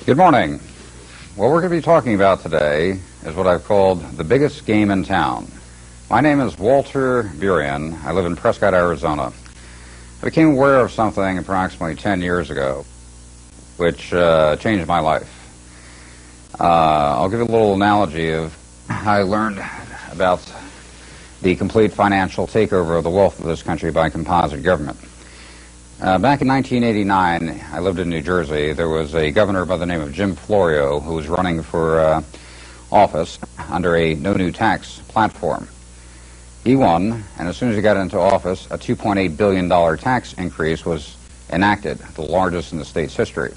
Good morning. What we're going to be talking about today is what I've called the biggest game in town. My name is Walter Burian. I live in Prescott, Arizona. I became aware of something approximately 10 years ago, which changed my life. I'll give you a little analogy of how I learned about the complete financial takeover of the wealth of this country by composite government. Back in 1989, I lived in New Jersey. There was a governor by the name of Jim Florio who was running for office under a no new tax platform. He won, and as soon as he got into office, a $2.8 billion tax increase was enacted, the largest in the state's history.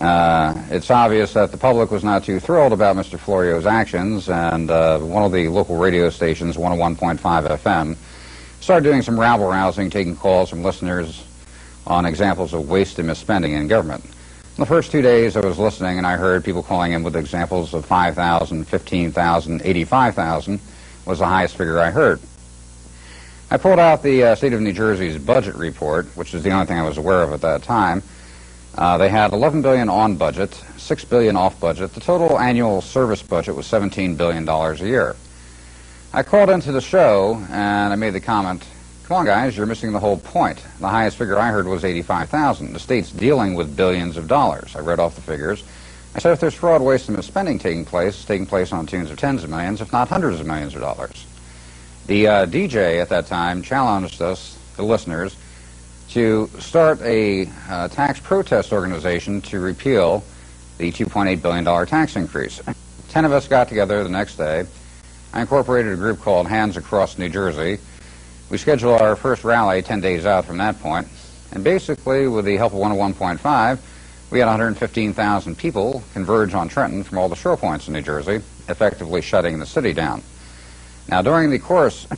It's obvious that the public was not too thrilled about Mr. Florio's actions, and one of the local radio stations, 101.5 FM, started doing some rabble-rousing, taking calls from listeners on examples of waste and misspending in government. In the first 2 days I was listening, and I heard people calling in with examples of 5,000, 15,000, 85,000 was the highest figure I heard. I pulled out the state of New Jersey's budget report, which is the only thing I was aware of at that time. They had $11 billion on budget, $6 billion off budget. The total annual service budget was $17 billion a year. I called into the show and I made the comment, come on guys, you're missing the whole point. The highest figure I heard was 85,000. The state's dealing with billions of dollars. I read off the figures. I said if there's fraud, waste, and misspending taking place, it's taking place on tunes of tens of millions, if not hundreds of millions of dollars. The DJ at that time challenged us, the listeners, to start a tax protest organization to repeal the $2.8 billion tax increase. 10 of us got together the next day. I incorporated a group called Hands Across New Jersey. We scheduled our first rally 10 days out from that point, and basically, with the help of 101.5, we had 115,000 people converge on Trenton from all the shore points in New Jersey, effectively shutting the city down. Now, during the course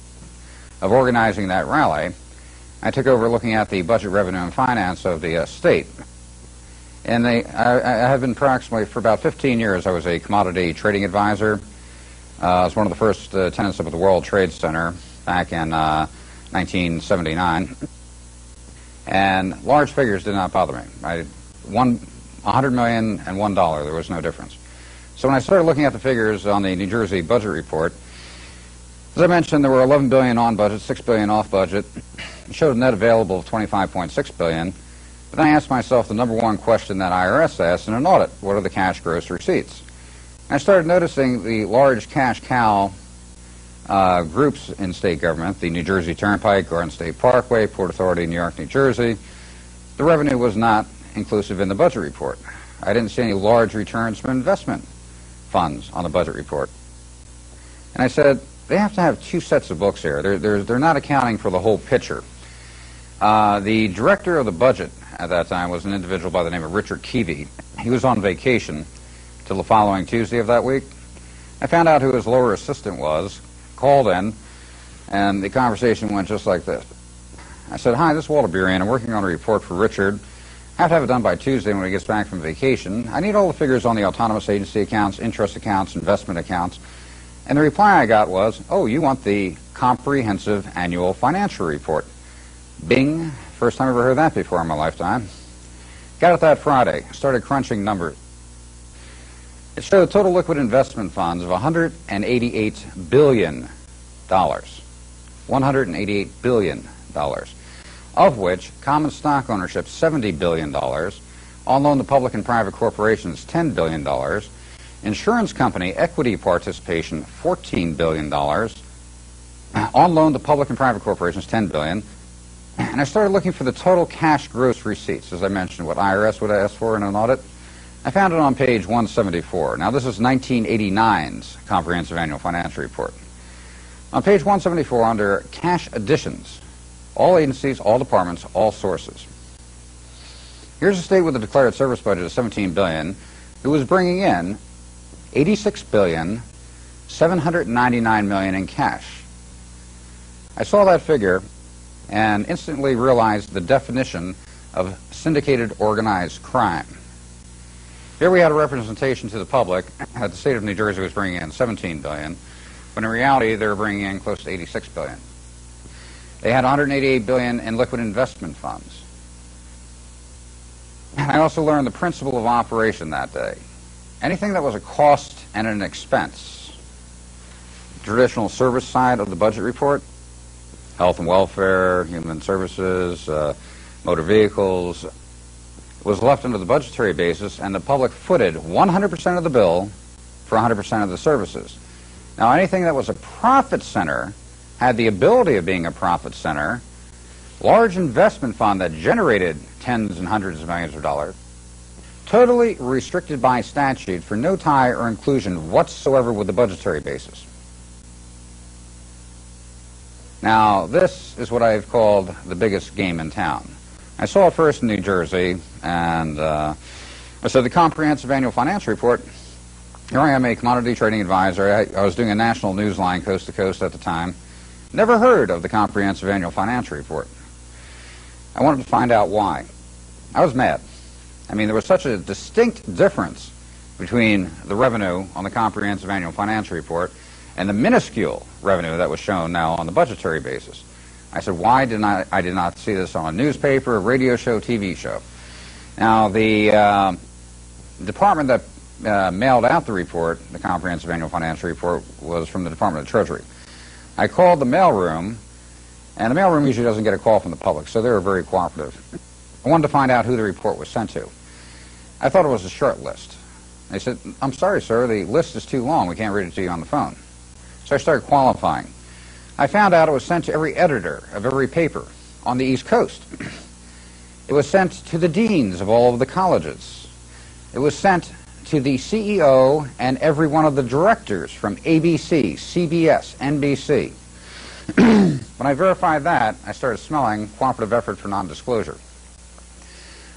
of organizing that rally, I took over looking at the budget, revenue, and finance of the state. And I have been approximately, for about 15 years, I was a commodity trading advisor. I was one of the first tenants of the World Trade Center back in 1979. And large figures did not bother me. $100 million and $1, there was no difference. So when I started looking at the figures on the New Jersey budget report, as I mentioned, there were $11 billion on budget, $6 billion off budget. It showed a net available of $25.6 billion. But then I asked myself the number one question that IRS asks in an audit: what are the cash gross receipts? I started noticing the large cash cow groups in state government, the New Jersey Turnpike, Garden State Parkway, Port Authority, New York, New Jersey. The revenue was not inclusive in the budget report. I didn't see any large returns from investment funds on the budget report. And I said, they have to have two sets of books here. They're not accounting for the whole picture. The director of the budget at that time was an individual by the name of Richard Keevy. He was on vacation till the following Tuesday of that week. I found out who his lower assistant was, called in, and the conversation went just like this. I said, hi, this is Walter Burian. I'm working on a report for Richard. I have to have it done by Tuesday when he gets back from vacation. I need all the figures on the autonomous agency accounts, interest accounts, investment accounts. And the reply I got was, oh, you want the comprehensive annual financial report. Bing. First time I ever heard that before in my lifetime. Got it that Friday. Started crunching numbers. It showed total liquid investment funds of $188 billion. $188 billion. Of which common stock ownership $70 billion. On loan to public and private corporations $10 billion. Insurance company equity participation $14 billion. On loan to public and private corporations $10 billion. And I started looking for the total cash gross receipts, as I mentioned, what IRS would ask for in an audit. I found it on page 174. Now, this is 1989's Comprehensive Annual Financial Report. On page 174, under cash additions, all agencies, all departments, all sources. Here's a state with a declared service budget of $17 billion, who was bringing in $86,799 million in cash. I saw that figure and instantly realized the definition of syndicated organized crime. Here we had a representation to the public that the state of New Jersey was bringing in $17 billion, when in reality they were bringing in close to $86 billion. They had $188 billion in liquid investment funds. And I also learned the principle of operation that day. Anything that was a cost and an expense, traditional service side of the budget report, health and welfare, human services, motor vehicles, was left under the budgetary basis, and the public footed 100% of the bill for 100% of the services. Now, anything that was a profit center had the ability of being a profit center, large investment fund that generated tens and hundreds of millions of dollars, totally restricted by statute for no tie or inclusion whatsoever with the budgetary basis. Now, this is what I've called the biggest game in town. I saw it first in New Jersey, and I said the Comprehensive Annual Financial Report. Here I am, a commodity trading advisor. I was doing a national news line coast to coast at the time. Never heard of the Comprehensive Annual Financial Report. I wanted to find out why. I was mad. I mean, there was such a distinct difference between the revenue on the Comprehensive Annual Financial Report and the minuscule revenue that was shown now on the budgetary basis. I said, why did I did not see this on a newspaper, radio show, TV show? Now, the department that mailed out the report, the Comprehensive Annual Financial Report, was from the Department of Treasury. I called the mailroom, and the mailroom usually doesn't get a call from the public, so they were very cooperative. I wanted to find out who the report was sent to. I thought it was a short list. They said, I'm sorry, sir, the list is too long. We can't read it to you on the phone. So I started qualifying. I found out it was sent to every editor of every paper on the East Coast. It was sent to the deans of all of the colleges. It was sent to the CEO and every one of the directors from ABC, CBS, NBC. When I verified that, I started smelling cooperative effort for non-disclosure.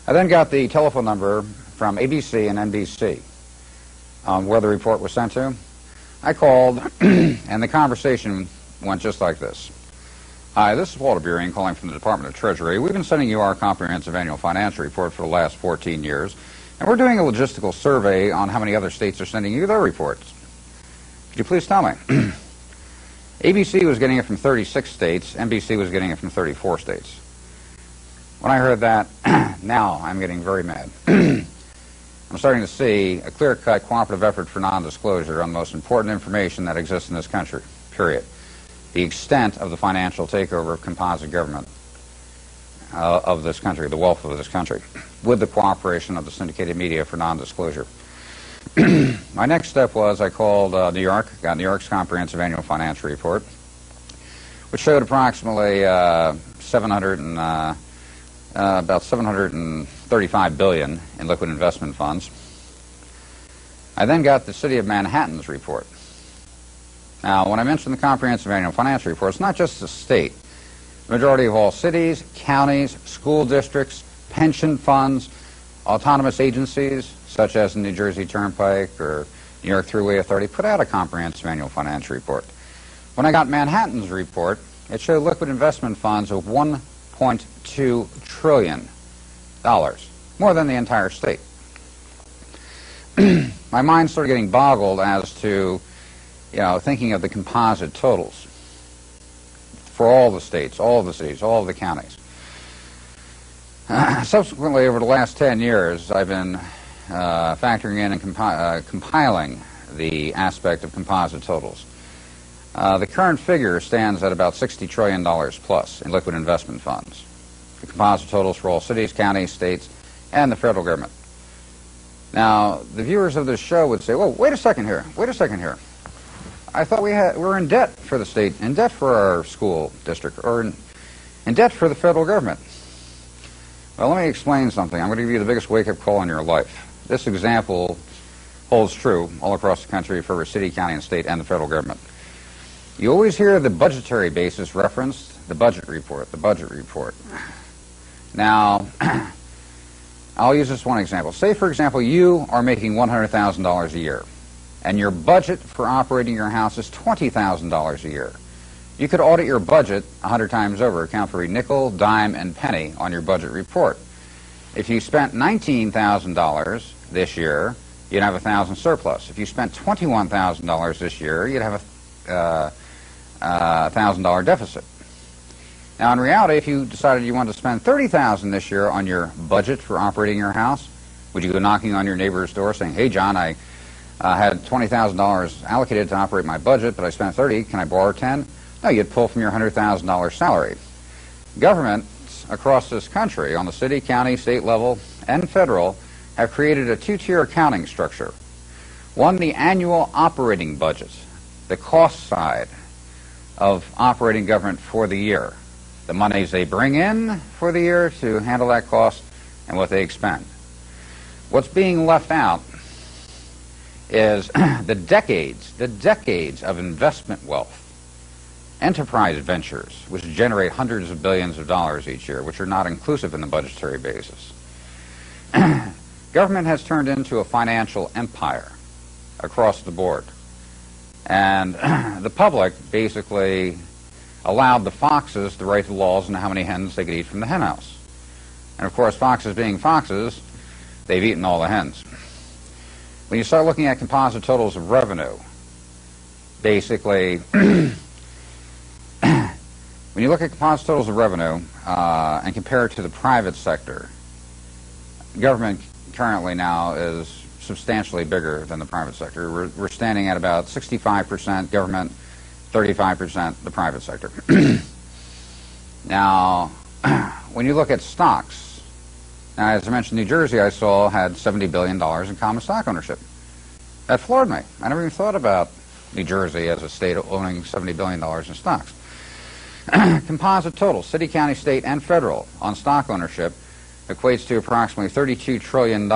I then got the telephone number from ABC and NBC where the report was sent to. I called, and the conversation went just like this. Hi, this is Walter Burien calling from the Department of Treasury. We've been sending you our Comprehensive Annual Financial Report for the last 14 years, and we're doing a logistical survey on how many other states are sending you their reports. Could you please tell me? ABC was getting it from 36 states, NBC was getting it from 34 states. When I heard that, now I'm getting very mad. I'm starting to see a clear-cut cooperative effort for non-disclosure on the most important information that exists in this country, period. The extent of the financial takeover of composite government of this country, the wealth of this country, with the cooperation of the syndicated media for non-disclosure. My next step was I called New York, got New York's Comprehensive Annual Financial Report, which showed approximately about $735 billion in liquid investment funds. I then got the City of Manhattan's report. Now, when I mention the Comprehensive Annual Financial Report, it's not just the state. The majority of all cities, counties, school districts, pension funds, autonomous agencies, such as the New Jersey Turnpike or New York Thruway Authority, put out a Comprehensive Annual Financial Report. When I got Manhattan's report, it showed liquid investment funds of $1.2 trillion, more than the entire state. My mind started getting boggled as to, thinking of the composite totals for all the states, all of the cities, all of the counties. Subsequently, over the last 10 years, I've been factoring in and compiling the aspect of composite totals. The current figure stands at about $60 trillion plus in liquid investment funds. The composite totals for all cities, counties, states, and the federal government. Now, the viewers of this show would say, well, wait a second here. I thought we were in debt for the state, in debt for our school district, or in debt for the federal government. Well, let me explain something. I'm going to give you the biggest wake-up call in your life. This example holds true all across the country for every city, county, and state, and the federal government. You always hear the budgetary basis referenced, the budget report, the budget report. Now, I'll use this one example. Say, for example, you are making $100,000 a year, and your budget for operating your house is $20,000 a year. You could audit your budget 100 times over, account for every nickel, dime, and penny on your budget report. If you spent $19,000 this year, you'd have $1,000 surplus. If you spent $21,000 this year, you'd have a $1,000 deficit. Now, in reality, if you decided you wanted to spend $30,000 this year on your budget for operating your house, would you go knocking on your neighbor's door saying, "Hey, John, I had $20,000 allocated to operate my budget, but I spent $30. Can I borrow 10?" No, you'd pull from your $100,000 salary. Governments across this country, on the city, county, state level, and federal, have created a two-tier accounting structure. One, the annual operating budget, the cost side of operating government for the year, the monies they bring in for the year to handle that cost and what they expend. What's being left out is the decades of investment wealth, enterprise ventures, which generate hundreds of billions of dollars each year, which are not inclusive in the budgetary basis. Government has turned into a financial empire across the board. And the public basically allowed the foxes to write the laws on how many hens they could eat from the hen house. And of course, foxes being foxes, they've eaten all the hens. When you start looking at composite totals of revenue, basically, when you look at composite totals of revenue and compare it to the private sector, government currently now is substantially bigger than the private sector. We're standing at about 65% government, 35% the private sector. Now, when you look at stocks, now as I mentioned, New Jersey I saw had $70 billion in common stock ownership. That floored me. I never even thought about New Jersey as a state owning $70 billion in stocks. Composite total, city, county, state, and federal on stock ownership equates to approximately $32 trillion.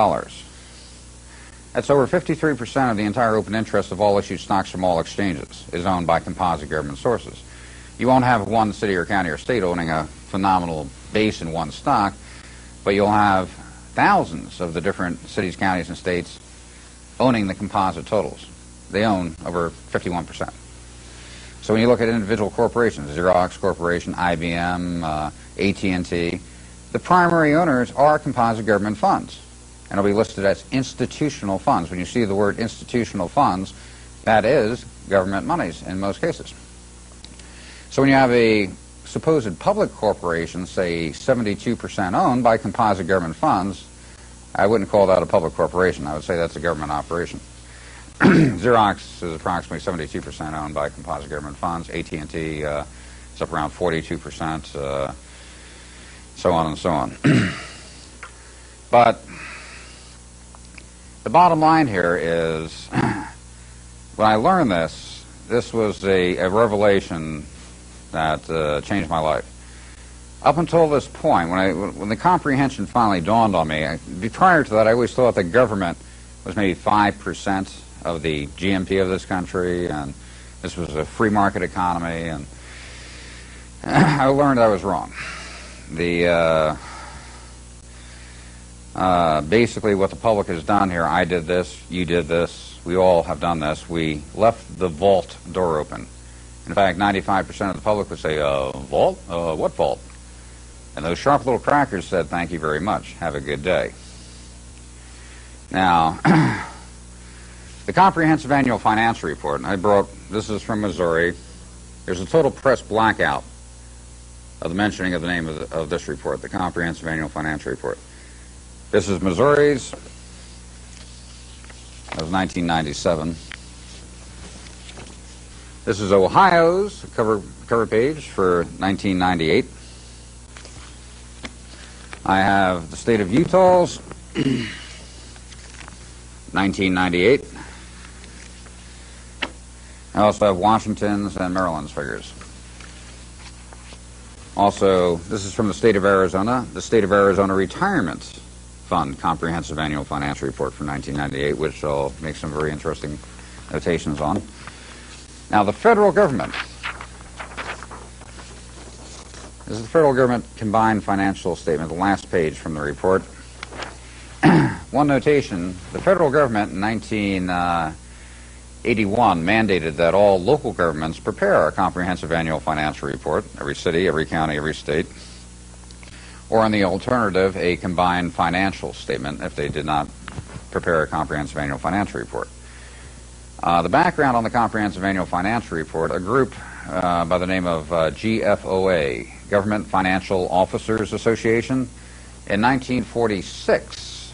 That's over 53% of the entire open interest of all issued stocks from all exchanges is owned by composite government sources. You won't have one city or county or state owning a phenomenal base in one stock, but you'll have thousands of the different cities, counties, and states owning the composite totals. They own over 51%. So when you look at individual corporations, Xerox Corporation, IBM, AT&T, the primary owners are composite government funds, and it'll be listed as institutional funds. When you see the word institutional funds, that is government monies in most cases. So when you have a supposed public corporation, say 72% owned by composite government funds, I wouldn't call that a public corporation. I would say that's a government operation. Xerox is approximately 72% owned by composite government funds. AT&T is up around 42%, so on and so on. But the bottom line here is, when I learned this, this was a revelation that changed my life. Up until this point, when the comprehension finally dawned on me, prior to that I always thought that government was maybe 5% of the GNP of this country, and this was a free market economy, and I learned I was wrong. Basically what the public has done here, I did this, you did this, we all have done this, we left the vault door open. In fact, 95% of the public would say, vault? What vault? And those sharp little crackers said, "Thank you very much, have a good day." Now, the Comprehensive Annual Financial Report, and this is from Missouri. There's a total press blackout of the mentioning of the name of this report, the Comprehensive Annual Financial Report. This is Missouri's. That was 1997. This is Ohio's cover page for 1998. I have the state of Utah's 1998. I also have Washington's and Maryland's figures. Also, this is from the state of Arizona, the State of Arizona Retirement Fund Comprehensive Annual Financial Report for 1998, which I'll make some very interesting notations on. Now, the federal government. This is the federal government combined financial statement, the last page from the report. One notation, the federal government in 1981 mandated that all local governments prepare a comprehensive annual financial report, every city, every county, every state, or on the alternative, a combined financial statement if they did not prepare a comprehensive annual financial report. The background on the comprehensive annual financial report, a group by the name of GFOA, Government Financial Officers Association, in 1946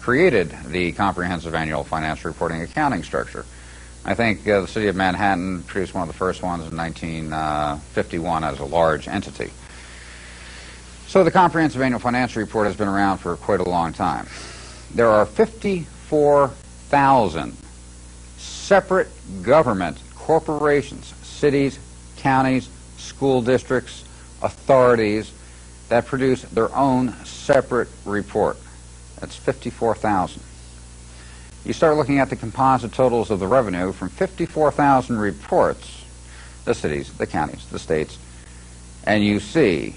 created the Comprehensive Annual Financial Reporting Accounting Structure. I think the City of Manhattan produced one of the first ones in 1951 as a large entity. So the Comprehensive Annual Financial Report has been around for quite a long time. There are 54,000 separate government corporations, cities, counties, school districts, authorities that produce their own separate report. That's 54,000. You start looking at the composite totals of the revenue from 54,000 reports, the cities, the counties, the states, and you see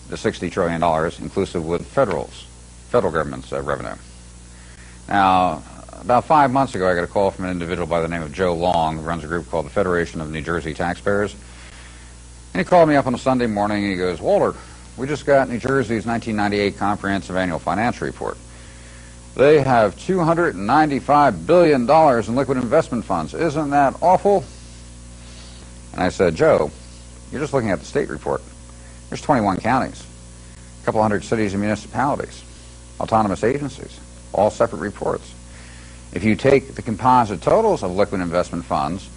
the $60 trillion inclusive with federal government's revenue. Now, about 5 months ago, I got a call from an individual by the name of Joe Long, who runs a group called the Federation of New Jersey Taxpayers. And he called me up on a Sunday morning and he goes, "Walter, we just got New Jersey's 1998 Comprehensive Annual Financial Report. They have $295 billion in liquid investment funds. Isn't that awful?" And I said, "Joe, you're just looking at the state report. There's 21 counties, a couple hundred cities and municipalities, autonomous agencies, all separate reports. If you take the composite totals of liquid investment funds,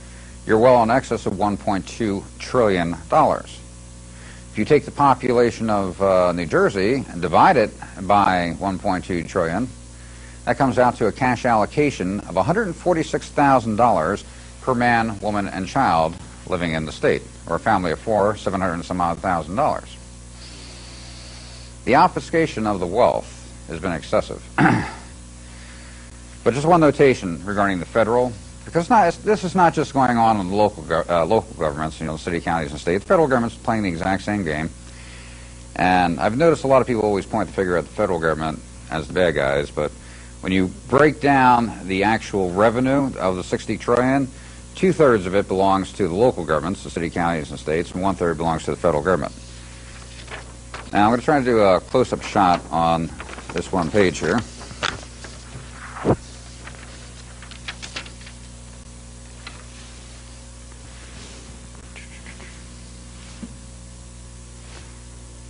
you're well in excess of $1.2 trillion. If you take the population of New Jersey and divide it by 1.2 trillion, that comes out to a cash allocation of $146,000 per man, woman, and child living in the state, or a family of four, 700 and some odd thousand dollars. The obfuscation of the wealth has been excessive. But just one notation regarding the federal, because this is not just going on in the local governments, the city, counties, and states. The federal government's playing the exact same game. And I've noticed a lot of people always point the finger at the federal government as the bad guys, but when you break down the actual revenue of the $60 trillion, 2/3 of it belongs to the local governments, the city, counties, and states, and 1/3 belongs to the federal government. Now, I'm going to try to do a close-up shot on this one page here.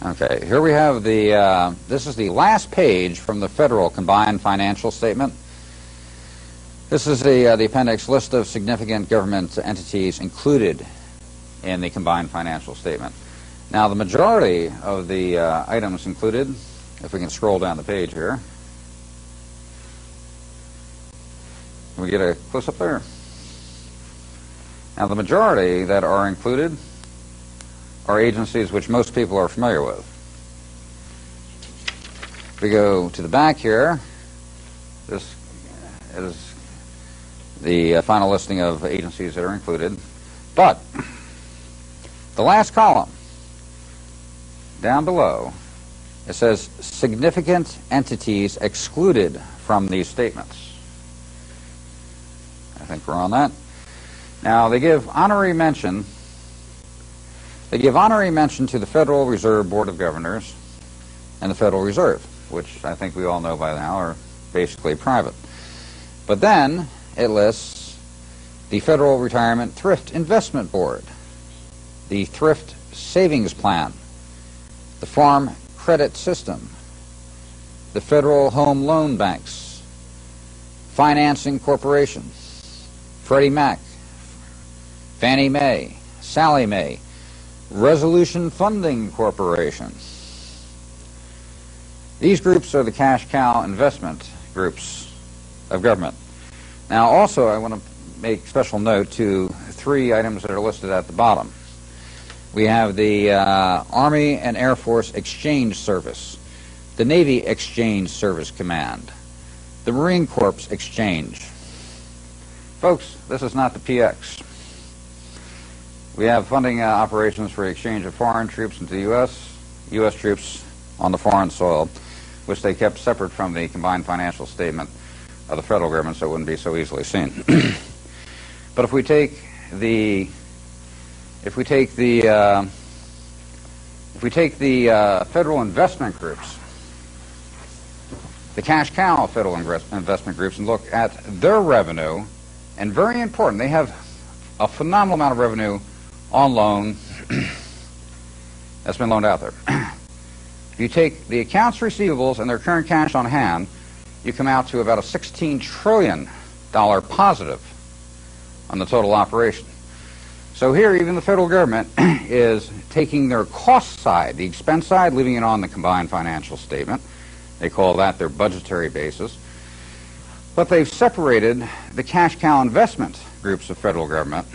Okay, here we have the, this is the last page from the federal combined financial statement. This is the appendix list of significant government entities included in the combined financial statement. Now, the majority of the items included, if we can scroll down the page here, can we get a close-up there? Now, the majority that are included are agencies which most people are familiar with. If we go to the back here, this is the final listing of agencies that are included. But the last column, down below, it says significant entities excluded from these statements. I think we're on that. Now, they give honorary mention. They give honorary mention to the Federal Reserve Board of Governors and the Federal Reserve, which I think we all know by now are basically private. But then it lists the Federal Retirement Thrift Investment Board, the Thrift Savings Plan, the Farm Credit System, the Federal Home Loan Banks, Financing Corporation, Freddie Mac, Fannie Mae, Sallie Mae, Resolution Funding Corporation. These groups are the cash cow investment groups of government. Now, also, I want to make special note to 3 items that are listed at the bottom. We have the Army and Air Force Exchange Service, the Navy Exchange Service Command, the Marine Corps Exchange. Folks, this is not the PX. We have funding operations for the exchange of foreign troops into the U.S. troops on the foreign soil, which they kept separate from the combined financial statement of the federal government, so it wouldn't be so easily seen. But if we take the federal investment groups, the cash cow federal investment groups, and look at their revenue, and very important, they have a phenomenal amount of revenue on loan that's been loaned out there. If you take the accounts receivables and their current cash on hand, you come out to about a $16 trillion positive on the total operation. So here, even the federal government is taking their cost side, the expense side, leaving it on the combined financial statement. They call that their budgetary basis. But they've separated the cash cow investment groups of federal government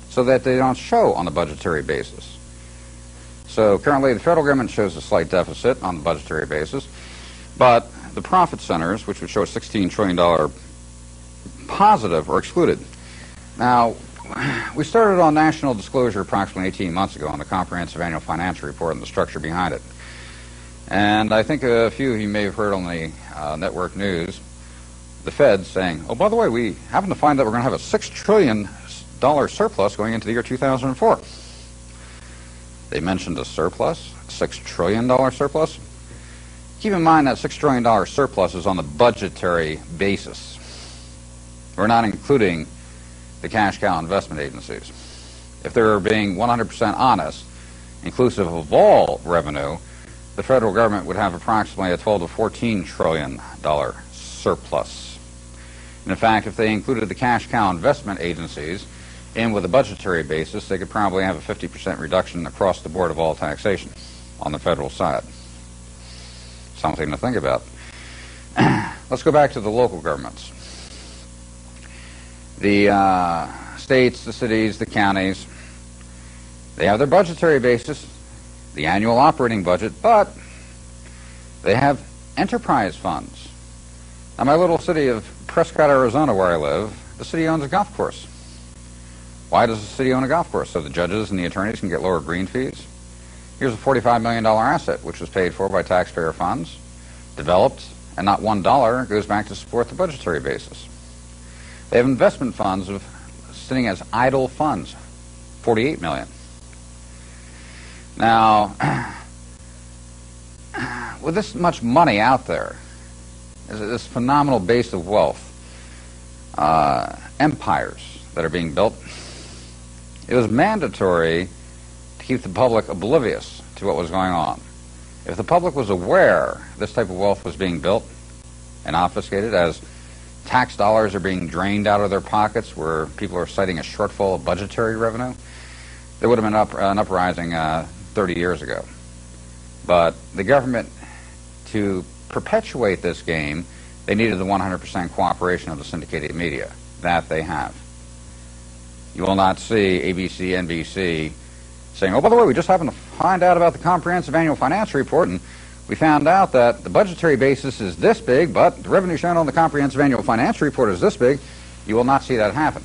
so that they don't show on the budgetary basis. So currently the federal government shows a slight deficit on the budgetary basis, but the profit centers, which would show a $16 trillion positive, are excluded. Now, we started on national disclosure approximately 18 months ago on the Comprehensive Annual Financial Report and the structure behind it. And I think a few of you may have heard on the network news the Fed saying, oh, by the way, we happen to find that we're going to have a $6 trillion surplus going into the year 2004. They mentioned a surplus, a $6 trillion surplus. Keep in mind that $6 trillion surplus is on the budgetary basis. We're not including the cash cow investment agencies. If they're being 100% honest, inclusive of all revenue, the federal government would have approximately a $12 to $14 trillion surplus. And in fact, if they included the cash cow investment agencies in with a budgetary basis, they could probably have a 50% reduction across the board of all taxation on the federal side. Something to think about. Let's go back to the local governments. The states, the cities, the counties, they have their budgetary basis, the annual operating budget, but they have enterprise funds. Now, my little city of Prescott, Arizona, where I live, the city owns a golf course. Why does the city own a golf course? So the judges and the attorneys can get lower green fees? Here's a $45 million asset, which was paid for by taxpayer funds, developed, and not $1 goes back to support the budgetary basis. They have investment funds of sitting as idle funds, $48 million. Now, with this much money out there, this phenomenal base of wealth, empires that are being built, it was mandatory to keep the public oblivious to what was going on. If the public was aware this type of wealth was being built and obfuscated as tax dollars are being drained out of their pockets where people are citing a shortfall of budgetary revenue, there would have been an uprising 30 years ago. But the government, to perpetuate this game, they needed the 100% cooperation of the syndicated media. That they have. You will not see ABC, NBC saying, oh, by the way, we just happened to find out about the Comprehensive Annual Financial Report, and we found out that the budgetary basis is this big, but the revenue shown on the Comprehensive Annual Financial Report is this big. You will not see that happen.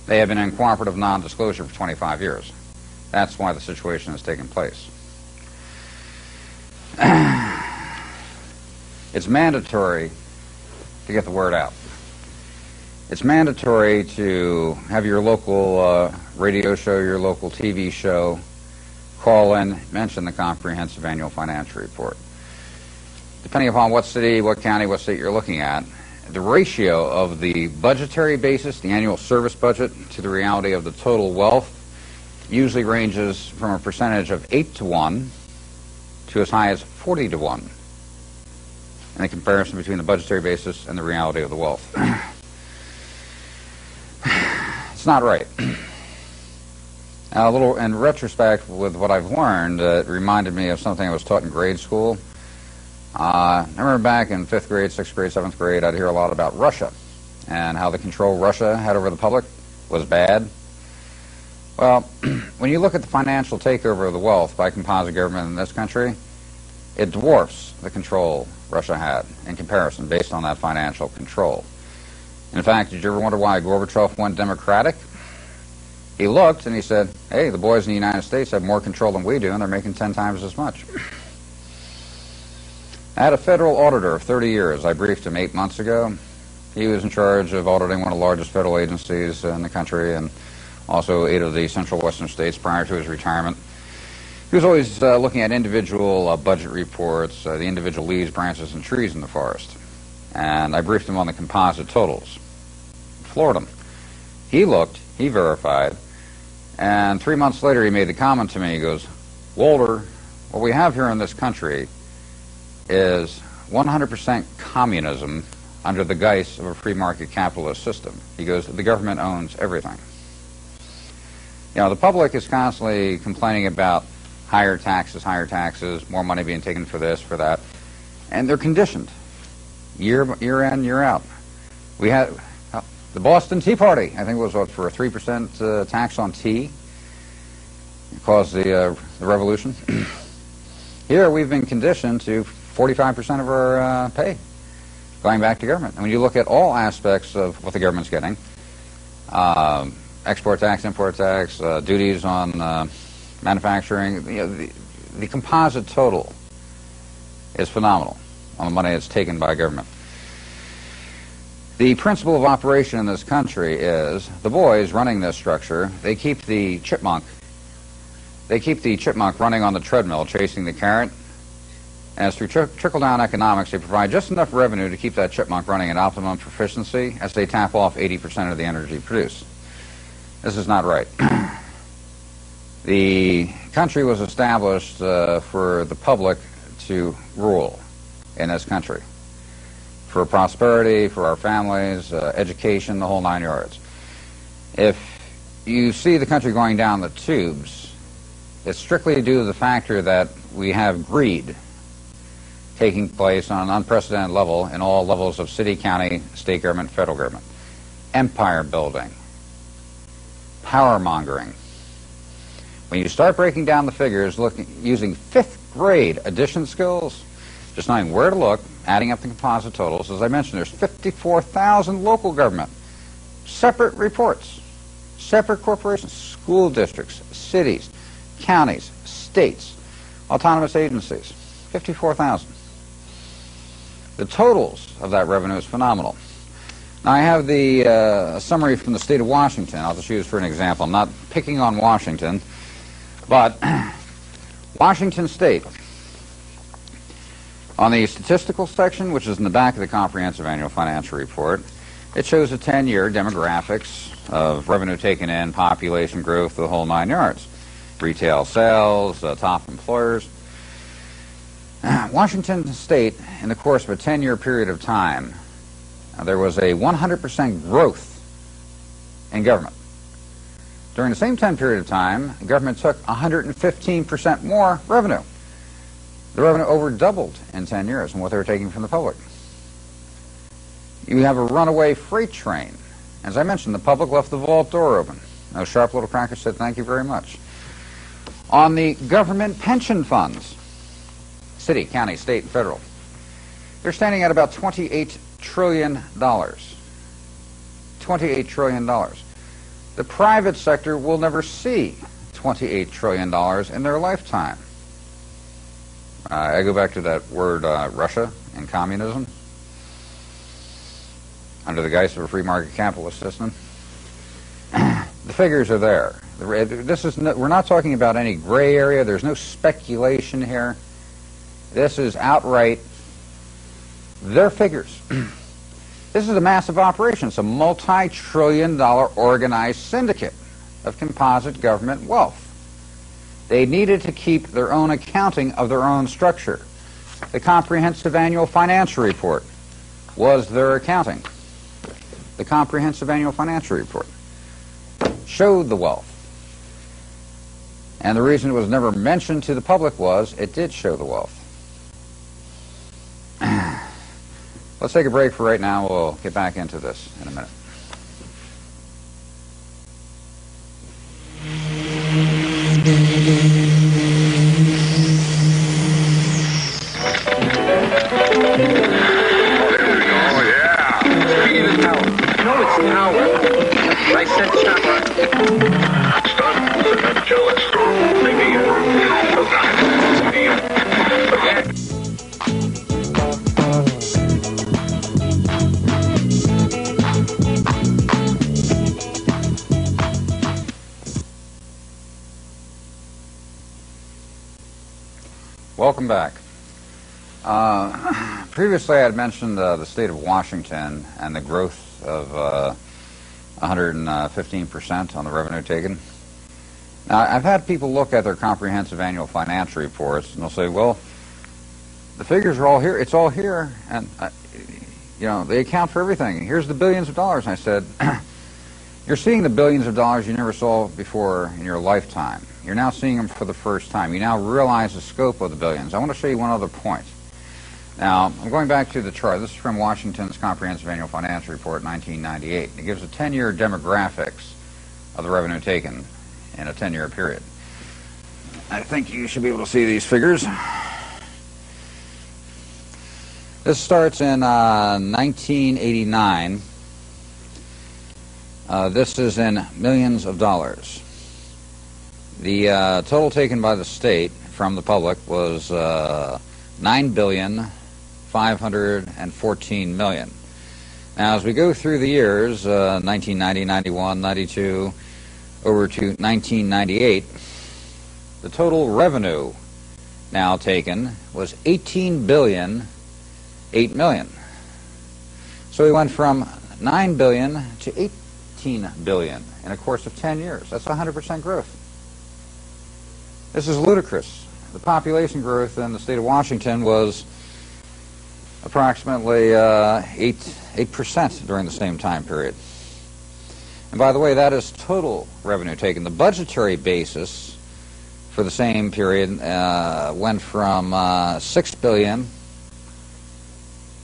They have been in cooperative non-disclosure for 25 years. That's why the situation has taken place. It's mandatory to get the word out. It's mandatory to have your local radio show, your local TV show, call in, mention the Comprehensive Annual Financial Report. Depending upon what city, what county, what state you're looking at, the ratio of the budgetary basis, the annual service budget, to the reality of the total wealth usually ranges from a percentage of 8 to 1 to as high as 40 to 1 in the comparison between the budgetary basis and the reality of the wealth. It's not right. Now, a little in retrospect with what I've learned, it reminded me of something I was taught in grade school. I remember back in 5th grade, 6th grade, 7th grade, I'd hear a lot about Russia and how the control Russia had over the public was bad. Well, when you look at the financial takeover of the wealth by composite government in this country, it dwarfs the control Russia had in comparison based on that financial control. In fact, did you ever wonder why Gorbachev went democratic? He looked and he said, hey, the boys in the United States have more control than we do, and they're making 10 times as much. I had a federal auditor of 30 years. I briefed him 8 months ago. He was in charge of auditing one of the largest federal agencies in the country and also 8 of the central western states prior to his retirement. He was always looking at individual budget reports, the individual leaves, branches, and trees in the forest. And I briefed him on the composite totals. Floored him. He looked, he verified, And 3 months later, he made the comment to me. He goes, "Walter, what we have here in this country is 100% communism under the guise of a free market capitalist system." He goes, "The government owns everything." You know, the public is constantly complaining about higher taxes, more money being taken for this, for that, and they're conditioned year in, year out. We had the Boston Tea Party, I think it was what, for a 3% tax on tea. It caused the revolution. Here we've been conditioned to 45% of our pay going back to government. And when you look at all aspects of what the government's getting, export tax, import tax, duties on manufacturing, you know, the composite total is phenomenal on the money that's taken by government. The principle of operation in this country is the boys running this structure, they keep the chipmunk running on the treadmill chasing the carrot. As through trickle-down economics, they provide just enough revenue to keep that chipmunk running at optimum proficiency as they tap off 80% of the energy produced. This is not right. The country was established for the public to rule in this country, for prosperity, for our families, education, the whole 9 yards. If you see the country going down the tubes, it's strictly due to the factor that we have greed taking place on an unprecedented level in all levels of city, county, state government, federal government. Empire building, power mongering. When you start breaking down the figures, using 5th grade addition skills, just knowing where to look, adding up the composite totals, as I mentioned, there's 54,000 local government, separate reports, separate corporations, school districts, cities, counties, states, autonomous agencies, 54,000. The totals of that revenue is phenomenal. Now I have the summary from the state of Washington. I'll just use for an example. I'm not picking on Washington, but Washington State, on the statistical section, which is in the back of the comprehensive annual financial report, it shows a 10-year demographics of revenue taken in, population growth, the whole 9 yards. Retail sales, top employers. Washington State, in the course of a 10-year period of time, there was a 100% growth in government. During the same 10 period of time, the government took 115% more revenue. The revenue over doubled in 10 years from what they were taking from the public. You have a runaway freight train. As I mentioned, the public left the vault door open. Those sharp little crackers said, "Thank you very much." On the government pension funds, city, county, state, and federal, they're standing at about $28 trillion. $28 trillion. The private sector will never see $28 trillion in their lifetime. I go back to that word Russia and communism under the guise of a free market capitalist system. The figures are there. We're not talking about any gray area. There's no speculation here. This is outright their figures. This is a massive operation. It's a multi-trillion-dollar organized syndicate of composite government wealth. They needed to keep their own accounting of their own structure. The comprehensive annual financial report was their accounting. The comprehensive annual financial report showed the wealth. And the reason it was never mentioned to the public was it did show the wealth. Let's take a break for right now. We'll get back into this in a minute. Oh, yeah. Speed is power. No, it's power. I said chopper. Stop. I'm jealous. Maybe, Welcome back. Previously I had mentioned the state of Washington and the growth of 115% on the revenue taken. Now, I've had people look at their comprehensive annual financial reports, and they'll say, well, the figures are all here. It's all here, and, you know, they account for everything. Here's the billions of dollars. And I said, you're seeing the billions of dollars you never saw before in your lifetime. You're now seeing them for the first time. You now realize the scope of the billions. I want to show you one other point. Now, I'm going back to the chart. This is from Washington's Comprehensive Annual Financial Report, 1998. It gives a 10-year demographics of the revenue taken in a 10-year period. I think you should be able to see these figures. This starts in 1989. This is in millions of dollars. The total taken by the state from the public was $9,514,000,000. Now, as we go through the years, 1990, 91, 92, over to 1998, the total revenue now taken was $18,008,000,000. So we went from $9 billion to $18 billion in a course of 10 years. That's 100% growth. This is ludicrous. The population growth in the state of Washington was approximately 8% during the same time period. And by the way, that is total revenue taken. The budgetary basis for the same period went from $6 billion.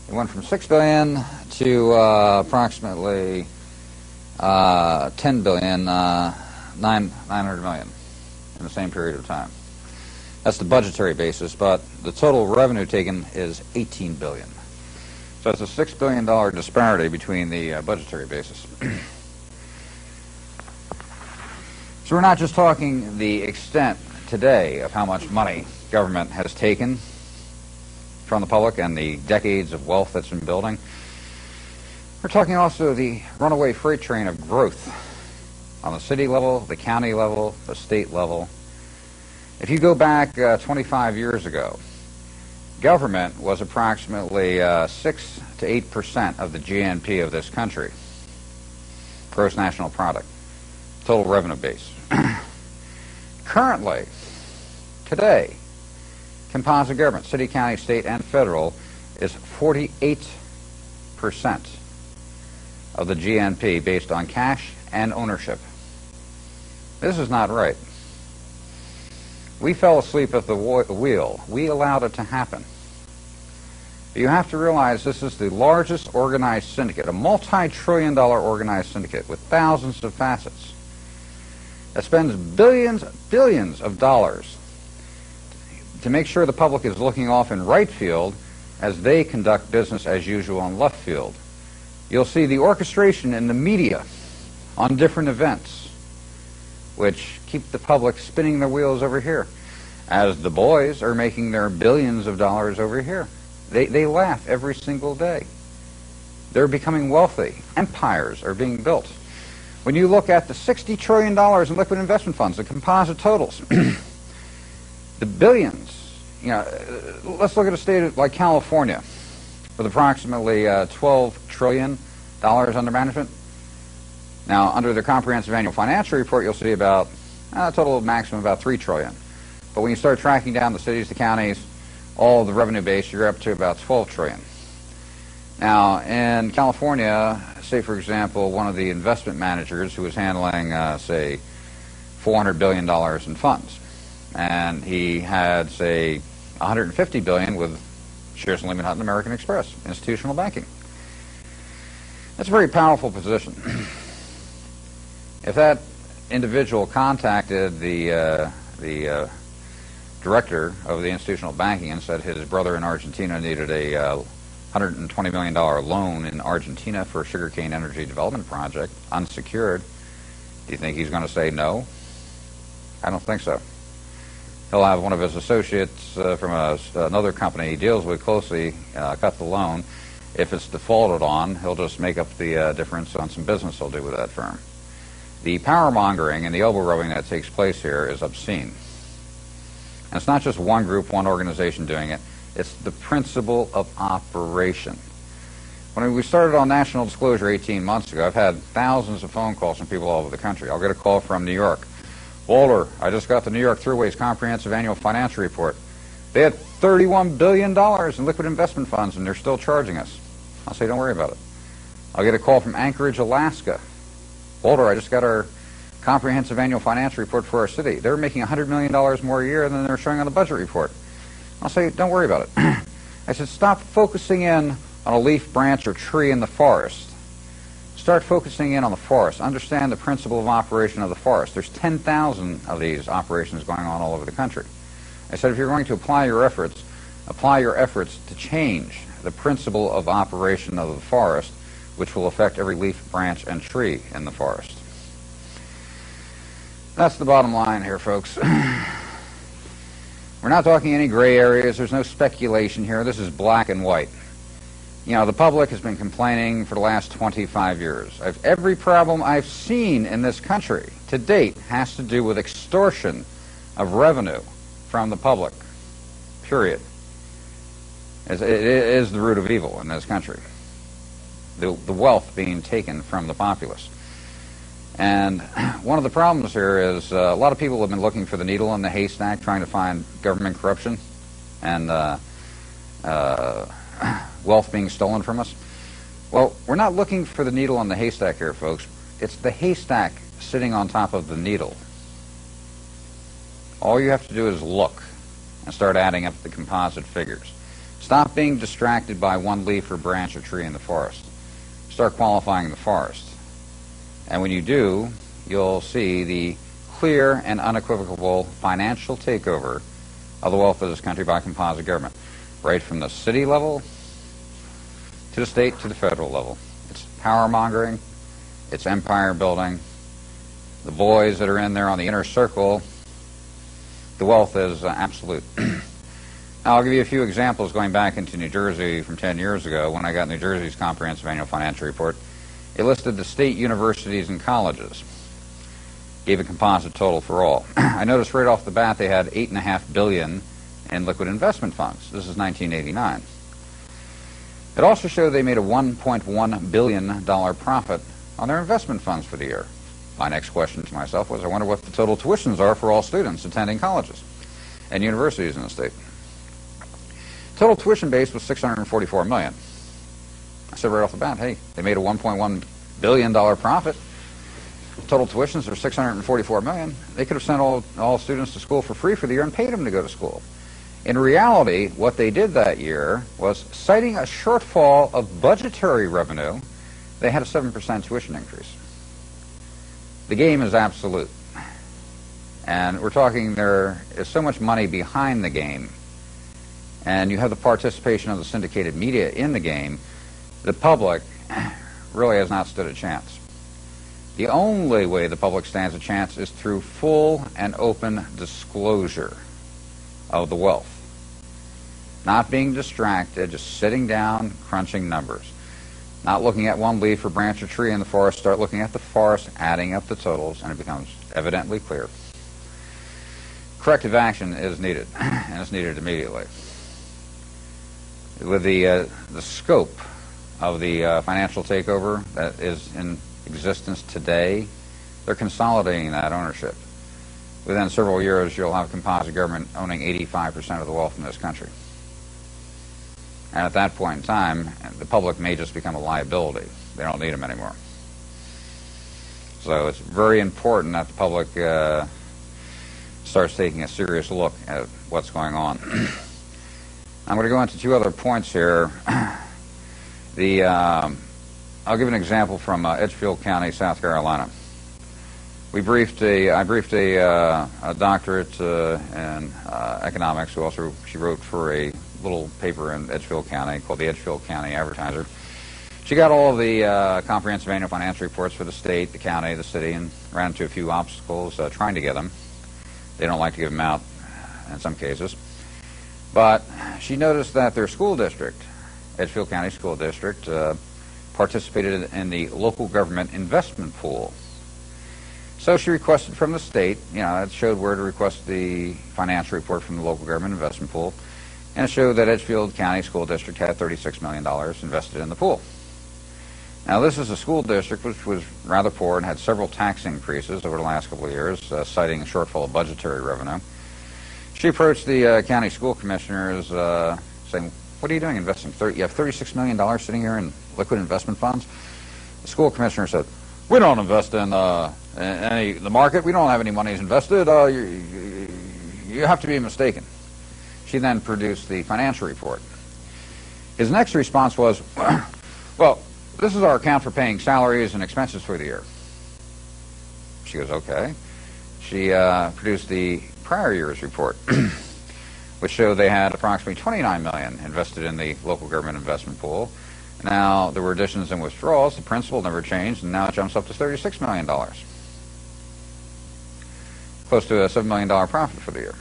It went from $6 billion to approximately $10 billion, 900 million in the same period of time. That's the budgetary basis, but the total revenue taken is $18 billion. So it's a $6 billion disparity between the budgetary basis. So we're not just talking the extent today of how much money government has taken from the public and the decades of wealth that's been building. We're talking also the runaway freight train of growth on the city level, the county level, the state level. If you go back 25 years ago, government was approximately 6 to 8% of the GNP of this country, gross national product, total revenue base. Currently, today, composite government, city, county, state, and federal, is 48% of the GNP based on cash and ownership. This is not right. We fell asleep at the wheel. We allowed it to happen. But you have to realize this is the largest organized syndicate, a multi-trillion-dollar organized syndicate with thousands of facets that spends billions of dollars to make sure the public is looking off in right field as they conduct business as usual in left field. You'll see the orchestration in the media on different events, which keep the public spinning their wheels over here, as the boys are making their billions of dollars over here. They laugh every single day. They're becoming wealthy. Empires are being built. When you look at the $60 trillion in liquid investment funds, the composite totals, the billions, you know, let's look at a state like California with approximately $12 trillion under management. Now, under the Comprehensive Annual Financial Report, you'll see about a total maximum about $3 trillion. But when you start tracking down the cities, the counties, all of the revenue base, you're up to about $12 trillion. Now, in California, say, for example, one of the investment managers who was handling, say, $400 billion in funds, and he had, say, $150 billion with shares in Lehman Hutton American Express, institutional banking. That's a very powerful position. If that individual contacted the director of the institutional banking and said his brother in Argentina needed a $120 million loan in Argentina for a sugarcane energy development project, unsecured, do you think he's going to say no? I don't think so. He'll have one of his associates from another company he deals with closely cut the loan. If it's defaulted on, he'll just make up the difference on some business he'll do with that firm. The power mongering and the elbow rubbing that takes place here is obscene. And it's not just one group, one organization doing it. It's the principle of operation. When we started on national disclosure 18 months ago, I've had thousands of phone calls from people all over the country. I'll get a call from New York. Walter, I just got the New York Thruway's comprehensive annual financial report. They had $31 billion in liquid investment funds, and they're still charging us. I'll say, don't worry about it. I'll get a call from Anchorage, Alaska. Walter, I just got our comprehensive annual financial report for our city. They're making $100 million more a year than they're showing on the budget report. I'll say, don't worry about it. I said, stop focusing in on a leaf, branch, or tree in the forest. Start focusing in on the forest. Understand the principle of operation of the forest. There's 10,000 of these operations going on all over the country. I said, if you're going to apply your efforts to change the principle of operation of the forest, which will affect every leaf, branch, and tree in the forest. That's the bottom line here, folks. We're not talking any gray areas. There's no speculation here. This is black and white. You know, the public has been complaining for the last 25 years. Every problem I've seen in this country to date has to do with extortion of revenue from the public, period. It is the root of evil in this country. The wealth being taken from the populace. And one of the problems here is a lot of people have been looking for the needle in the haystack, trying to find government corruption and wealth being stolen from us. Well, we're not looking for the needle in the haystack here, folks. It's the haystack sitting on top of the needle. All you have to do is look and start adding up the composite figures. Stop being distracted by one leaf or branch or tree in the forest. Start qualifying the forest. And when you do, you'll see the clear and unequivocal financial takeover of the wealth of this country by composite government, right from the city level to the state to the federal level. It's power mongering, it's empire building. The boys that are in there on the inner circle, the wealth is absolute. Now, I'll give you a few examples going back into New Jersey from 10 years ago when I got New Jersey's comprehensive annual financial report. It listed the state universities and colleges, gave a composite total for all. I noticed right off the bat they had $8.5 billion in liquid investment funds. This is 1989. It also showed they made a $1.1 billion profit on their investment funds for the year. My next question to myself was, I wonder what the total tuitions are for all students attending colleges and universities in the state. Total tuition base was $644 million. I said right off the bat, hey, they made a $1.1 billion profit. Total tuitions are $644 million. They could have sent all students to school for free for the year and paid them to go to school. In reality, what they did that year was, citing a shortfall of budgetary revenue, they had a 7% tuition increase. The game is absolute. And we're talking there is so much money behind the game, and you have the participation of the syndicated media in the game, the public really has not stood a chance. The only way the public stands a chance is through full and open disclosure of the wealth. Not being distracted, just sitting down, crunching numbers. Not looking at one leaf or branch or tree in the forest, start looking at the forest, adding up the totals, and it becomes evidently clear. Corrective action is needed, and it's needed immediately. With the scope of the financial takeover that is in existence today, they're consolidating that ownership. Within several years, you'll have composite government owning 85% of the wealth in this country. And at that point in time, the public may just become a liability. They don't need them anymore. So it's very important that the public starts taking a serious look at what's going on. I'm going to go into two other points here. I'll give an example from Edgefield County, South Carolina. I briefed a doctorate in economics, who also she wrote for a little paper in Edgefield County called the Edgefield County Advertiser. She got all of the comprehensive annual financial reports for the state, the county, the city, and ran into a few obstacles trying to get them. They don't like to give them out in some cases. But she noticed that their school district, Edgefield County School District, participated in the local government investment pool. So she requested from the state, it showed where to request the financial report from the local government investment pool, and it showed that Edgefield County School District had $36 million invested in the pool. Now, this is a school district which was rather poor and had several tax increases over the last couple of years, citing a shortfall of budgetary revenue. She approached the county school commissioners saying, what are you doing investing? You have $36 million sitting here in liquid investment funds? The school commissioner said, we don't invest in the market. We don't have any monies invested. You have to be mistaken. She then produced the financial report. His next response was, well, this is our account for paying salaries and expenses for the year. She goes, okay. She produced the prior year's report, which showed they had approximately $29 million invested in the local government investment pool. Now, there were additions and withdrawals. The principal never changed, and now it jumps up to $36 million. Close to a $7 million profit for the year.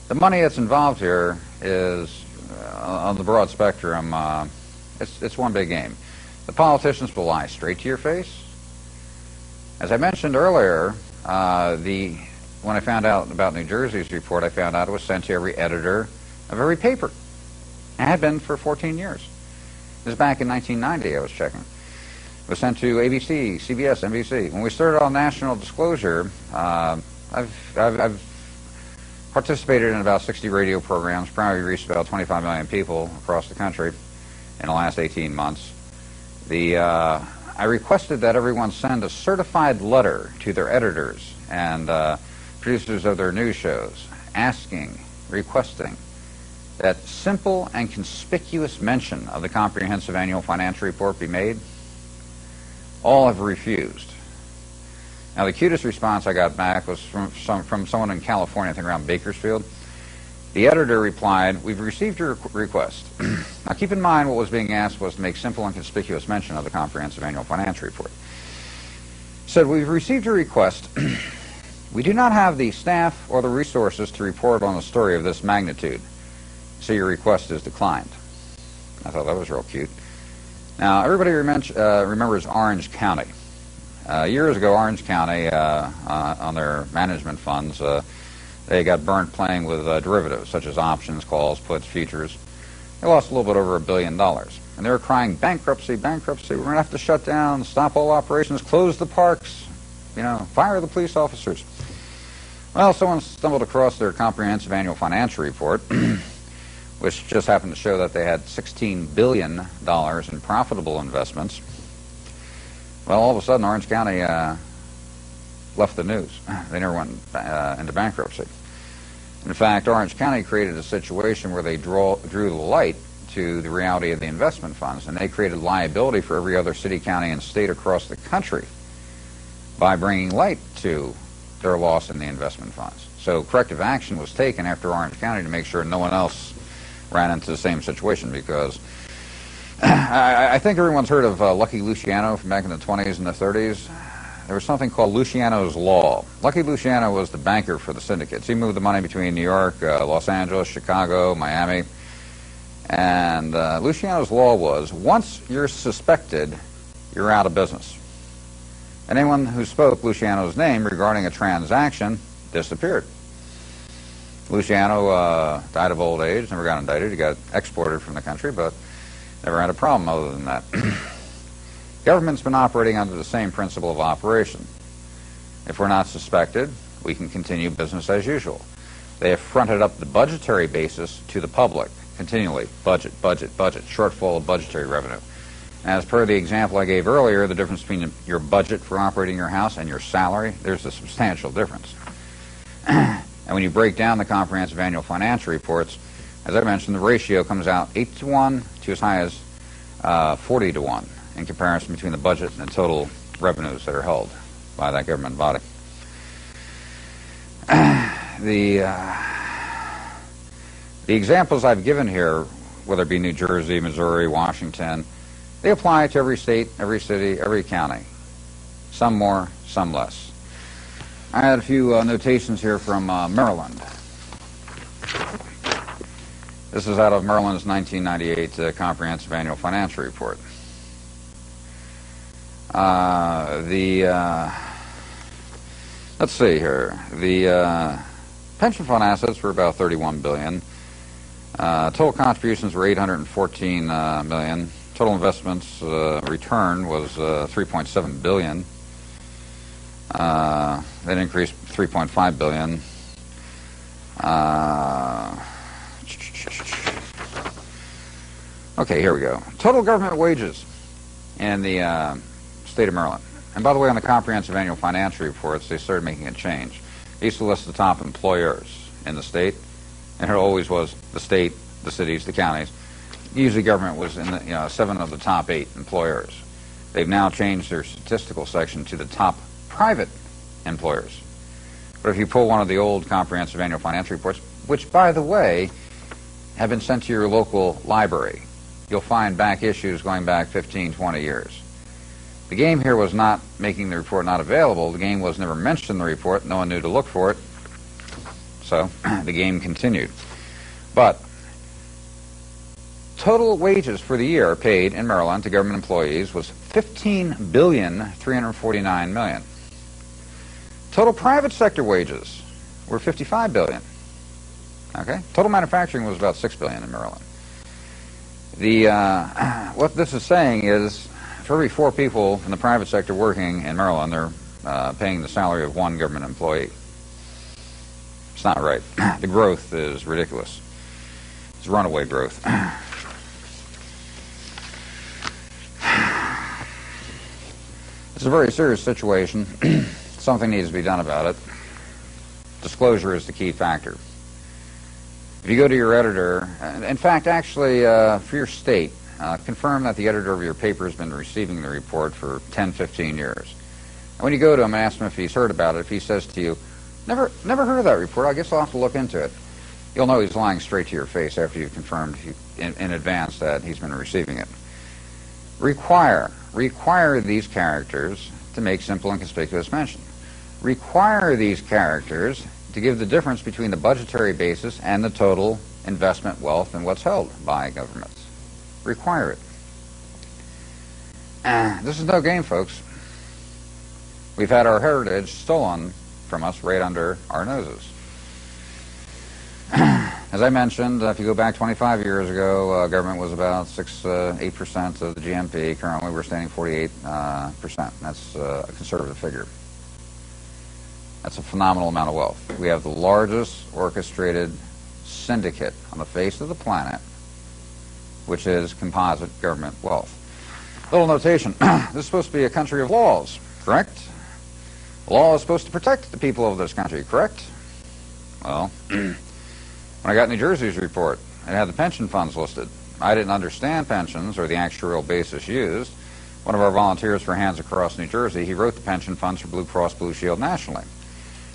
The money that's involved here is, on the broad spectrum, it's one big game. The politicians will lie straight to your face. As I mentioned earlier, when I found out about New Jersey's report, I found out it was sent to every editor of every paper. It had been for 14 years. This is back in 1990, I was checking. It was sent to ABC, CBS, NBC. When we started on national disclosure, I've participated in about 60 radio programs, probably reached about 25 million people across the country in the last 18 months. I requested that everyone send a certified letter to their editors and producers of their news shows, requesting that simple and conspicuous mention of the comprehensive annual financial report be made. All have refused. Now, the cutest response I got back was from someone in California, I think around Bakersfield. The editor replied, we've received your request. Now, keep in mind what was being asked was to make simple and conspicuous mention of the comprehensive annual financial report. Said, we've received your request. We do not have the staff or the resources to report on a story of this magnitude, so your request is declined. I thought that was real cute. Now, everybody remembers Orange County. Years ago, Orange County, on their management funds, they got burnt playing with derivatives, such as options, calls, puts, futures. They lost a little bit over $1 billion. And they were crying, bankruptcy, bankruptcy. We're going to have to shut down, stop all operations, close the parks, fire the police officers. Well, someone stumbled across their comprehensive annual financial report, which just happened to show that they had $16 billion in profitable investments. Well, all of a sudden, Orange County left the news. They never went into bankruptcy. In fact, Orange County created a situation where they drew the light to the reality of the investment funds, and they created liability for every other city, county, and state across the country by bringing light to their loss in the investment funds. So corrective action was taken after Orange County to make sure no one else ran into the same situation, because I think everyone's heard of Lucky Luciano from back in the 20s and the 30s. There was something called Luciano's Law. Lucky Luciano was the banker for the syndicates. He moved the money between New York, Los Angeles, Chicago, Miami. And Luciano's Law was, once you're suspected, you're out of business. Anyone who spoke Luciano's name regarding a transaction disappeared. Luciano died of old age, never got indicted. He got exported from the country, but never had a problem other than that. Government's been operating under the same principle of operation. If we're not suspected, we can continue business as usual. They have fronted up the budgetary basis to the public continually. Budget, budget, budget, shortfall of budgetary revenue. As per the example I gave earlier, the difference between your budget for operating your house and your salary, there's a substantial difference. And when you break down the comprehensive annual financial reports, as I mentioned, the ratio comes out 8-to-1 to as high as 40-to-1 in comparison between the budget and the total revenues that are held by that government body. The examples I've given here, whether it be New Jersey, Missouri, Washington, they apply to every state, every city, every county. Some more, some less. I had a few notations here from Maryland. This is out of Maryland's 1998 Comprehensive Annual Financial Report. Let's see here. The pension fund assets were about $31 billion. Total contributions were $814 million. Total investments return was $3.7 billion. That increased $3.5 billion. Okay, here we go. Total government wages in the state of Maryland. And by the way, on the comprehensive annual financial reports, they started making a change. They used to list the top employers in the state, and it always was the state, the cities, the counties. Usually government was in the 7 of the top 8 employers. They've now changed their statistical section to the top private employers. But if you pull one of the old comprehensive annual financial reports, which, by the way, have been sent to your local library, you'll find back issues going back 15, 20 years. The game here was not making the report not available. The game was never mentioned in the report. No one knew to look for it. So the game continued. But total wages for the year paid in Maryland to government employees was $15,349,000,000. Total private sector wages were $55 billion. Okay? Total manufacturing was about $6 billion in Maryland. What this is saying is, for every 4 people in the private sector working in Maryland, they're paying the salary of 1 government employee. It's not right. The growth is ridiculous. It's runaway growth. It's a very serious situation. Something needs to be done about it. Disclosure is the key factor. If you go to your editor, in fact, actually, for your state, confirm that the editor of your paper has been receiving the report for 10, 15 years. And when you go to him and ask him if he's heard about it, if he says to you, never heard of that report, I guess I'll have to look into it, you'll know he's lying straight to your face after you've confirmed in advance that he's been receiving it. Require these characters to make simple and conspicuous mention. Require these characters to give the difference between the budgetary basis and the total investment wealth and what's held by governments. Require it. This is no game, folks. We've had our heritage stolen from us right under our noses. As I mentioned, if you go back 25 years ago, government was about 8% of the GNP. Currently, we're standing 48%. That's a conservative figure. That's a phenomenal amount of wealth. We have the largest orchestrated syndicate on the face of the planet, which is composite government wealth. Little notation. This is supposed to be a country of laws, correct? Law is supposed to protect the people of this country, correct? Well, when I got New Jersey's report, it had the pension funds listed. I didn't understand pensions or the actuarial basis used. One of our volunteers for Hands Across New Jersey, he wrote the pension funds for Blue Cross Blue Shield nationally.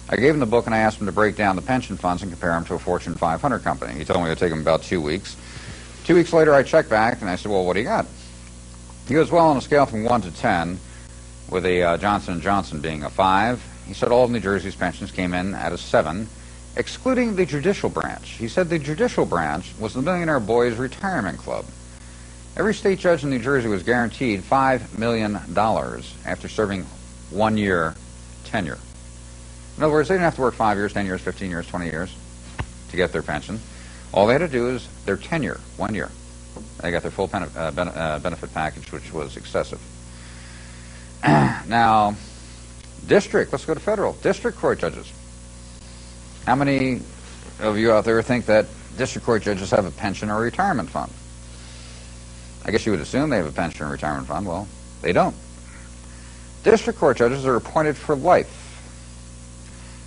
I gave him the book and I asked him to break down the pension funds and compare them to a Fortune 500 company. He told me it would take him about 2 weeks. 2 weeks later, I checked back and I said, well, what do you got? He goes, well, on a scale from 1 to 10, with a Johnson & Johnson being a 5, he said all of New Jersey's pensions came in at a 7, excluding the judicial branch. He said the judicial branch was the Millionaire Boys Retirement Club. Every state judge in New Jersey was guaranteed $5 million after serving 1 year tenure. In other words, they didn't have to work 5 years, 10 years, 15 years, 20 years to get their pension. All they had to do is their tenure, 1 year. They got their full benefit package, which was excessive. Now, let's go to federal. District court judges. How many of you out there think that district court judges have a pension or a retirement fund? I guess you would assume they have a pension or retirement fund. Well, they don't. District court judges are appointed for life.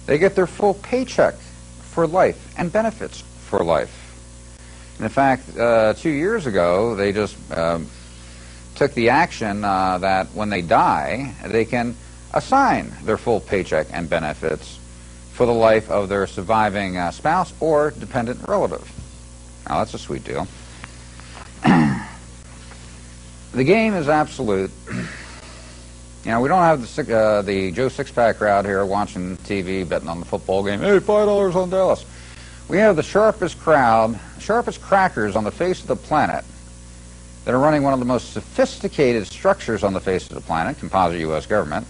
They get their full paycheck for life and benefits for life. And in fact, 2 years ago, they just took the action that when they die, they can assign their full paycheck and benefits for the life of their surviving spouse or dependent relative. Now, that's a sweet deal. The game is absolute. You know, we don't have the Joe Sixpack crowd here watching TV, betting on the football game. Hey, $5 on Dallas. We have the sharpest crowd, sharpest crackers on the face of the planet that are running one of the most sophisticated structures on the face of the planet, composite U.S. government,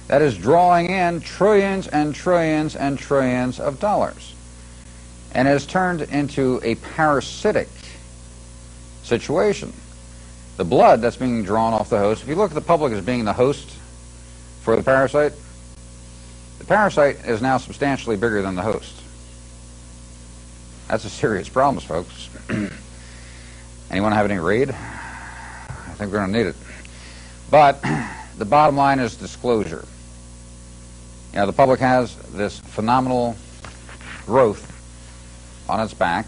that is drawing in trillions and trillions and trillions of dollars and has turned into a parasitic situation. The blood that's being drawn off the host, if you look at the public as being the host for the parasite is now substantially bigger than the host. That's a serious problem, folks. Anyone have any raid? I think we're going to need it. But the bottom line is disclosure. You know, the public has this phenomenal growth on its back,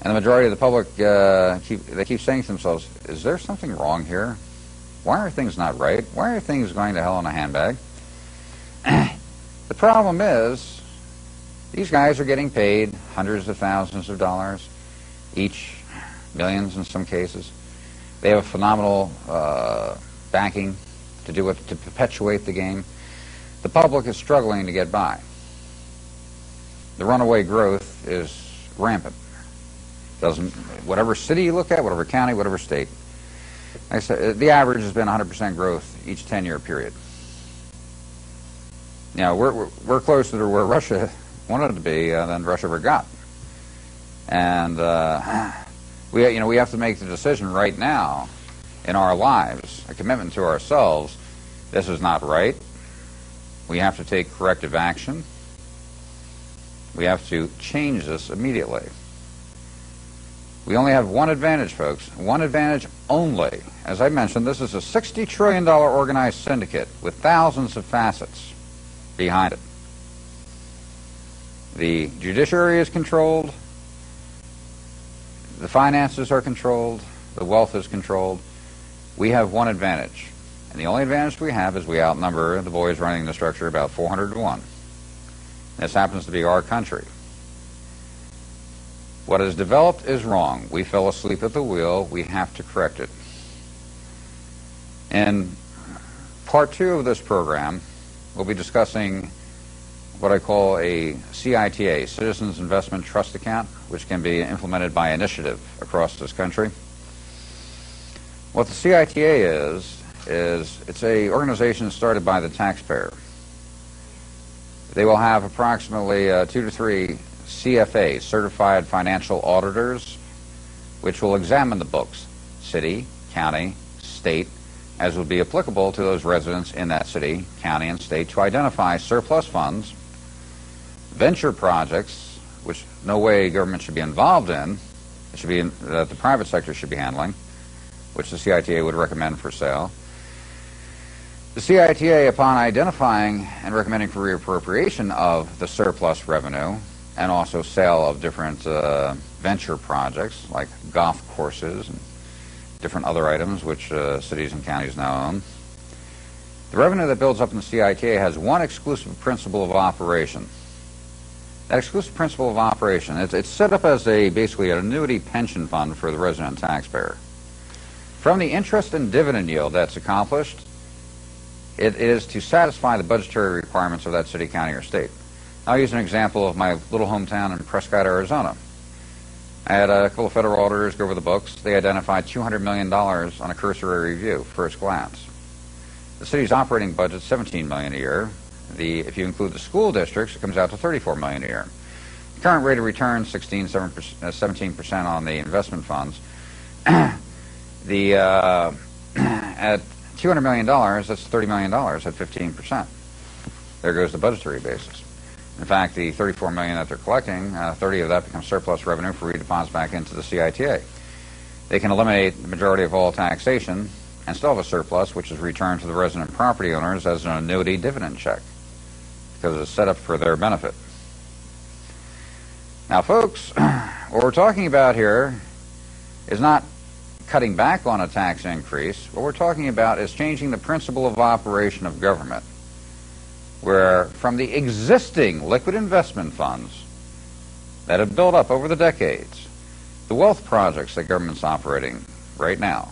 and the majority of the public keep saying to themselves, is there something wrong here? Why are things not right? Why are things going to hell in a handbag? The problem is these guys are getting paid hundreds of thousands of dollars each, millions in some cases. They have a phenomenal backing to do it, to perpetuate the game. The public is struggling to get by. The runaway growth is rampant. Whatever city you look at, whatever county, whatever state. Like I said, the average has been 100% growth each 10-year period. You know, we're closer to where Russia wanted to be than Russia ever got. And we have to make the decision right now in our lives, a commitment to ourselves. This is not right. We have to take corrective action. We have to change this immediately. We only have one advantage, folks. One advantage only. As I mentioned, this is a $60 trillion organized syndicate with thousands of facets behind it. The judiciary is controlled. The finances are controlled. The wealth is controlled. We have one advantage. And the only advantage we have is we outnumber the boys running the structure about 400 to 1. This happens to be our country. What is developed is wrong. We fell asleep at the wheel. We have to correct it. In part 2 of this program, we'll be discussing what I call a CITA, Citizens Investment Trust Account, which can be implemented by initiative across this country. What the CITA is it's an organization started by the taxpayer. They will have approximately 2 to 3 CFAs, Certified Financial Auditors, which will examine the books, city, county, state, as would be applicable to those residents in that city, county, and state, to identify surplus funds, venture projects, which no way government should be involved in, it should be that the private sector should be handling, which the CITA would recommend for sale. The CITA, upon identifying and recommending for reappropriation of the surplus revenue and also sale of different venture projects like golf courses and different other items which cities and counties now own, the revenue that builds up in the CITA has one exclusive principle of operation. That exclusive principle of operation, it's set up as basically an annuity pension fund for the resident taxpayer. From the interest and dividend yield that's accomplished, it is to satisfy the budgetary requirements of that city, county, or state. I'll use an example of my little hometown in Prescott, Arizona. I had a couple of federal auditors go over the books. They identified $200 million on a cursory review, first glance. The city's operating budget is $17 million a year. If you include the school districts, it comes out to $34 million a year. The current rate of return, 17% on the investment funds. At $200 million, that's $30 million at 15%. There goes the budgetary basis. In fact, the $34 million that they're collecting, 30 of that becomes surplus revenue for redeposits back into the CITA. They can eliminate the majority of all taxation and still have a surplus, which is returned to the resident property owners as an annuity dividend check because it's set up for their benefit. Now, folks, what we're talking about here is not cutting back on a tax increase. What we're talking about is changing the principle of operation of government, where from the existing liquid investment funds that have built up over the decades, the wealth projects that government's operating right now,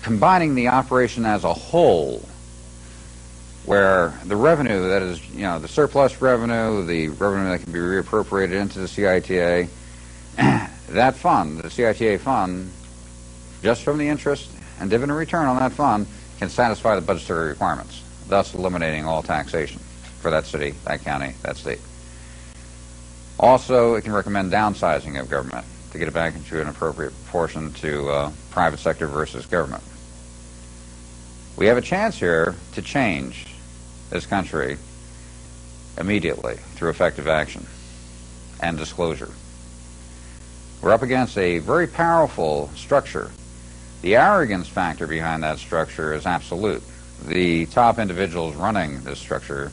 combining the operation as a whole, where the revenue that is, the surplus revenue, the revenue that can be reappropriated into the CITA, that fund, the CITA fund, just from the interest and dividend return on that fund, can satisfy the budgetary requirements, thus eliminating all taxation for that city, that county, that state. Also, it can recommend downsizing of government to get it back into an appropriate proportion to private sector versus government. We have a chance here to change this country immediately through effective action and disclosure. We're up against a very powerful structure. The arrogance factor behind that structure is absolute. The top individuals running this structure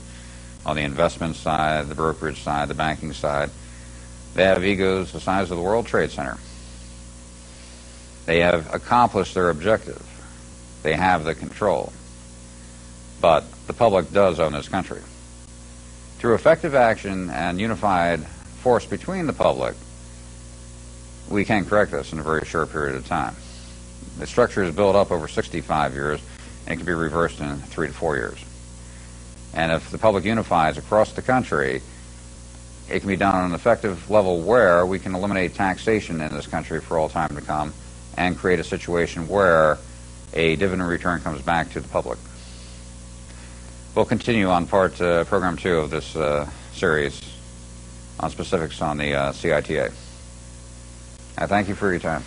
on the investment side, the brokerage side, the banking side, they have egos the size of the World Trade Center. They have accomplished their objective. They have the control. But the public does own this country. Through effective action and unified force between the public, we can correct this in a very short period of time. The structure is built up over 65 years, and it can be reversed in 3 to 4 years. And if the public unifies across the country, it can be done on an effective level where we can eliminate taxation in this country for all time to come and create a situation where a dividend return comes back to the public. We'll continue on program 2 of this series on specifics on the CITA. I thank you for your time.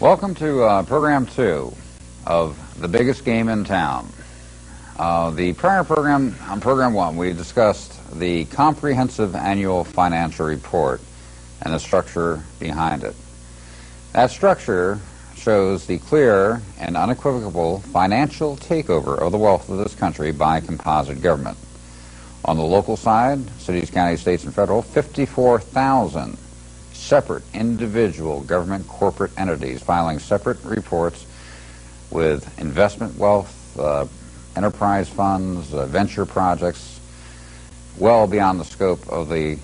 Welcome to program 2 of The Biggest Game in Town. The prior program, on program 1, we discussed the comprehensive annual financial report and the structure behind it. That structure shows the clear and unequivocal financial takeover of the wealth of this country by composite government. On the local side, cities, counties, states, and federal, 54,000 separate individual government corporate entities filing separate reports with investment wealth, enterprise funds, venture projects, well beyond the scope of the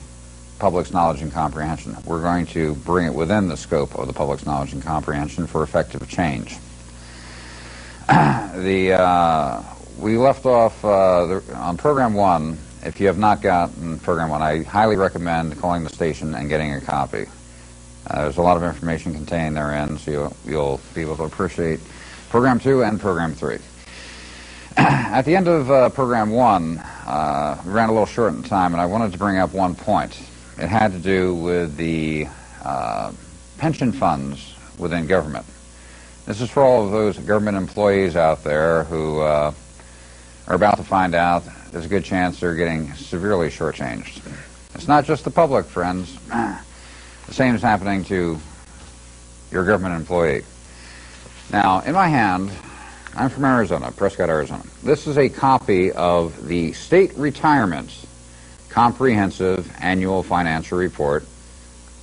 public's knowledge and comprehension. We're going to bring it within the scope of the public's knowledge and comprehension for effective change. We left off on program 1. If you have not gotten program 1, I highly recommend calling the station and getting a copy. There's a lot of information contained therein, so you'll be able to appreciate program 2 and program 3. At the end of program 1, we ran a little short in time, and I wanted to bring up one point. It had to do with the pension funds within government. This is for all of those government employees out there who are about to find out there's a good chance they're getting severely shortchanged. It's not just the public, friends. The same is happening to your government employee. Now, in my hand, I'm from Arizona, Prescott, Arizona. This is a copy of the State Retirement Comprehensive Annual Financial Report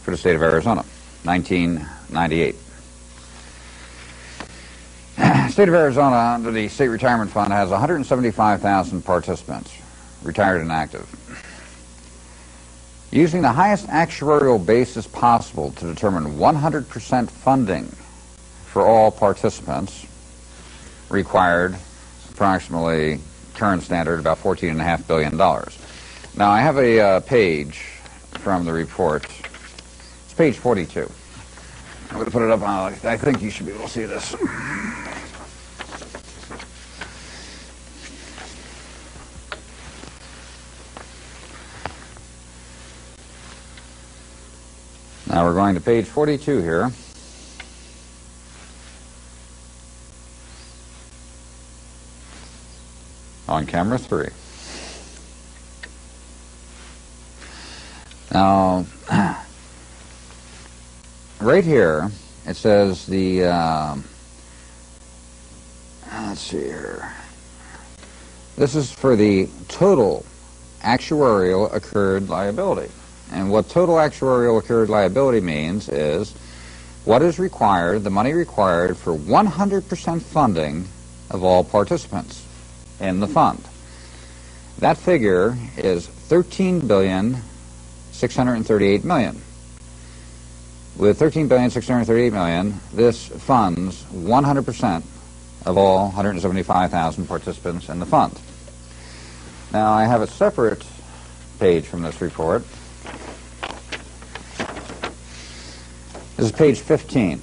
for the state of Arizona, 1998. The state of Arizona, under the State Retirement Fund, has 175,000 participants, retired and active. Using the highest actuarial basis possible to determine 100% funding for all participants required approximately, current standard, about $14.5 billion. Now, I have a page from the report. It's page 42. I'm going to put it up on, I think you should be able to see this. Now we're going to page 42 here. On camera 3. Now, right here, it says the, let's see here. This is for the total actuarial accrued liability. And what total actuarial accrued liability means is what is required, the money required for 100% funding of all participants in the fund. That figure is $13,638,000,000. With $13,638,000,000, this funds 100% of all 175,000 participants in the fund. Now, I have a separate page from this report. This is page 15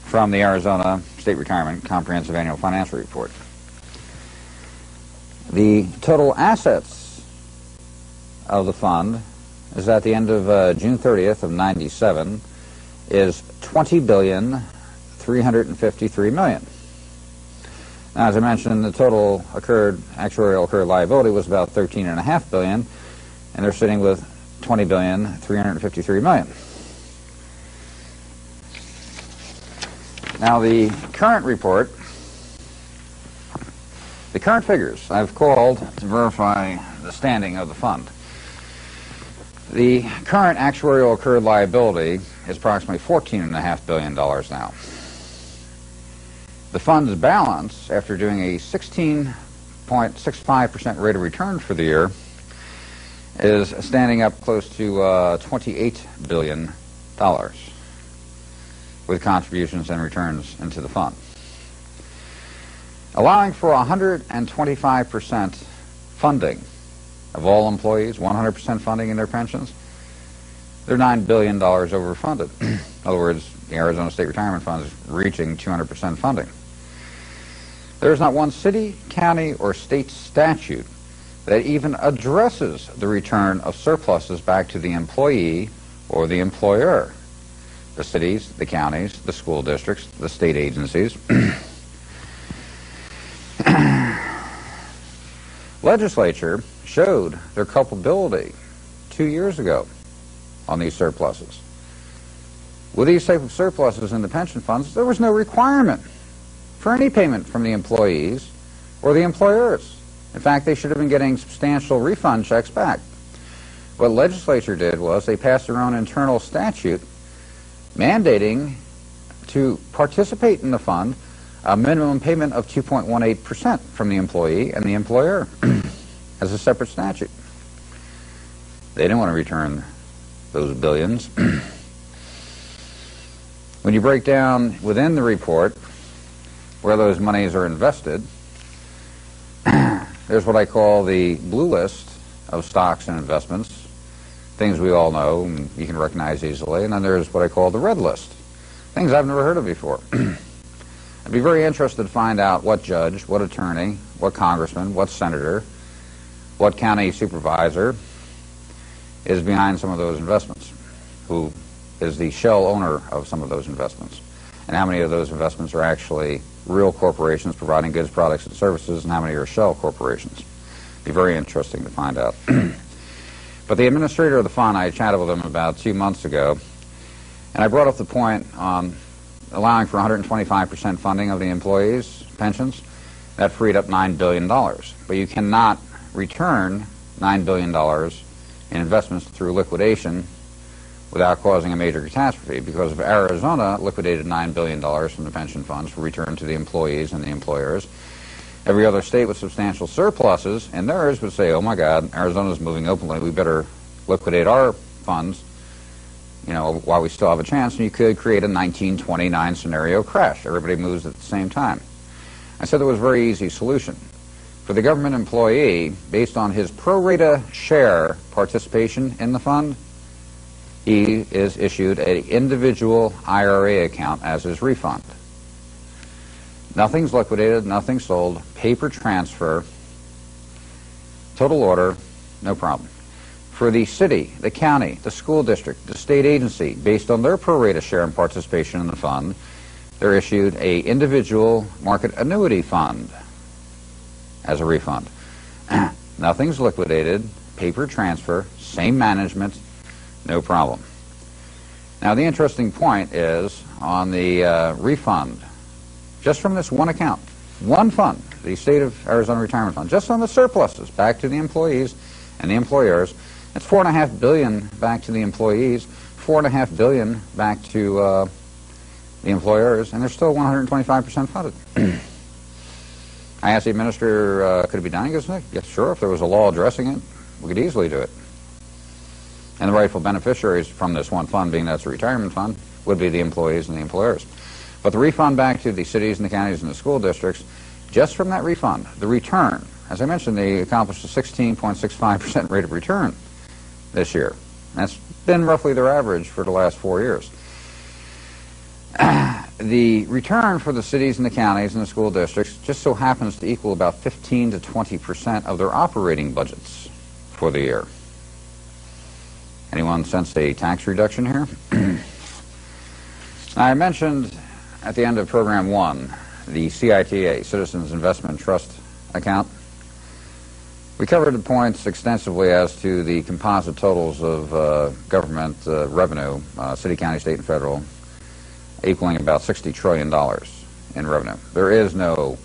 from the Arizona State Retirement Comprehensive Annual Financial Report. The total assets of the fund is at the end of June 30th of 97 is $20,353,000,000. Now, as I mentioned, the total actuarial accrued liability was about $13.5 billion, and they're sitting with $20,353,000,000. Now, the current report, the current figures I've called to verify the standing of the fund. The current actuarial accrued liability is approximately $14.5 billion now. The fund's balance, after doing a 16.65% rate of return for the year, is standing up close to $28 billion with contributions and returns into the fund. Allowing for 125% funding of all employees, 100% funding in their pensions, they're $9 billion overfunded. In other words, the Arizona State Retirement Fund is reaching 200% funding. There is not one city, county, or state statute that even addresses the return of surpluses back to the employee or the employer. The cities, the counties, the school districts, the state agencies. Legislature showed their culpability 2 years ago on these surpluses. With these type of surpluses in the pension funds, there was no requirement for any payment from the employees or the employers. In fact, they should have been getting substantial refund checks back. What the legislature did was they passed their own internal statute mandating to participate in the fund a minimum payment of 2.18% from the employee and the employer as a separate statute. They didn't want to return those billions. When you break down within the report where those monies are invested, there's what I call the blue list of stocks and investments, things we all know and you can recognize easily, and then there's what I call the red list, things I've never heard of before. I'd be very interested to find out what judge, what attorney, what congressman, what senator, what county supervisor is behind some of those investments, who is the shell owner of some of those investments, and how many of those investments are actually real corporations providing goods, products, and services, and how many are shell corporations. Be very interesting to find out. But the administrator of the fund, I chatted with him about 2 months ago, and I brought up the point on allowing for 125% funding of the employees' pensions. That freed up $9 billion. But you cannot return $9 billion in investments through liquidation without causing a major catastrophe, because if Arizona liquidated $9 billion from the pension funds for return to the employees and the employers, every other state with substantial surpluses and theirs would say, oh my God, Arizona's moving openly, we better liquidate our funds, you know, while we still have a chance, and you could create a 1929 scenario crash. Everybody moves at the same time. I said there was a very easy solution. For the government employee, based on his pro rata share participation in the fund, he is issued an individual IRA account as his refund. Nothing's liquidated, nothing's sold, paper transfer, total order, no problem. for the city, the county, the school district, the state agency, based on their pro rata share and participation in the fund, they're issued a individual market annuity fund as a refund. Nothing's liquidated, paper transfer, same management, no problem. Now the interesting point is on the refund, just from this one account, one fund, the State of Arizona Retirement Fund, just on the surpluses back to the employees and the employers, it's $4.5 billion back to the employees, $4.5 billion back to the employers, and they're still 125% funded. I asked the administrator, could it be done? He goes, yes, sure, if there was a law addressing it, we could easily do it. And the rightful beneficiaries from this one fund, being that's a retirement fund, would be the employees and the employers. But the refund back to the cities and the counties and the school districts, just from that refund, the return, as I mentioned, they accomplished a 16.65% rate of return this year. That's been roughly their average for the last 4 years. The return for the cities and the counties and the school districts just so happens to equal about 15 to 20% of their operating budgets for the year. Anyone sense a tax reduction here? I mentioned at the end of Program 1 the CITA, Citizens Investment Trust Account. We covered the points extensively as to the composite totals of government revenue, city, county, state, and federal, equaling about $60 trillion in revenue. There is no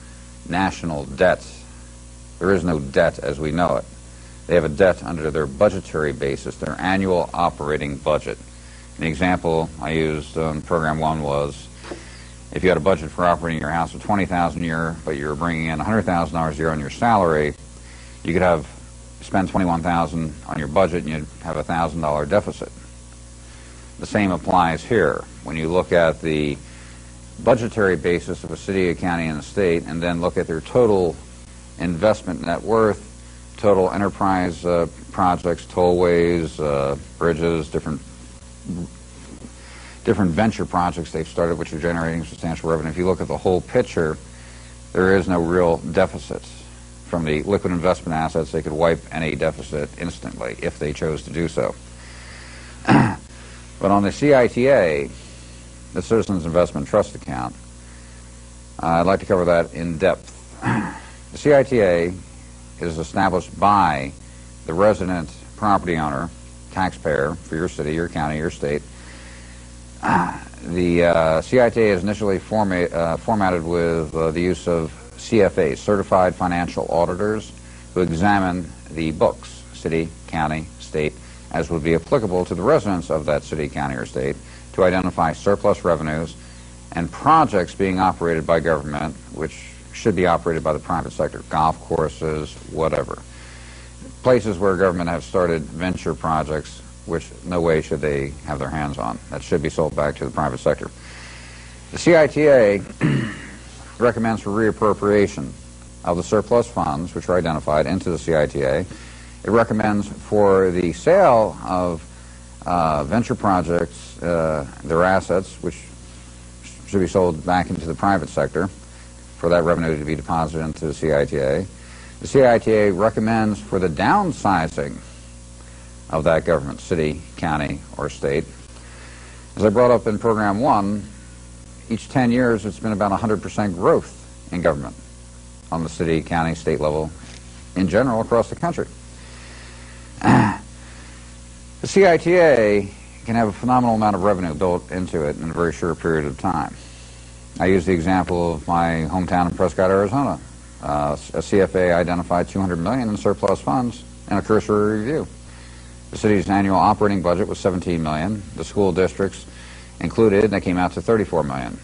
national debt. There is no debt as we know it. They have a debt under their budgetary basis, their annual operating budget. An example I used on Program 1 was if you had a budget for operating your house of $20,000 a year, but you were bringing in $100,000 a year on your salary, you could spend $21,000 on your budget and you'd have a $1,000 deficit. The same applies here. When you look at the budgetary basis of a city, a county, and a state, and then look at their total investment net worth, total enterprise projects, tollways, bridges, different venture projects they've started which are generating substantial revenue. If you look at the whole picture, there is no real deficit. From the liquid investment assets, they could wipe any deficit instantly if they chose to do so. But on the CITA, the Citizens Investment Trust Account, I'd like to cover that in depth. The CITA is established by the resident property owner, taxpayer for your city, your county, your state. The CITA is initially formatted with the use of CFAs, Certified Financial Auditors, who examine the books, city, county, state, as would be applicable to the residents of that city, county, or state, to identify surplus revenues and projects being operated by government, which should be operated by the private sector, golf courses, whatever. Places where government have started venture projects, which no way should they have their hands on. That should be sold back to the private sector. The CITA recommends for reappropriation of the surplus funds, which are identified, into the CITA. It recommends for the sale of venture projects, their assets, which should be sold back into the private sector, for that revenue to be deposited into the CITA. The CITA recommends for the downsizing of that government, city, county, or state. As I brought up in Program 1, each 10 years it's been about 100% growth in government on the city, county, state level, in general across the country. The CITA can have a phenomenal amount of revenue built into it in a very short period of time. I use the example of my hometown in Prescott, Arizona. A CFA identified $200 million in surplus funds in a cursory review. The city's annual operating budget was $17 million. The school districts included, and they came out to $34 million.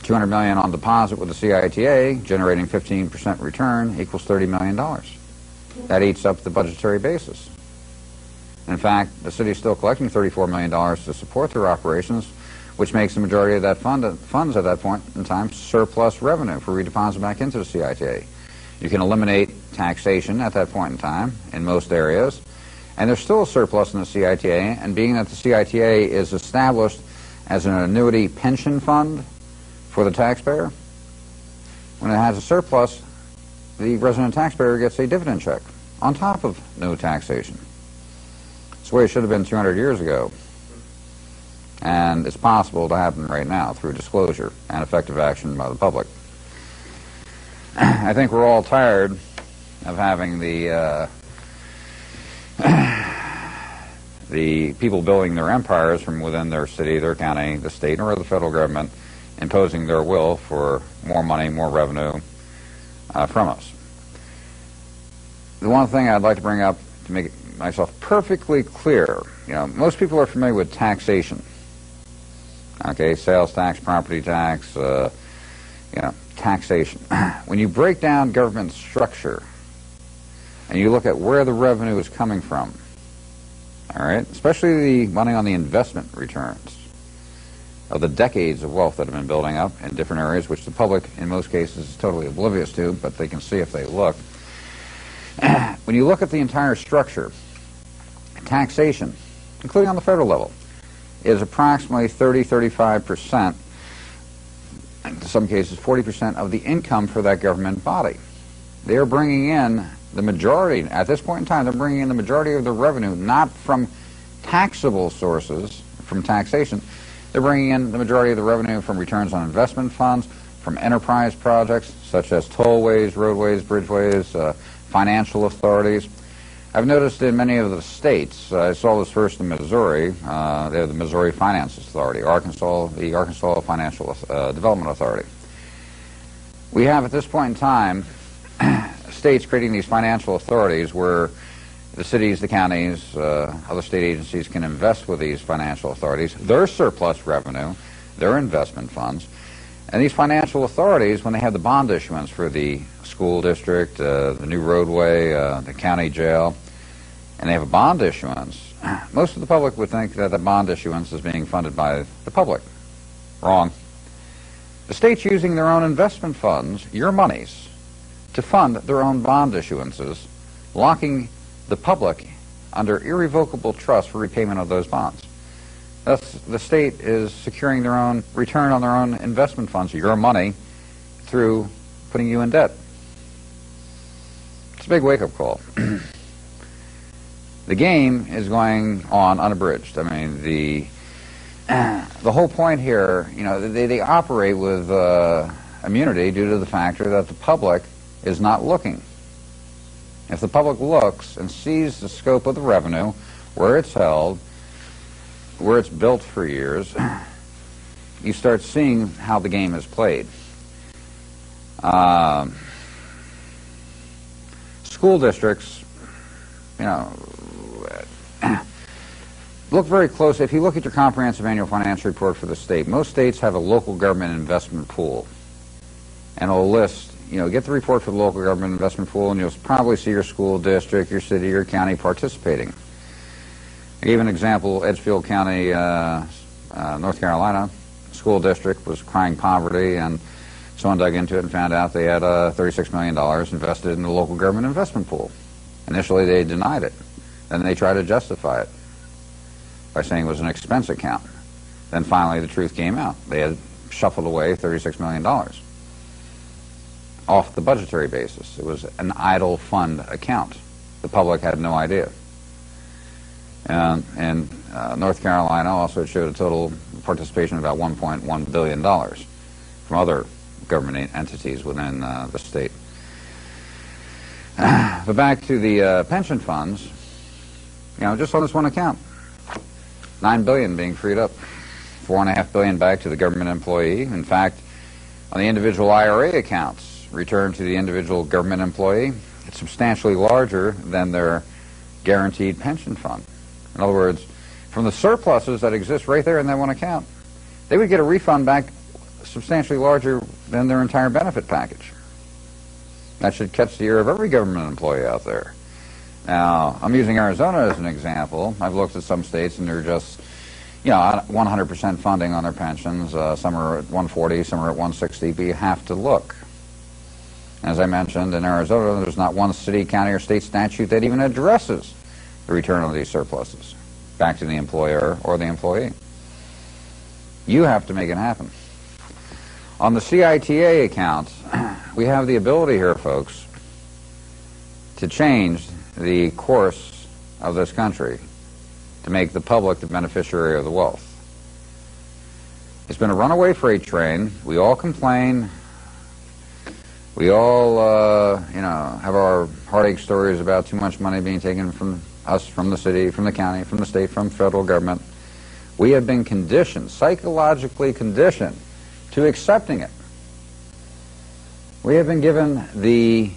$200 million on deposit with the CITA, generating 15% return, equals $30 million. That eats up the budgetary basis. In fact, the city is still collecting $34 million to support their operations, which makes the majority of that funds at that point in time surplus revenue for redeposit back into the CITA. You can eliminate taxation at that point in time in most areas, and there's still a surplus in the CITA, and being that the CITA is established as an annuity pension fund for the taxpayer, when it has a surplus, the resident taxpayer gets a dividend check on top of no taxation. the way it should have been 200 years ago. And it's possible to happen right now through disclosure and effective action by the public. I think we're all tired of having the people building their empires from within their city, their county, the state, or the federal government imposing their will for more money, more revenue from us. The one thing I'd like to bring up to make myself perfectly clear, most people are familiar with taxation. Okay, sales tax, property tax, taxation. When you break down government structure and you look at where the revenue is coming from, all right, especially the money on the investment returns of the decades of wealth that have been building up in different areas, which the public in most cases is totally oblivious to, but they can see if they look. When you look at the entire structure, taxation, including on the federal level, is approximately 30-35%, in some cases 40% of the income for that government body. They're bringing in the majority, at this point in time, they're bringing in the majority of the revenue, not from taxable sources, from taxation. They're bringing in the majority of the revenue from returns on investment funds, from enterprise projects such as tollways, roadways, bridgeways, financial authorities. I've noticed in many of the states, I saw this first in Missouri, they have the Missouri Finance Authority, the Arkansas Financial Development Authority. We have at this point in time states creating these financial authorities where the cities, the counties, other state agencies can invest with these financial authorities, their surplus revenue, their investment funds. And these financial authorities, when they have the bond issuance for the school district, the new roadway, the county jail, and they have a bond issuance, most of the public would think that the bond issuance is being funded by the public. Wrong. The state's using their own investment funds, your monies, to fund their own bond issuances, locking the public under irrevocable trust for repayment of those bonds. Thus, the state is securing their own return on their own investment funds, your money, through putting you in debt. It's a big wake-up call. The game is going on unabridged. I mean, the whole point here, they operate with immunity due to the factor that the public is not looking. If the public looks and sees the scope of the revenue, where it's held, where it's built for years, you start seeing how the game is played. School districts, look very close. If you look at your comprehensive annual financial report for the state, most states have a local government investment pool. And it'll list, get the report for the local government investment pool, and you'll probably see your school district, your city, your county participating. I gave an example. Edgefield County, North Carolina, school district was crying poverty, and someone dug into it and found out they had $36 million invested in the local government investment pool. Initially, they denied it. Then they tried to justify it by saying it was an expense account. Then finally, the truth came out. They had shuffled away $36 million off the budgetary basis. It was an idle fund account. The public had no idea. And North Carolina also showed a total participation of about $1.1 billion from other government entities within the state. But back to the pension funds, just on this one account, $9 billion being freed up, $4.5 billion back to the government employee. In fact, on the individual IRA accounts returned to the individual government employee, it's substantially larger than their guaranteed pension fund. In other words, from the surpluses that exist right there in that one account, they would get a refund back substantially larger than their entire benefit package. That should catch the ear of every government employee out there. Now, I'm using Arizona as an example. I've looked at some states and they're just, 100% funding on their pensions. Some are at 140, some are at 160, but you have to look. As I mentioned, in Arizona, there's not one city, county, or state statute that even addresses the return of these surpluses back to the employer or the employee. You have to make it happen. On the CITA account, we have the ability here, folks, to change the course of this country to make the public the beneficiary of the wealth. It's been a runaway freight train. We all complain. We all, have our heartache stories about too much money being taken from us, from the city, from the county, from the state, from federal government. We have been conditioned, psychologically conditioned, to accepting it. We have been given the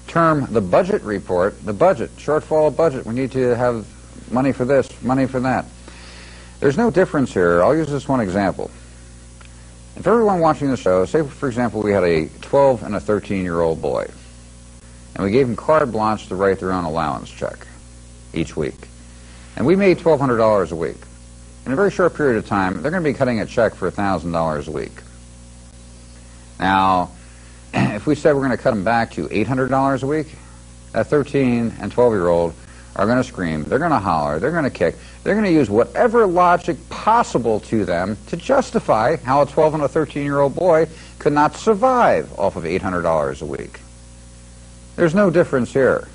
term, the budget report, the budget, shortfall budget. We need to have money for this, money for that. There's no difference here. I'll use this one example. If everyone watching the show, say for example we had a 12 and a 13-year-old boy, and we gave them carte blanche to write their own allowance check each week, and we made $1,200 a week. In a very short period of time, they're going to be cutting a check for $1,000 a week. Now, if we said we're going to cut them back to $800 a week, that 13 and 12-year-old are going to scream, they're going to holler, they're going to kick, they're going to use whatever logic possible to them to justify how a 12 and a 13-year-old boy could not survive off of $800 a week. There's no difference here.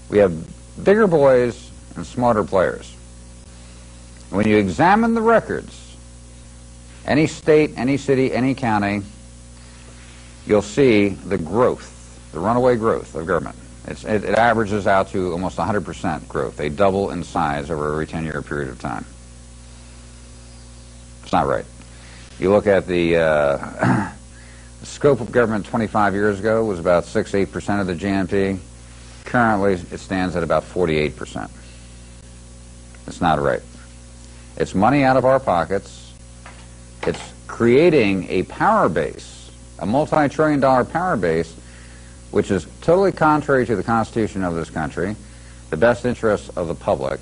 We have bigger boys and smarter players. When you examine the records, any state, any city, any county, you'll see the growth, the runaway growth of government. It averages out to almost 100% growth. They double in size over every 10-year period of time. It's not right. You look at the scope of government 25 years ago was about 6-8% of the GNP. Currently, it stands at about 48%. It's not right. It's money out of our pockets. It's creating a power base, a multi-trillion-dollar power base, which is totally contrary to the Constitution of this country, the best interests of the public.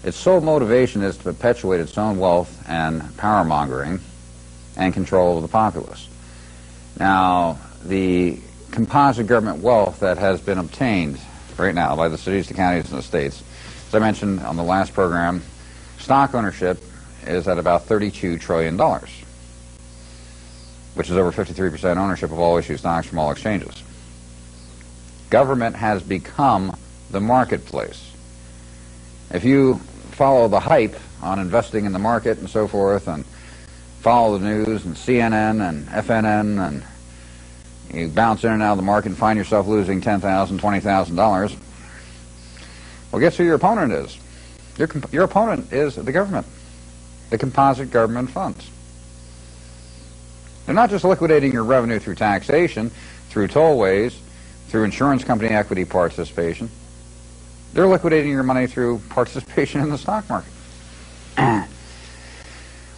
Its sole motivation is to perpetuate its own wealth and power-mongering and control of the populace. Now, the composite government wealth that has been obtained right now by the cities, the counties, and the states, as I mentioned on the last program, stock ownership is at about $32 trillion, which is over 53% ownership of all issued stocks from all exchanges. Government has become the marketplace. If you follow the hype on investing in the market and so forth, and follow the news and CNN and FNN, and you bounce in and out of the market and find yourself losing $10,000, $20,000, well, guess who your opponent is? Your opponent is the government, the composite government funds. They're not just liquidating your revenue through taxation, through tollways, through insurance company equity participation. They're liquidating your money through participation in the stock market.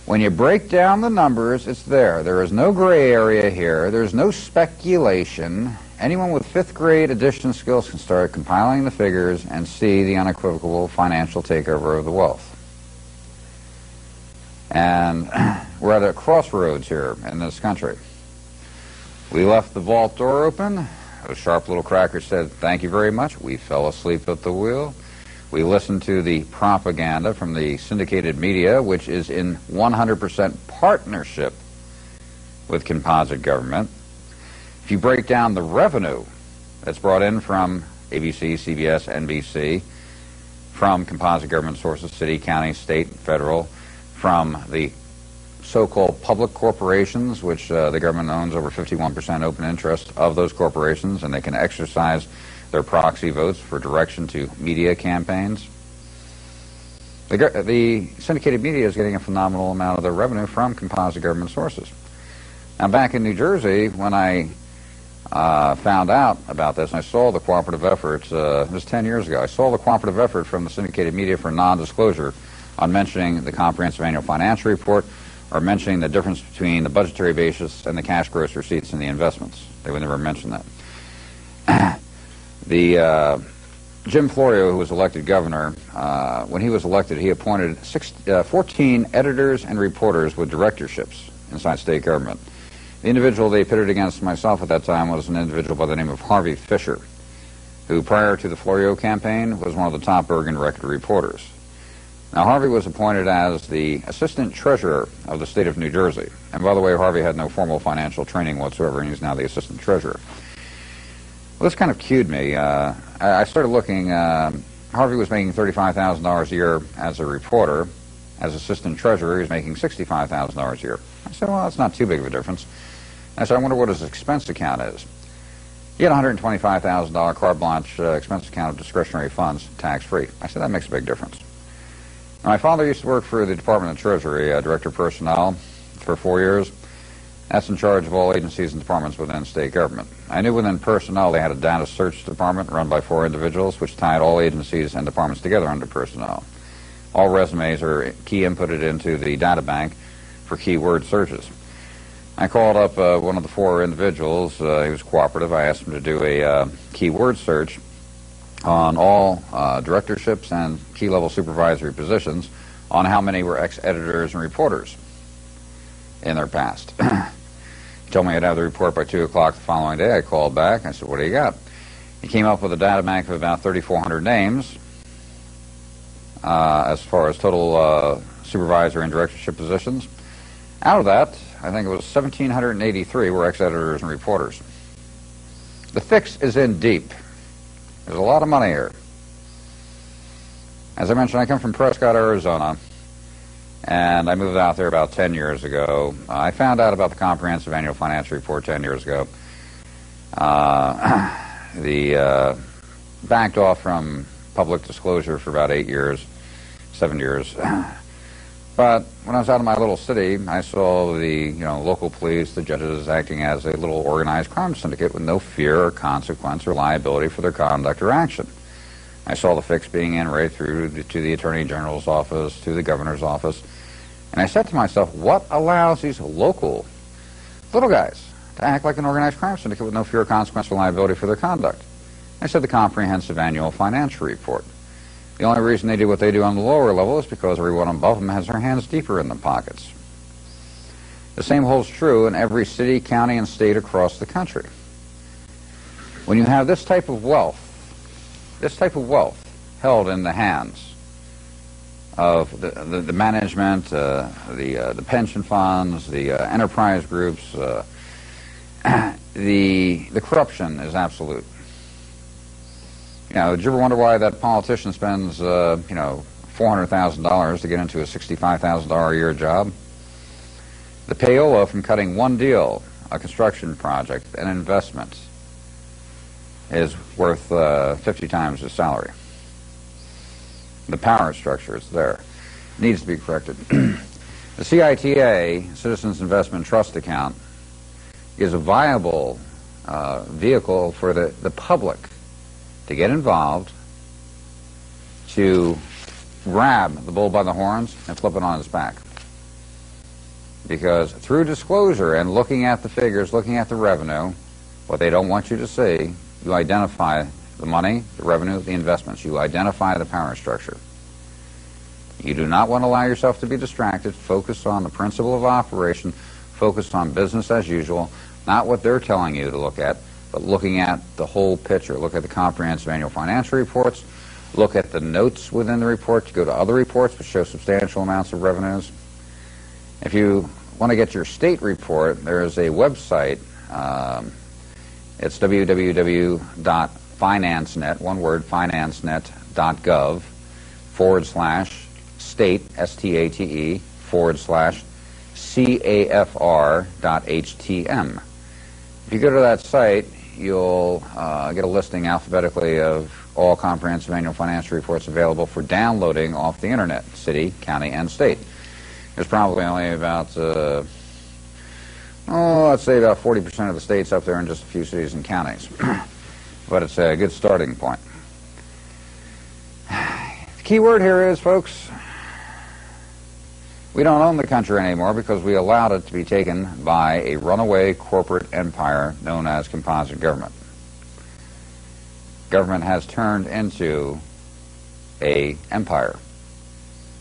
When you break down the numbers, it's there. There is no gray area here. There's no speculation. Anyone with 5th grade addition skills can start compiling the figures and see the unequivocal financial takeover of the wealth. And we're at a crossroads here in this country. We left the vault door open. A sharp little cracker said, "Thank you very much." We fell asleep at the wheel. We listened to the propaganda from the syndicated media, which is in 100% partnership with composite government. If you break down the revenue that's brought in from ABC, CBS, NBC, from composite government sources, city, county, state, federal, from the so-called public corporations, which the government owns over 51% open interest of those corporations, and they can exercise their proxy votes for direction to media campaigns. The syndicated media is getting a phenomenal amount of their revenue from composite government sources. Now, back in New Jersey, when I found out about this, and I saw the cooperative efforts, it was 10 years ago, I saw the cooperative effort from the syndicated media for non-disclosure on mentioning the comprehensive annual financial report, or mentioning the difference between the budgetary basis and the cash gross receipts and the investments. They would never mention that. Jim Florio, who was elected governor, when he was elected, he appointed 14 editors and reporters with directorships inside state government. The individual they pitted against myself at that time was an individual by the name of Harvey Fisher, who prior to the Florio campaign was one of the top Bergen record reporters. Now, Harvey was appointed as the assistant treasurer of the state of New Jersey. And by the way, Harvey had no formal financial training whatsoever, and he's now the assistant treasurer. Well, this kind of cued me. I started looking how Harvey was making $35,000 a year as a reporter. As assistant treasurer, he was making $65,000 a year. I said, well, that's not too big of a difference. I said, I wonder what his expense account is. He had a $125,000 carte blanche expense account of discretionary funds, tax-free. I said, that makes a big difference. My father used to work for the Department of Treasury, Director of Personnel, for 4 years. That's in charge of all agencies and departments within state government. I knew within personnel they had a data search department run by 4 individuals, which tied all agencies and departments together under personnel. All resumes are key inputted into the data bank for keyword searches. I called up one of the 4 individuals. He was cooperative. I asked him to do a keyword search on all directorships and key-level supervisory positions on how many were ex-editors and reporters in their past. He told me I'd have the report by 2 o'clock the following day. I called back. I said, what do you got? He came up with a data bank of about 3,400 names as far as total supervisor and directorship positions. Out of that, I think it was 1,783 were ex-editors and reporters. The fix is in deep. There's a lot of money here. As I mentioned, I come from Prescott, Arizona, and I moved out there about 10 years ago. I found out about the Comprehensive Annual Financial Report 10 years ago. Backed off from public disclosure for about 7 years. But when I was out of my little city, I saw the local police, the judges acting as a little organized crime syndicate with no fear or consequence or liability for their conduct or action. I saw the fix being in right through to the Attorney General's office, to the Governor's office. And I said to myself, what allows these local little guys to act like an organized crime syndicate with no fear or consequence or liability for their conduct? I said the Comprehensive Annual Financial Report. The only reason they do what they do on the lower level is because everyone above them has their hands deeper in the pockets. The same holds true in every city, county, and state across the country. When you have this type of wealth held in the hands of the management, the pension funds, the enterprise groups, the corruption is absolute. Did you ever wonder why that politician spends, $400,000 to get into a $65,000 a year job? The payola from cutting one deal, a construction project, an investment, is worth 50 times his salary. The power structure is there. It needs to be corrected. The CITA, Citizens Investment Trust Account, is a viable vehicle for the public to get involved, to grab the bull by the horns and flip it on its back. Because through disclosure and looking at the figures, looking at the revenue, what they don't want you to see, you identify the money, the revenue, the investments. You identify the power structure. You do not want to allow yourself to be distracted. Focus on the principle of operation. Focus on business as usual, not what they're telling you to look at, but looking at the whole picture. Look at the Comprehensive Annual Financial Reports. Look at the notes within the report to go to other reports which show substantial amounts of revenues. If you want to get your state report, there is a website. It's www.financenet, one word, financenet.gov/state, S-T-A-T-E, /CAFR.HTM. If you go to that site, you'll get a listing alphabetically of all comprehensive annual financial reports available for downloading off the internet, city, county, and state. There's probably only about, let's say about 40% of the states up there in just a few cities and counties. But it's a good starting point. The key word here is, folks, we don't own the country anymore because we allowed it to be taken by a runaway corporate empire known as composite government. Government has turned into an empire.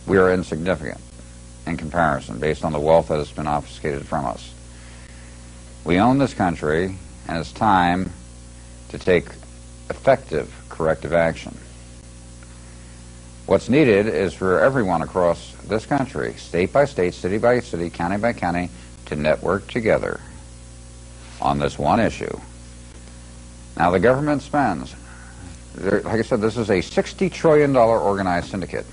We are insignificant in comparison based on the wealth that has been obfuscated from us. We own this country, and it's time to take effective corrective action. What's needed is for everyone across this country, state by state, city by city, county by county, to network together on this one issue. Now, the government spends like I said, this is a $60 trillion organized syndicate.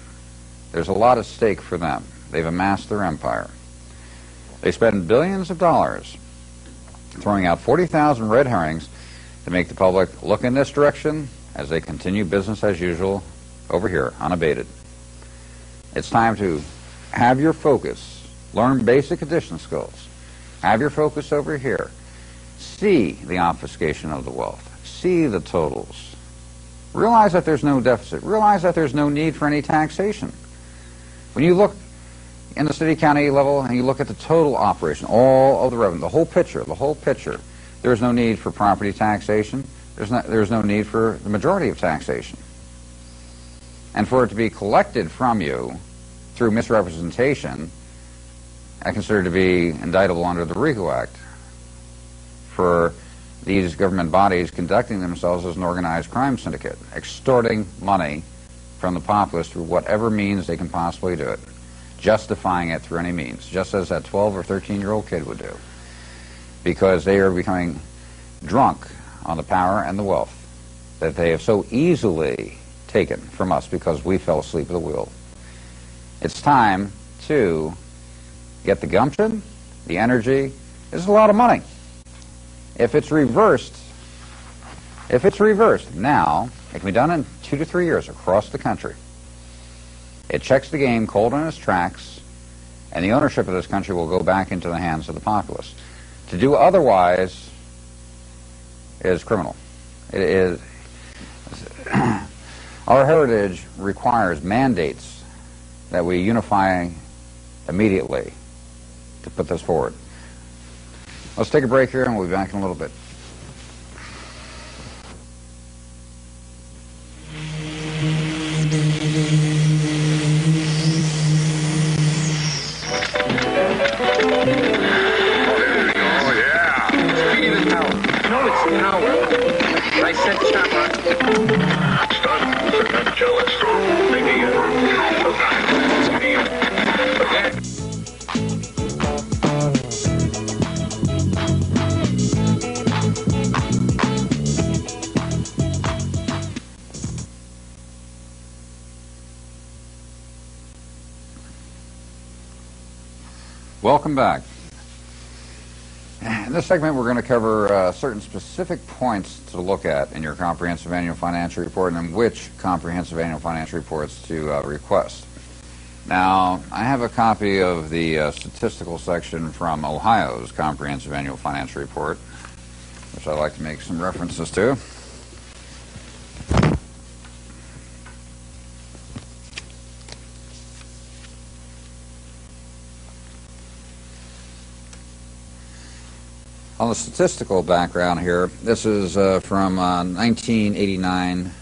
There's a lot at stake for them. They've amassed their empire. They spend billions of dollars throwing out 40,000 red herrings to make the public look in this direction as they continue business as usual over here, unabated. It's time to have your focus, learn basic addition skills, have your focus over here, see the obfuscation of the wealth, see the totals, realize that there's no deficit, realize that there's no need for any taxation. When you look in the city county level and you look at the total operation, all of the revenue, the whole picture, there's no need for property taxation, there's no need for the majority of taxation. And for it to be collected from you through misrepresentation, I consider to be indictable under the RICO Act for these government bodies conducting themselves as an organized crime syndicate, extorting money from the populace through whatever means they can possibly do it, justifying it through any means, just as that 12 or 13-year-old kid would do, because they are becoming drunk on the power and the wealth that they have so easily taken from us because we fell asleep at the wheel. It's time to get the gumption, the energy. This is a lot of money. If it's reversed now, it can be done in 2 to 3 years across the country. It checks the game cold on its tracks, and the ownership of this country will go back into the hands of the populace. To do otherwise is criminal. It is. Our heritage requires mandates that we unify immediately to put this forward. Let's take a break here and we'll be back in a little bit. Oh, yeah. Speed is power. No, it's power. I said chopper. I'm jealous. Maybe Welcome back. In this segment, we're going to cover certain specific points to look at in your comprehensive annual financial report and in which comprehensive annual financial reports to request. Now, I have a copy of the statistical section from Ohio's comprehensive annual financial report, which I'd like to make some references to. On the statistical background here, this is from 1989 to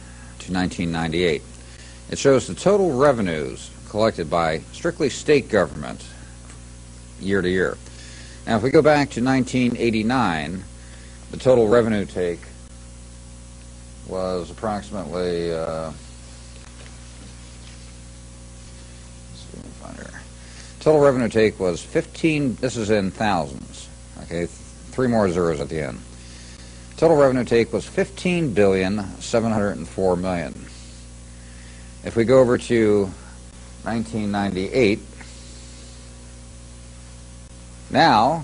1998. It shows the total revenues collected by strictly state government year to year. Now, if we go back to 1989, the total revenue take was approximately, total revenue take was 15, this is in thousands, okay, 3 more zeros at the end. Total revenue take was $15,704 million. If we go over to 1998, now,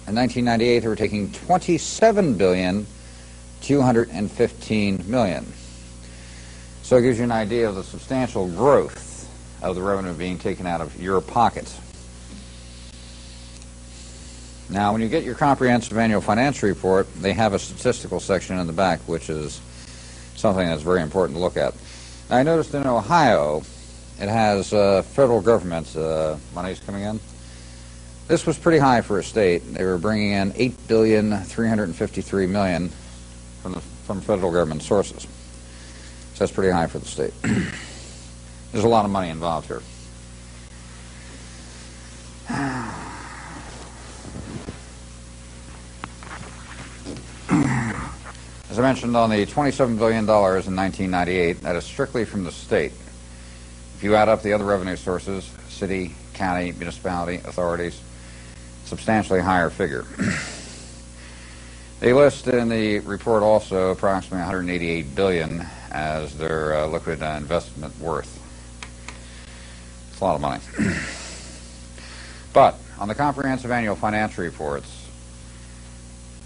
in 1998, they were taking $27,215 million. So it gives you an idea of the substantial growth of the revenue being taken out of your pocket. Now, when you get your comprehensive annual financial report, they have a statistical section in the back, which is something that's very important to look at. Now, I noticed in Ohio, it has federal government monies coming in. This was pretty high for a state. They were bringing in $8,353 million from federal government sources. So that's pretty high for the state. There's a lot of money involved here. As I mentioned, on the $27 billion in 1998, that is strictly from the state. If you add up the other revenue sources, city, county, municipality, authorities, substantially higher figure. They list in the report also approximately $188 billion as their liquid investment worth. It's a lot of money. But on the comprehensive annual financial reports,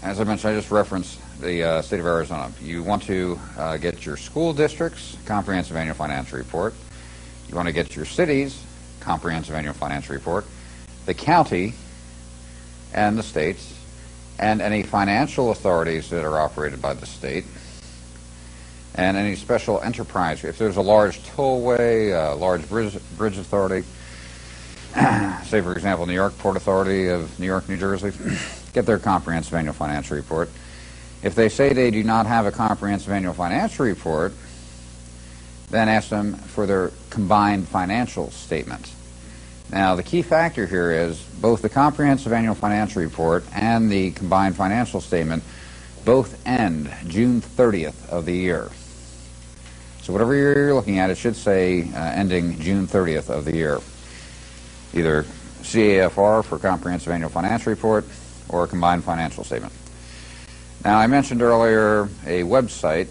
as I mentioned, I just referenced the state of Arizona. You want to get your school district's comprehensive annual financial report. You want to get your city's comprehensive annual financial report, the county and the states, and any financial authorities that are operated by the state, and any special enterprise. If there's a large tollway, a large bridge authority, say for example New York Port Authority of New York, New Jersey, get their comprehensive annual financial report. If they say they do not have a comprehensive annual financial report, then ask them for their combined financial statement. Now, the key factor here is both the comprehensive annual financial report and the combined financial statement both end June 30th of the year. So whatever year you're looking at, it should say ending June 30th of the year. Either CAFR for comprehensive annual financial report or a combined financial statement. Now, I mentioned earlier a website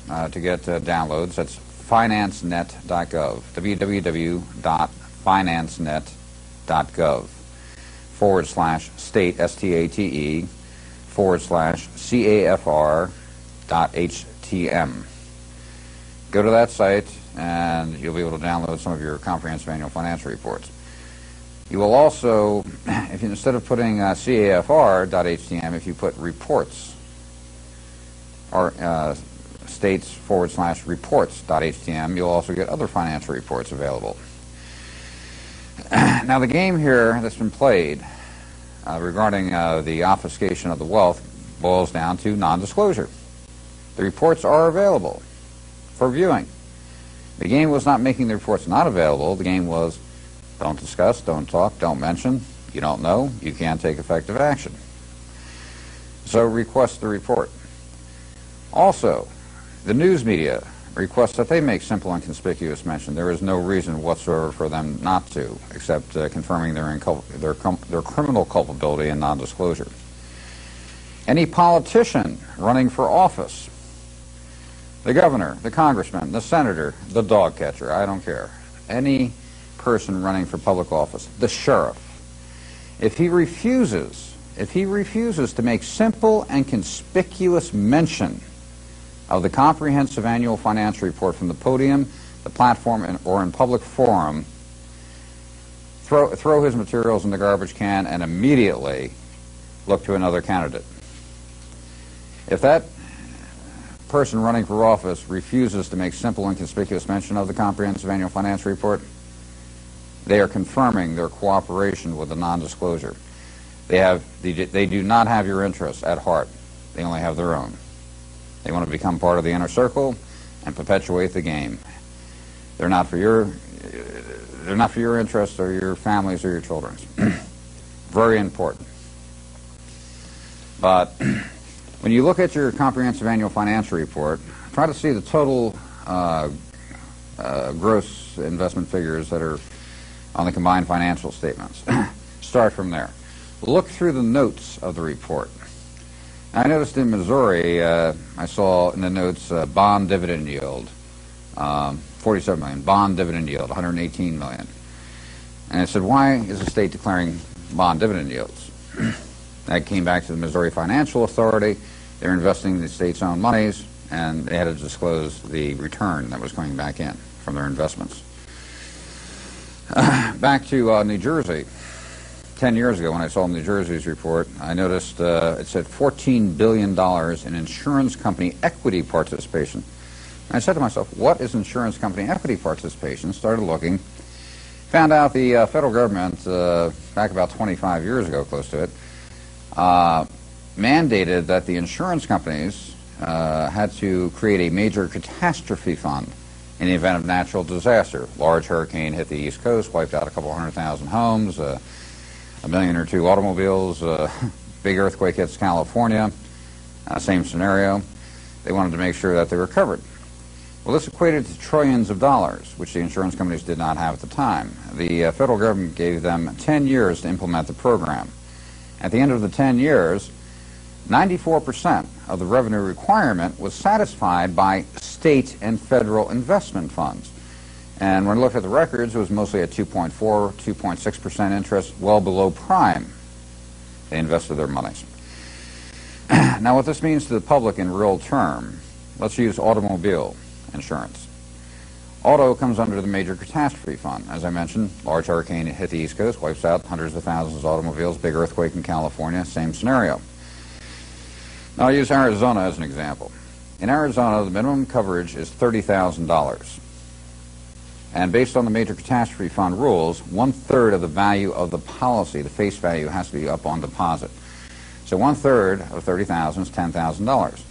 to get downloads. That's financenet.gov, www.financenet.gov/state, STATE, /CAFR.HTM. Go to that site and you'll be able to download some of your comprehensive annual financial reports. You will also, if you, instead of putting CAFR.HTM, if you put reports, or states /reports.htm, you'll also get other financial reports available. Now, the game here that's been played regarding the obfuscation of the wealth boils down to non-disclosure. The reports are available for viewing. The game was not making the reports not available. The game was don't discuss, don't talk, don't mention. You don't know, you can't take effective action. So request the report. Also, the news media requests that they make simple and conspicuous mention. There is no reason whatsoever for them not to, except confirming their criminal culpability and non-disclosure. Any politician running for office, the governor, the congressman, the senator, the dog catcher, I don't care. Any person running for public office, the sheriff, if he refuses to make simple and conspicuous mention of the comprehensive annual financial report from the podium, the platform, or in public forum, throw his materials in the garbage can and immediately look to another candidate. If that person running for office refuses to make simple and conspicuous mention of the comprehensive annual financial report, they are confirming their cooperation with the non-disclosure. They do not have your interests at heart. They only have their own. They want to become part of the inner circle and perpetuate the game. They're not for your interests or your families or your children's. Very important. But when you look at your comprehensive annual financial report, try to see the total gross investment figures that are on the combined financial statements. Start from there. Look through the notes of the report. I noticed in Missouri, I saw in the notes bond dividend yield, 47 million, bond dividend yield, 118 million. And I said, why is the state declaring bond dividend yields? That came back to the Missouri Financial Authority. They're investing the state's own monies, and they had to disclose the return that was coming back in from their investments. Back to New Jersey. 10 years ago when I saw New Jersey's report, I noticed it said $14 billion in insurance company equity participation. And I said to myself, what is insurance company equity participation? Started looking. Found out the federal government, back about 25 years ago, close to it, mandated that the insurance companies had to create a major catastrophe fund in the event of natural disaster. Large hurricane hit the East Coast, wiped out a couple 100,000 homes, a million or two automobiles, big earthquake hits California, same scenario. They wanted to make sure that they were covered. Well, this equated to trillions of dollars, which the insurance companies did not have at the time. The federal government gave them 10 years to implement the program. At the end of the 10 years, 94% of the revenue requirement was satisfied by state and federal investment funds. And when I looked at the records, it was mostly at 2.4, 2.6% interest, well below prime. They invested their monies. Now, what this means to the public in real term, let's use automobile insurance. Auto comes under the Major Catastrophe Fund. As I mentioned, large hurricane hit the East Coast, wipes out hundreds of thousands of automobiles, big earthquake in California, same scenario. Now, I'll use Arizona as an example. In Arizona, the minimum coverage is $30,000. And based on the Major Catastrophe Fund rules, 1/3 of the value of the policy, the face value, has to be up on deposit. So 1/3 of $30,000 is $10,000.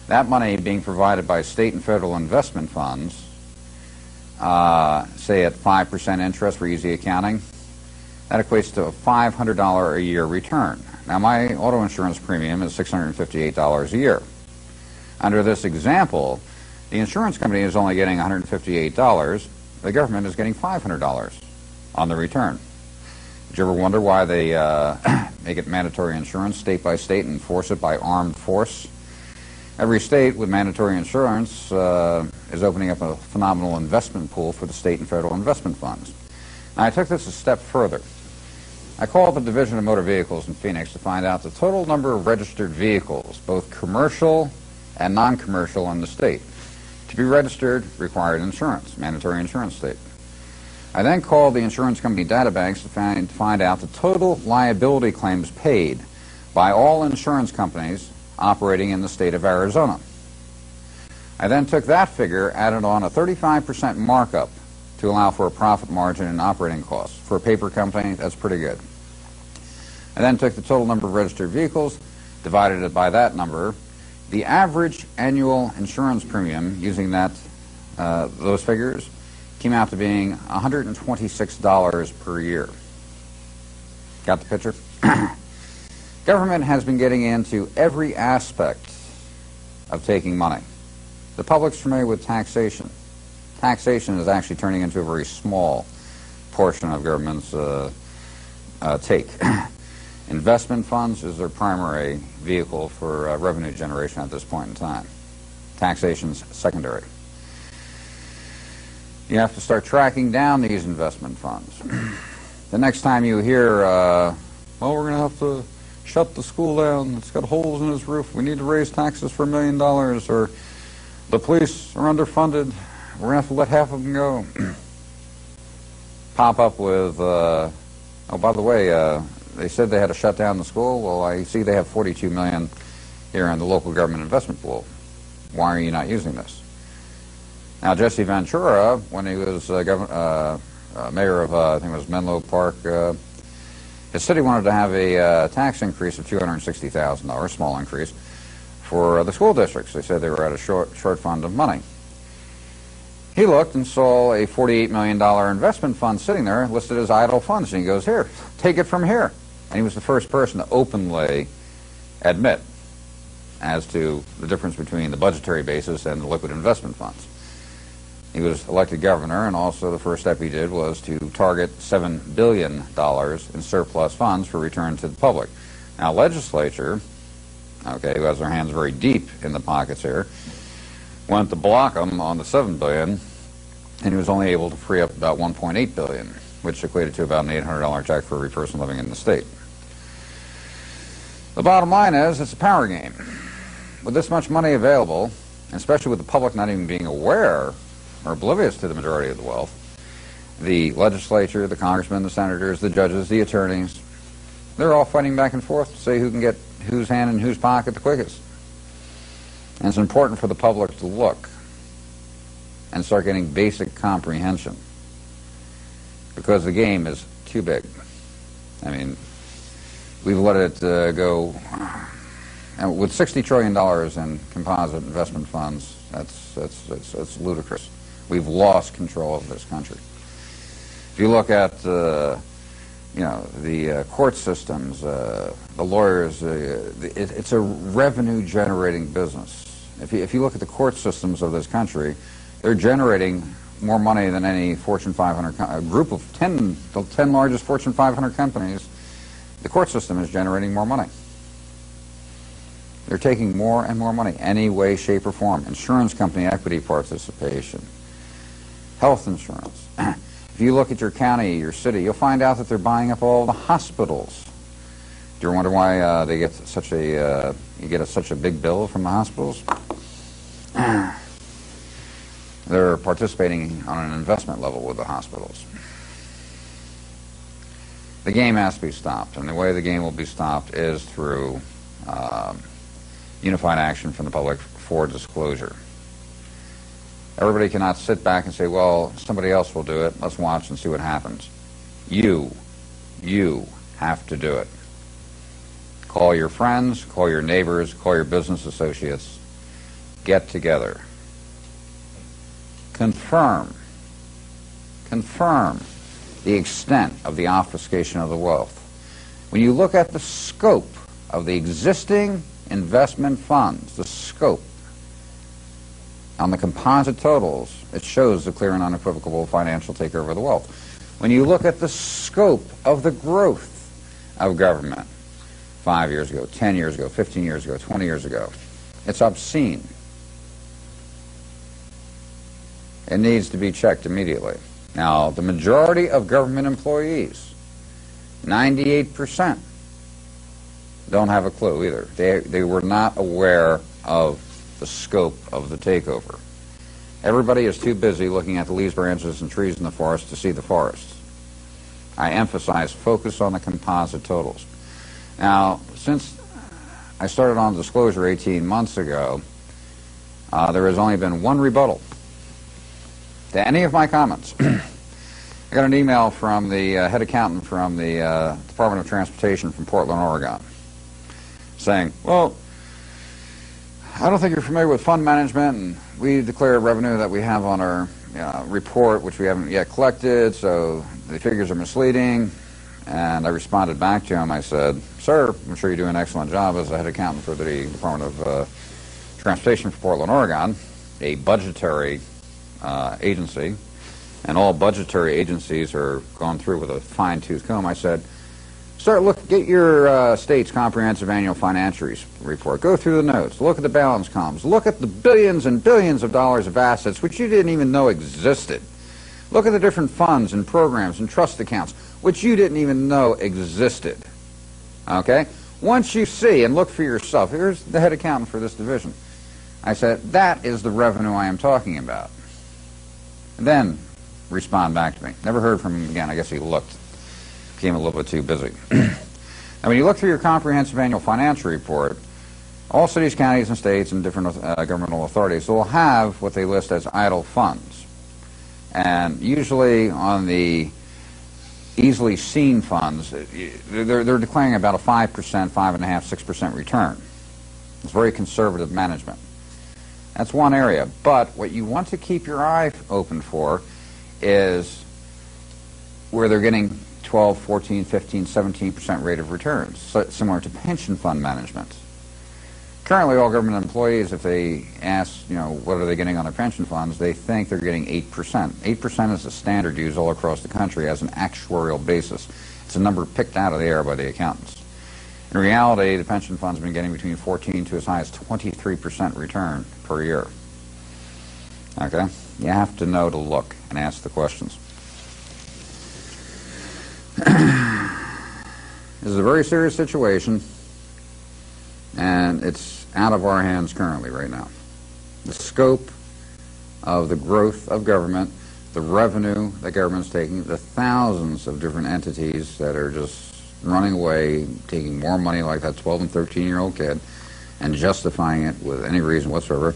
That money being provided by state and federal investment funds, say at 5% interest for easy accounting, that equates to a $500 a year return. Now, my auto insurance premium is $658 a year. Under this example, the insurance company is only getting $158. The government is getting $500 on the return. Did you ever wonder why they make it mandatory insurance state by state and enforce it by armed force? Every state with mandatory insurance is opening up a phenomenal investment pool for the state and federal investment funds. Now, I took this a step further. I called the Division of Motor Vehicles in Phoenix to find out the total number of registered vehicles, both commercial and non-commercial, in the state. To be registered required insurance, mandatory insurance state. I then called the insurance company databanks to find out the total liability claims paid by all insurance companies operating in the state of Arizona. I then took that figure, added on a 35% markup to allow for a profit margin and operating costs. For a paper company, that's pretty good. I then took the total number of registered vehicles, divided it by that number. The average annual insurance premium using those figures came out to being $126 per year. Got the picture? Government has been getting into every aspect of taking money. The public's familiar with taxation. Taxation is actually turning into a very small portion of government's take. Investment funds is their primary vehicle for revenue generation at this point in time. Taxation's secondary. You have to start tracking down these investment funds. The next time you hear, well, we're going to have to shut the school down, it's got holes in its roof, we need to raise taxes for $1 million, or the police are underfunded, we're going to have to let half of them go. Pop up with, oh, by the way, they said they had to shut down the school. Well, I see they have $42 million here in the local government investment pool. Why are you not using this? Now, Jesse Ventura, when he was mayor of, I think it was Menlo Park, his city wanted to have a tax increase of $260,000, small increase, for the school districts. They said they were at a short fund of money. He looked and saw a $48 million investment fund sitting there listed as idle funds, and he goes, here, take it from here. And he was the first person to openly admit as to the difference between the budgetary basis and the liquid investment funds. He was elected governor, and also the first step he did was to target $7 billion in surplus funds for return to the public. Now, legislature, okay, who has their hands very deep in the pockets here, went to block him on the $7 billion, and he was only able to free up about $1.8 billion, which equated to about an $800 check for every person living in the state. The bottom line is, it's a power game. With this much money available, especially with the public not even being aware or oblivious to the majority of the wealth, the legislature, the congressmen, the senators, the judges, the attorneys, they're all fighting back and forth to say who can get whose hand in whose pocket the quickest. And it's important for the public to look and start getting basic comprehension, because the game is too big. I mean, we've let it go. And with $60 trillion in composite investment funds, that's ludicrous. We've lost control of this country. If you look at you know, the court systems, the lawyers, it's a revenue-generating business. If you look at the court systems of this country, they're generating more money than any Fortune 500, a group of the 10 largest Fortune 500 companies. The court system is generating more money. They're taking more and more money, any way, shape, or form. Insurance company equity participation, health insurance. If you look at your county, your city, you'll find out that they're buying up all the hospitals. Do you wonder why they get such a such a big bill from the hospitals? They're participating on an investment level with the hospitals. The game has to be stopped, and the way the game will be stopped is through unified action from the public for disclosure. Everybody cannot sit back and say, well, somebody else will do it. Let's watch and see what happens. You have to do it. Call your friends, call your neighbors, call your business associates. Get together. Confirm the extent of the obfuscation of the wealth. When you look at the scope of the existing investment funds, the scope, on the composite totals, it shows the clear and unequivocal financial takeover of the wealth. When you look at the scope of the growth of government, 5 years ago, 10 years ago, 15 years ago, 20 years ago, it's obscene. It needs to be checked immediately. Now, the majority of government employees, 98%, don't have a clue either. They were not aware of the scope of the takeover. Everybody is too busy looking at the leaves, branches, and trees in the forest to see the forest. I emphasize focus on the composite totals. Now, since I started on disclosure 18 months ago, there has only been one rebuttal to any of my comments. I got an email from the head accountant from the Department of Transportation from Portland, Oregon, saying, well, I don't think you're familiar with fund management, and we declare revenue that we have on our report, which we haven't yet collected, so the figures are misleading. And I responded back to him. I said, sir, I'm sure you do an excellent job as the head accountant for the Department of Transportation for Portland, Oregon, a budgetary agency, and all budgetary agencies are gone through with a fine-tooth comb. I said, get your state's comprehensive annual financial report. Go through the notes. Look at the balance columns. Look at the billions and billions of dollars of assets which you didn't even know existed. Look at the different funds and programs and trust accounts which you didn't even know existed. Okay? Once you see and look for yourself, here's the head accountant for this division. I said, that is the revenue I am talking about. And then respond back to me. Never heard from him again. I guess he looked. Became a little bit too busy. Now, when you look through your comprehensive annual financial report, all cities, counties, and states and different governmental authorities will have what they list as idle funds. And usually on the easily seen funds, they're declaring about a 5%, 5.5%, 6% return. It's very conservative management. That's one area. But what you want to keep your eye open for is where they're getting 12, 14, 15, 17% rate of returns, similar to pension fund management. Currently, all government employees, if they ask, what are they getting on their pension funds, they think they're getting 8%. 8% is the standard used all across the country as an actuarial basis. It's a number picked out of the air by the accountants. In reality, the pension fund's been getting between 14 to as high as 23% return per year. Okay? You have to know to look and ask the questions. This is a very serious situation, and it's out of our hands currently right now. The scope of the growth of government, the revenue that government's taking, the thousands of different entities that are just running away, taking more money like that 12 and 13-year-old kid, and justifying it with any reason whatsoever.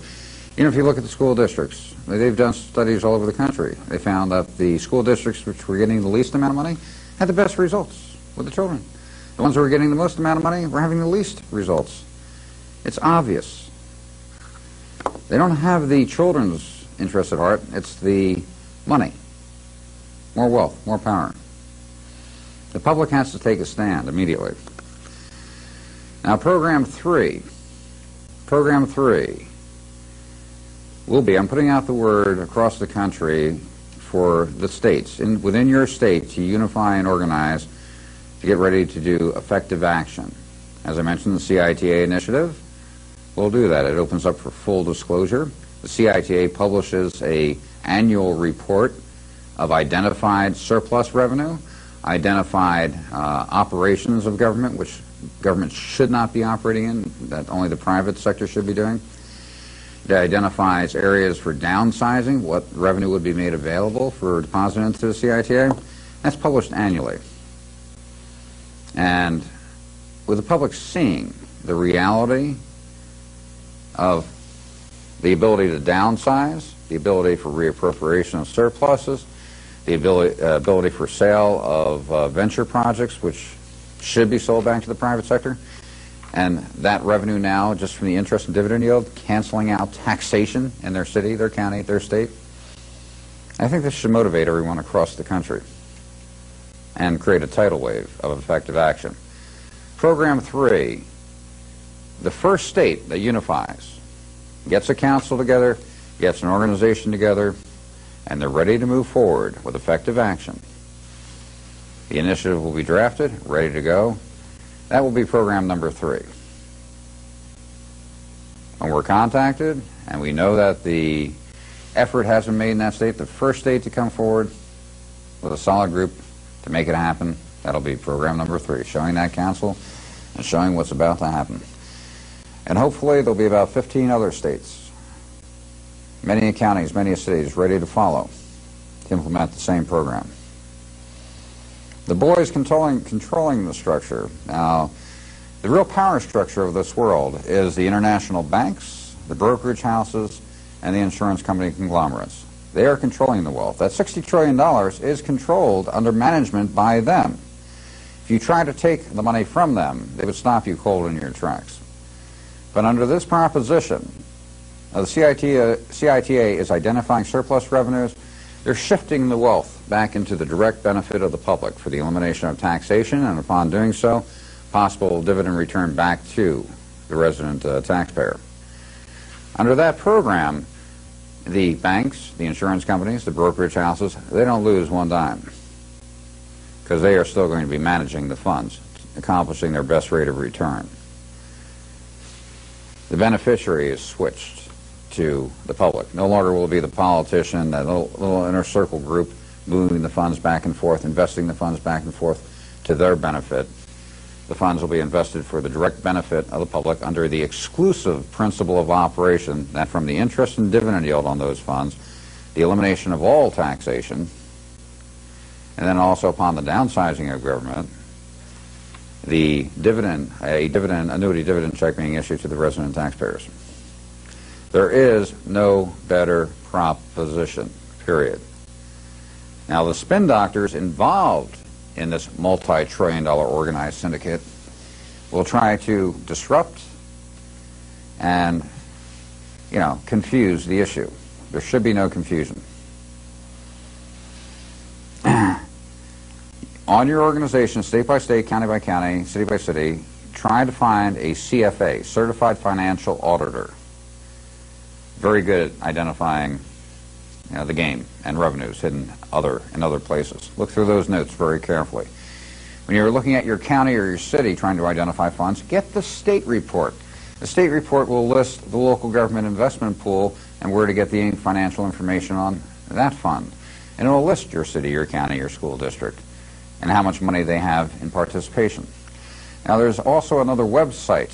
If you look at the school districts, they've done studies all over the country. They found that the school districts which were getting the least amount of money had the best results with the children. The ones that were getting the most amount of money were having the least results. It's obvious. They don't have the children's interest at heart. It's the money. More wealth, more power. The public has to take a stand immediately. Now, Program 3 will be, I'm putting out the word across the country for the states, within your state, to unify and organize to get ready to do effective action. As I mentioned, the CITA initiative, will do that. It opens up for full disclosure. The CITA publishes an annual report of identified surplus revenue, identified operations of government, which government should not be operating in, that only the private sector should be doing. It identifies areas for downsizing, what revenue would be made available for deposit into the CITA. That's published annually. And with the public seeing the reality of the ability to downsize, the ability for reappropriation of surpluses, the ability for sale of venture projects, which should be sold back to the private sector, and that revenue now, just from the interest and dividend yield, canceling out taxation in their city, their county, their state. I think this should motivate everyone across the country and create a tidal wave of effective action. Program 3, the first state that unifies, gets a council together, gets an organization together, and they're ready to move forward with effective action. The initiative will be drafted, ready to go. That will be program number 3. When we're contacted and we know that the effort has been made in that state, the first state to come forward with a solid group to make it happen, that'll be program number 3, showing that council and showing what's about to happen. And hopefully there'll be about 15 other states, many counties, many cities ready to follow to implement the same program. The boys controlling the structure. Now, the real power structure of this world is the international banks, the brokerage houses, and the insurance company conglomerates. They are controlling the wealth. That $60 trillion is controlled under management by them. If you try to take the money from them, they would stop you cold in your tracks. But under this proposition, the CITA is identifying surplus revenues. They're shifting the wealth back into the direct benefit of the public for the elimination of taxation, and upon doing so, possible dividend return back to the resident taxpayer. Under that program, the banks, the insurance companies, the brokerage houses, they don't lose one dime because they are still going to be managing the funds, accomplishing their best rate of return. The beneficiary is switched to the public. No longer will it be the politician, that little inner circle group moving the funds back and forth, investing the funds back and forth to their benefit. The funds will be invested for the direct benefit of the public under the exclusive principle of operation that from the interest and dividend yield on those funds, the elimination of all taxation, and then also upon the downsizing of government, the annuity dividend check being issued to the resident taxpayers. There is no better proposition, period. Now, the spin doctors involved in this multi-trillion-dollar organized syndicate will try to disrupt and, confuse the issue. There should be no confusion. On your organization, state by state, county by county, city by city, try to find a CFA, Certified Financial Auditor. Very good at identifying the game and revenues hidden in other places. Look through those notes very carefully. When you're looking at your county or your city trying to identify funds, get the state report. The state report will list the local government investment pool and where to get the financial information on that fund. And it will list your city, your county, your school district, and how much money they have in participation. Now, there's also another website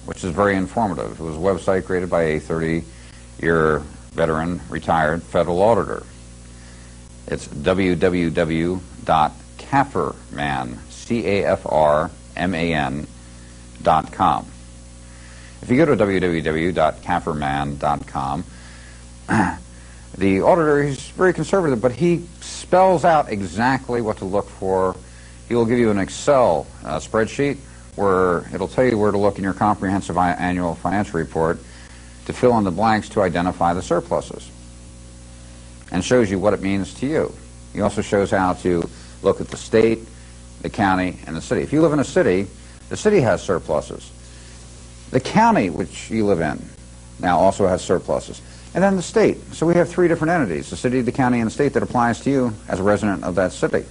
which is very informative. It was a website created by a 30-year veteran, retired federal auditor. It's www.cafrman.com. If you go to www.cafrman.com, the auditor, he's very conservative, but he spells out exactly what to look for. He will give you an Excel spreadsheet where it'll tell you where to look in your comprehensive annual financial report to fill in the blanks to identify the surpluses, and shows you what it means to you. He also shows how to look at the state, the county, and the city. If you live in a city, the city has surpluses. The county which you live in now also has surpluses. And then the state. So we have 3 different entities, the city, the county, and the state, that applies to you as a resident of that city.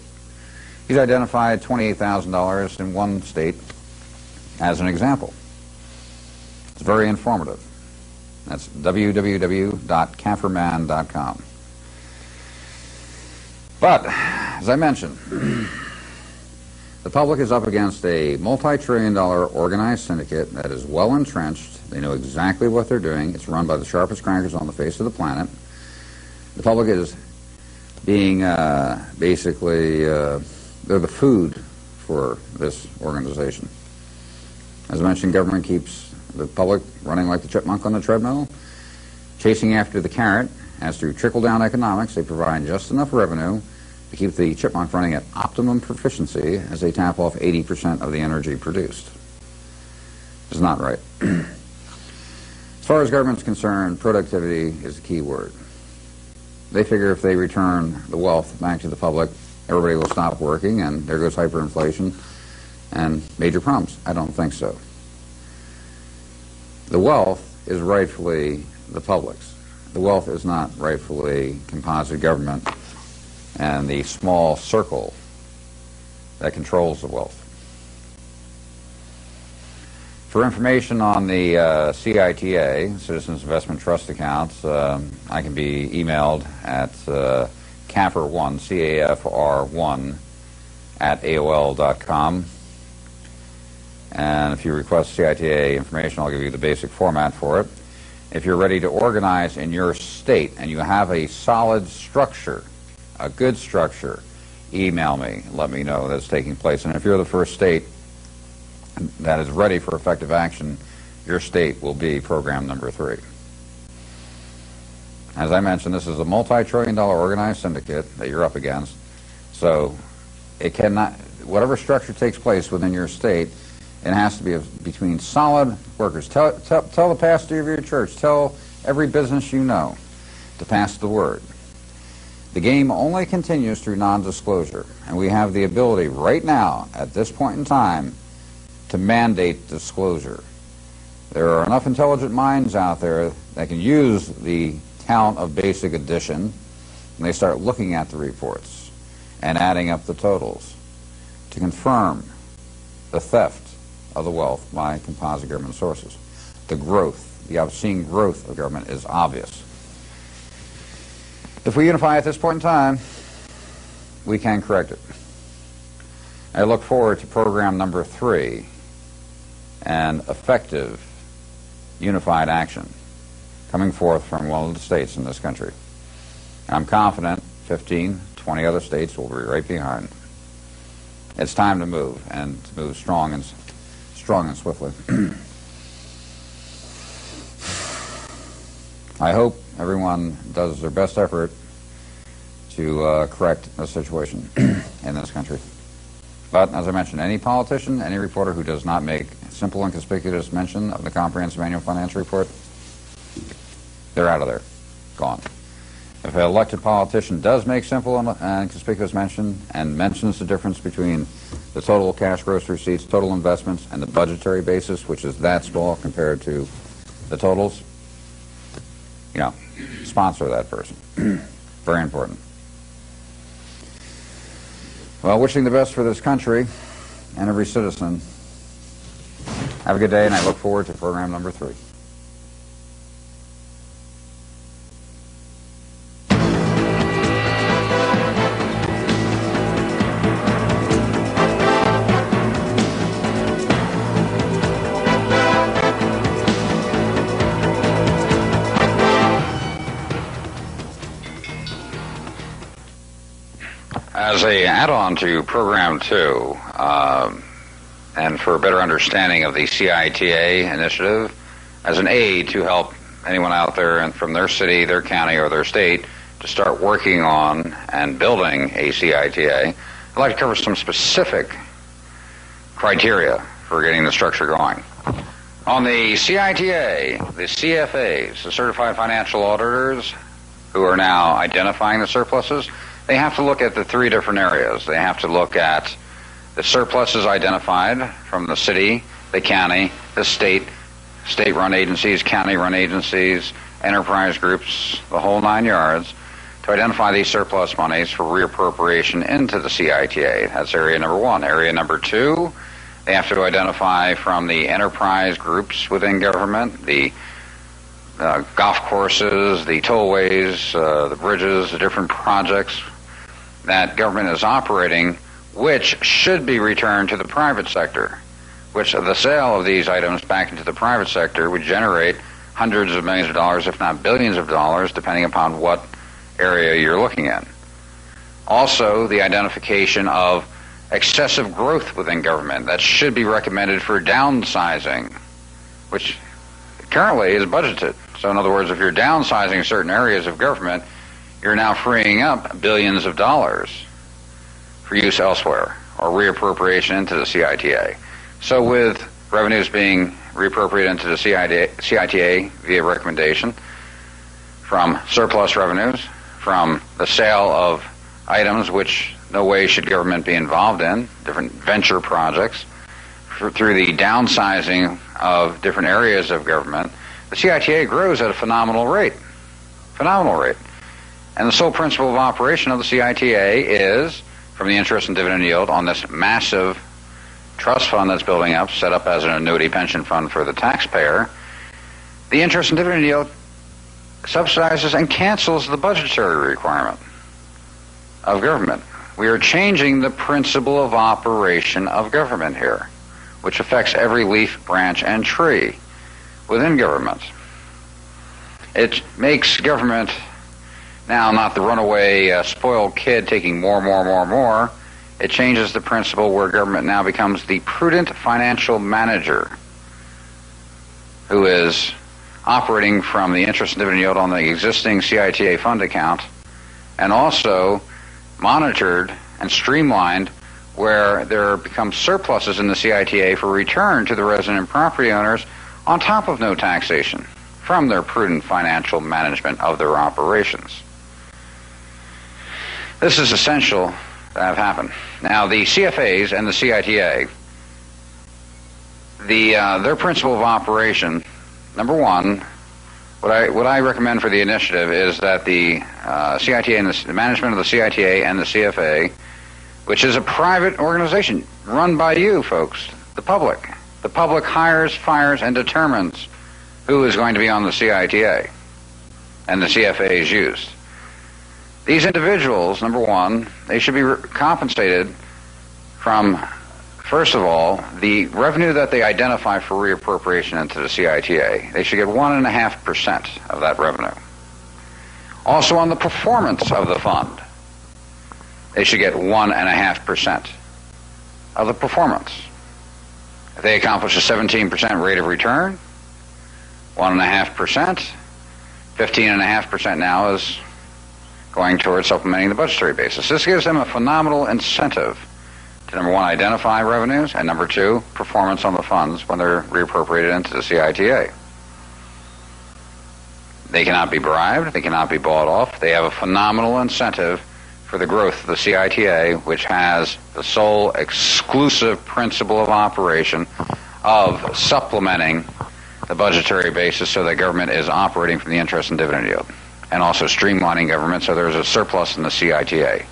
He's identified $28,000 in one state as an example. It's very informative. That's www.cafferman.com. But, as I mentioned, the public is up against a multi-trillion-dollar organized syndicate that is well entrenched. They know exactly what they're doing. It's run by the sharpest crackers on the face of the planet. The public is being basically, they're the food for this organization. As I mentioned, government keeps the public running like the chipmunk on the treadmill, chasing after the carrot. As through trickle-down economics, they provide just enough revenue to keep the chipmunk running at optimum proficiency as they tap off 80% of the energy produced. It's not right. As far as government's concerned, productivity is the key word. They figure if they return the wealth back to the public, everybody will stop working, and there goes hyperinflation and major problems. I don't think so. The wealth is rightfully the public's. The wealth is not rightfully composite government and the small circle that controls the wealth. For information on the CITA, Citizens Investment Trust accounts, I can be emailed at CAFR1, C-A-F-R-1, at AOL.com. And if you request CITA information, I'll give you the basic format for it. If you're ready to organize in your state and you have a solid structure, a good structure, email me. Let me know that's taking place. And if you're the first state that is ready for effective action, your state will be program number 3. As I mentioned, this is a multi-trillion-dollar organized syndicate that you're up against. So it cannot, whatever structure takes place within your state, it has to be between solid workers. Tell the pastor of your church, tell every business you know to pass the word. The game only continues through non-disclosure, and we have the ability right now, at this point in time, to mandate disclosure. There are enough intelligent minds out there that can use the talent of basic addition, and they start looking at the reports and adding up the totals to confirm the theft of the wealth by composite government sources. The growth, the obscene growth of government is obvious. If we unify at this point in time, we can correct it. I look forward to program number 3 and effective unified action coming forth from one of the states in this country. I'm confident 15, 20 other states will be right behind. It's time to move, and to move strong and swiftly. I hope everyone does their best effort to correct the situation in this country. But, as I mentioned, any politician, any reporter who does not make simple and conspicuous mention of the Comprehensive Annual Financial Report, they're out of there. Gone. If an elected politician does make simple and conspicuous mention and mentions the difference between the total cash gross receipts, total investments, and the budgetary basis, which is that small compared to the totals, you know, sponsor that person. Very important. Well, wishing the best for this country and every citizen. Have a good day, and I look forward to program number 3. As an add-on to program 2, and for a better understanding of the CITA initiative, as an aid to help anyone out there and from their city, their county, or their state to start working on and building a CITA, I'd like to cover some specific criteria for getting the structure going. On the CITA, the CFAs, the Certified Financial Auditors, who are now identifying the surpluses, they have to look at the 3 different areas. They have to look at the surpluses identified from the city, the county, the state-run agencies, county-run agencies, enterprise groups, the whole 9 yards, to identify these surplus monies for reappropriation into the CITA. That's area number 1. Area number 2, They have to identify from the enterprise groups within government, the golf courses, the tollways, the bridges, the different projects that government is operating, which should be returned to the private sector, which the sale of these items back into the private sector would generate hundreds of millions of dollars, if not billions of dollars, depending upon what area you're looking at. Also, the identification of excessive growth within government that should be recommended for downsizing, which currently is budgeted. So in other words, if you're downsizing certain areas of government, you're now freeing up billions of dollars for use elsewhere or reappropriation into the CITA. So with revenues being reappropriated into the CITA via recommendation from surplus revenues, from the sale of items which no way should government be involved in, different venture projects, through the downsizing of different areas of government, the CITA grows at a phenomenal rate. Phenomenal rate. And the sole principle of operation of the CITA is, from the interest and dividend yield on this massive trust fund that's building up, set up as an annuity pension fund for the taxpayer, the interest and dividend yield subsidizes and cancels the budgetary requirement of government. We are changing the principle of operation of government here, which affects every leaf, branch, and tree within government. It makes government now not the runaway spoiled kid taking more. It changes the principle where government now becomes the prudent financial manager who is operating from the interest and dividend yield on the existing CITA fund account, and also monitored and streamlined where there becomes surpluses in the CITA for return to the resident property owners on top of no taxation from their prudent financial management of their operations. This is essential to have happen. Now, the CFAs and the CITA, their principle of operation, number one, what I recommend for the initiative is that the CITA and the management of the CITA and the CFA, which is a private organization run by you folks, the public. The public hires, fires, and determines who is going to be on the CITA, and the CFA is used. These individuals, number one, they should be compensated from, first of all, the revenue that they identify for reappropriation into the CITA. They should get 1.5% of that revenue. Also on the performance of the fund, they should get 1.5% of the performance. If they accomplish a 17% rate of return, 1.5%, 15.5% now is going towards supplementing the budgetary basis. This gives them a phenomenal incentive to, number one, identify revenues, and number two, performance on the funds when they're reappropriated into the CITA. They cannot be bribed. They cannot be bought off. They have a phenomenal incentive for the growth of the CITA, which has the sole exclusive principle of operation of supplementing the budgetary basis so that government is operating from the interest and dividend yield, and also streamlining government so there's a surplus in the CITA.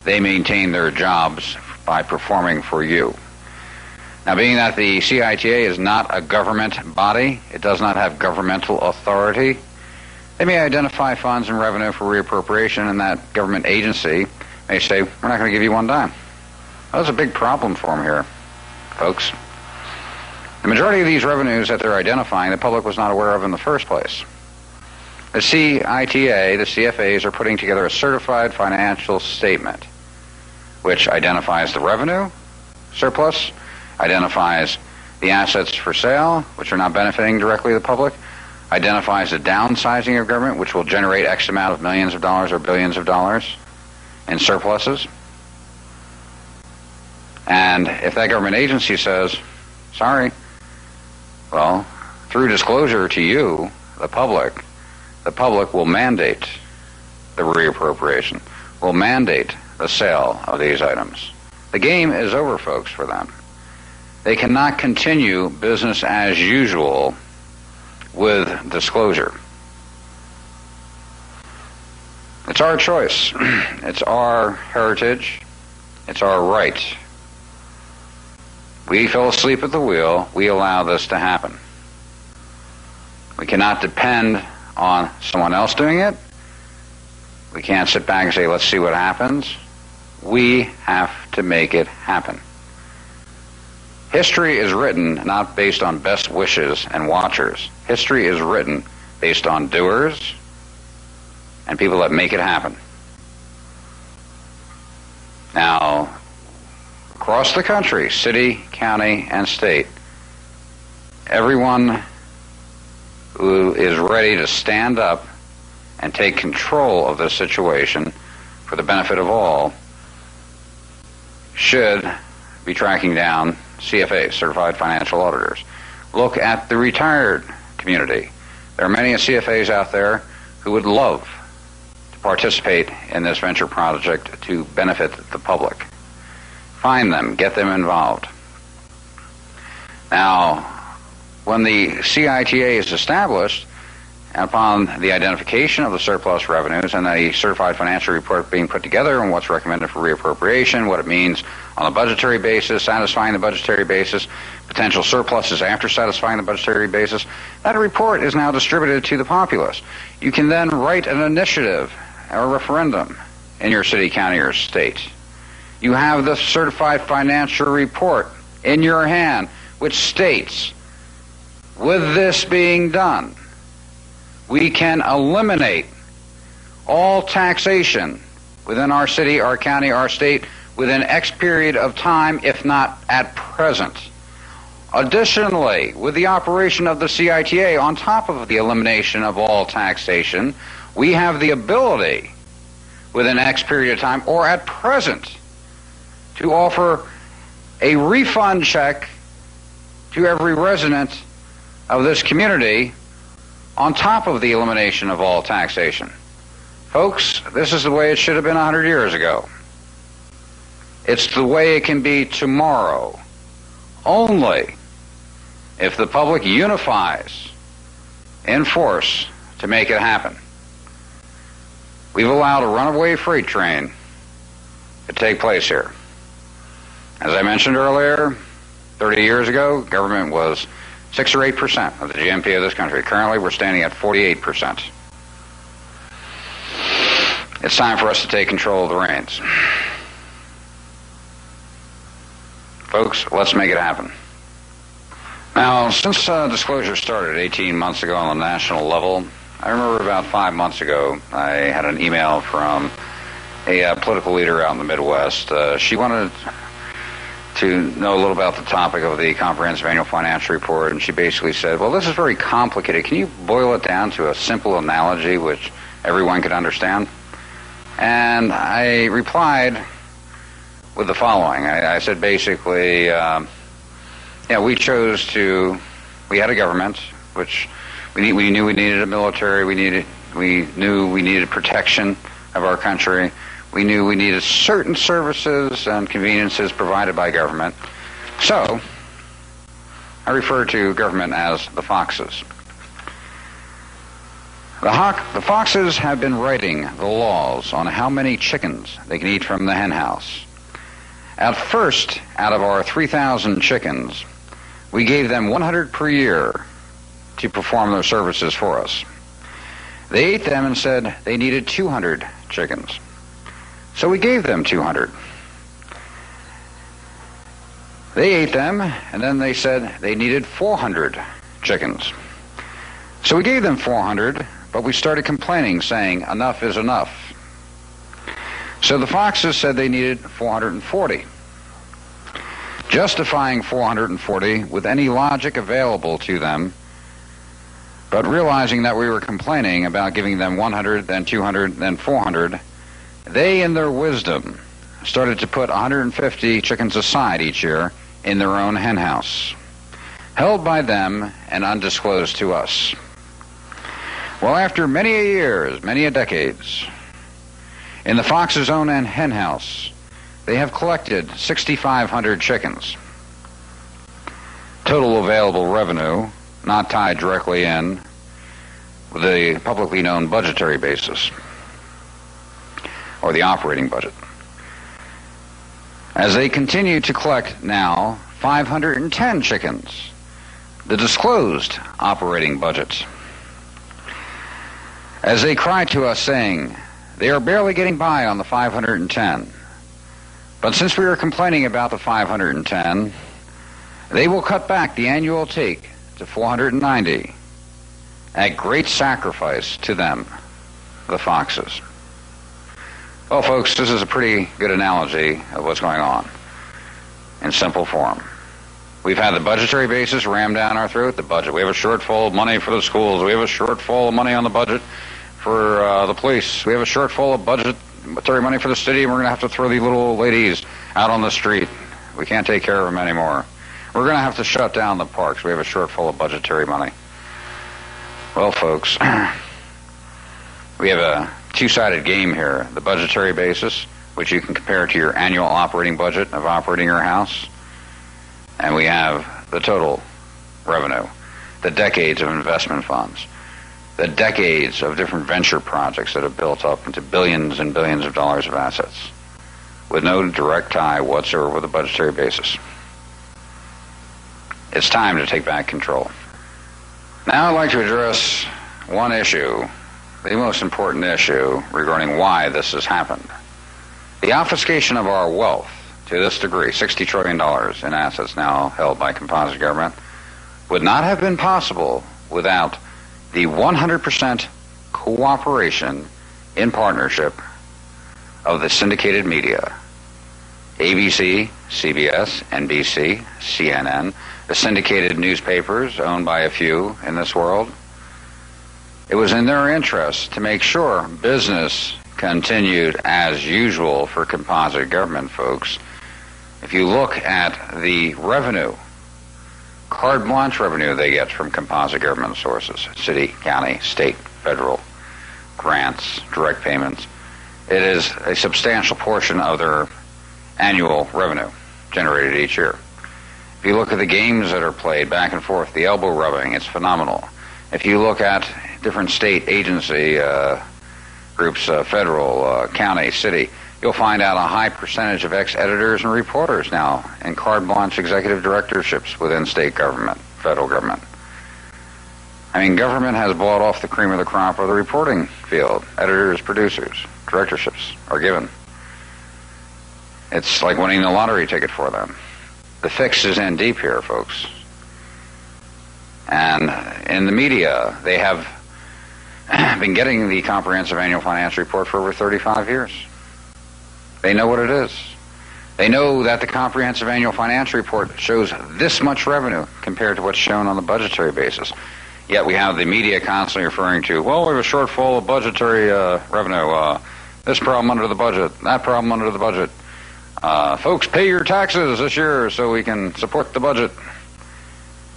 They maintain their jobs by performing for you. Now, being that the CITA is not a government body, it does not have governmental authority, they may identify funds and revenue for reappropriation, and that government agency may say, we're not going to give you one dime. That's a big problem for them here, folks. The majority of these revenues that they're identifying, the public was not aware of in the first place. The CITA, the CFAs, are putting together a certified financial statement which identifies the revenue surplus, identifies the assets for sale, which are not benefiting directly the public, identifies the downsizing of government, which will generate X amount of millions of dollars or billions of dollars in surpluses. And if that government agency says, sorry, well, through disclosure to you, the public will mandate the reappropriation, will mandate the sale of these items. The game is over, folks, for them. They cannot continue business as usual with disclosure. It's our choice. It's our heritage. It's our right. We fell asleep at the wheel. We allow this to happen. We cannot depend on someone else doing it. We can't sit back and say, let's see what happens. We have to make it happen. History is written not based on best wishes and watchers. History is written based on doers and people that make it happen. Now, across the country, city, county, and state, everyone who is ready to stand up and take control of this situation for the benefit of all should be tracking down CFAs, Certified Financial Auditors. Look at the retired community. There are many CFAs out there who would love to participate in this venture project to benefit the public. Find them, get them involved. Now, when the CITA is established, upon the identification of the surplus revenues and the certified financial report being put together and what's recommended for reappropriation, what it means on a budgetary basis, satisfying the budgetary basis, potential surpluses after satisfying the budgetary basis, that report is now distributed to the populace. You can then write an initiative or a referendum in your city, county, or state. You have the certified financial report in your hand, which states, with this being done, we can eliminate all taxation within our city, our county, our state within X period of time, if not at present. Additionally, with the operation of the CITA, on top of the elimination of all taxation, we have the ability within X period of time or at present to offer a refund check to every resident of this community on top of the elimination of all taxation. Folks, this is the way it should have been 100 years ago. It's the way it can be tomorrow, only if the public unifies in force to make it happen. We've allowed a runaway freight train to take place here. As I mentioned earlier, 30 years ago, government was 6 or 8% of the GNP of this country. Currently, we're standing at 48%. It's time for us to take control of the reins. Folks, let's make it happen. Now, since disclosure started 18 months ago on the national level, I remember about 5 months ago, I had an email from a political leader out in the Midwest. She wanted to know a little about the topic of the comprehensive annual financial report, and she basically said, well, this is very complicated. Can you boil it down to a simple analogy which everyone could understand? And I replied with the following. I said basically, we had a government, which we knew we needed a military, we knew we needed protection of our country. We knew we needed certain services and conveniences provided by government. So, I refer to government as the foxes. The foxes have been writing the laws on how many chickens they can eat from the hen house. At first, out of our 3,000 chickens, we gave them 100 per year to perform their services for us. They ate them and said they needed 200 chickens. So we gave them 200. They ate them, and then they said they needed 400 chickens. So we gave them 400, but we started complaining, saying enough is enough. So the foxes said they needed 440, justifying 440 with any logic available to them, but realizing that we were complaining about giving them 100, then 200, then 400, they, in their wisdom, started to put 150 chickens aside each year in their own hen house, held by them and undisclosed to us. Well, after many a years, many a decades, in the fox's own hen house, they have collected 6,500 chickens. Total available revenue, not tied directly in with the publicly known budgetary basis, or the operating budget. as they continue to collect now 510 chickens, the disclosed operating budget. As they cry to us saying, they are barely getting by on the 510. But since we are complaining about the 510, they will cut back the annual take to 490 at great sacrifice to them, the foxes. Well, folks, this is a pretty good analogy of what's going on in simple form. We've had the budgetary basis rammed down our throat, the budget. We have a shortfall of money for the schools. We have a shortfall of money on the budget for the police. We have a shortfall of budgetary money for the city, and we're going to have to throw these little ladies out on the street. We can't take care of them anymore. We're going to have to shut down the parks. We have a shortfall of budgetary money. Well, folks, we have a two-sided game here. The budgetary basis, which you can compare to your annual operating budget of operating your house. And we have the total revenue, the decades of investment funds, the decades of different venture projects that have built up into billions and billions of dollars of assets with no direct tie whatsoever with the budgetary basis. It's time to take back control. Now I'd like to address one issue, the most important issue regarding why this has happened. The obfuscation of our wealth to this degree, $60 trillion in assets now held by composite government, would not have been possible without the 100% cooperation in partnership of the syndicated media, ABC, CBS, NBC, CNN, the syndicated newspapers owned by a few in this world. It was in their interest to make sure business continued as usual for composite government folks. If you look at the revenue, carte blanche revenue they get from composite government sources, city, county, state, federal, grants, direct payments, it is a substantial portion of their annual revenue generated each year. If you look at the games that are played back and forth, the elbow rubbing, it's phenomenal. If you look at different state agency groups, federal, county, city, you'll find out a high percentage of ex-editors and reporters now in carte blanche executive directorships within state government, federal government. I mean, government has bought off the cream of the crop of the reporting field. Editors, producers, directorships are given. It's like winning the lottery ticket for them. The fix is in deep here, folks. And in the media, they have been getting the comprehensive annual financial report for over 35 years. They know what it is. They know that the comprehensive annual financial report shows this much revenue compared to what's shown on the budgetary basis. Yet we have the media constantly referring to, well, we have a shortfall of budgetary revenue, this problem under the budget, that problem under the budget. Folks, pay your taxes this year so we can support the budget.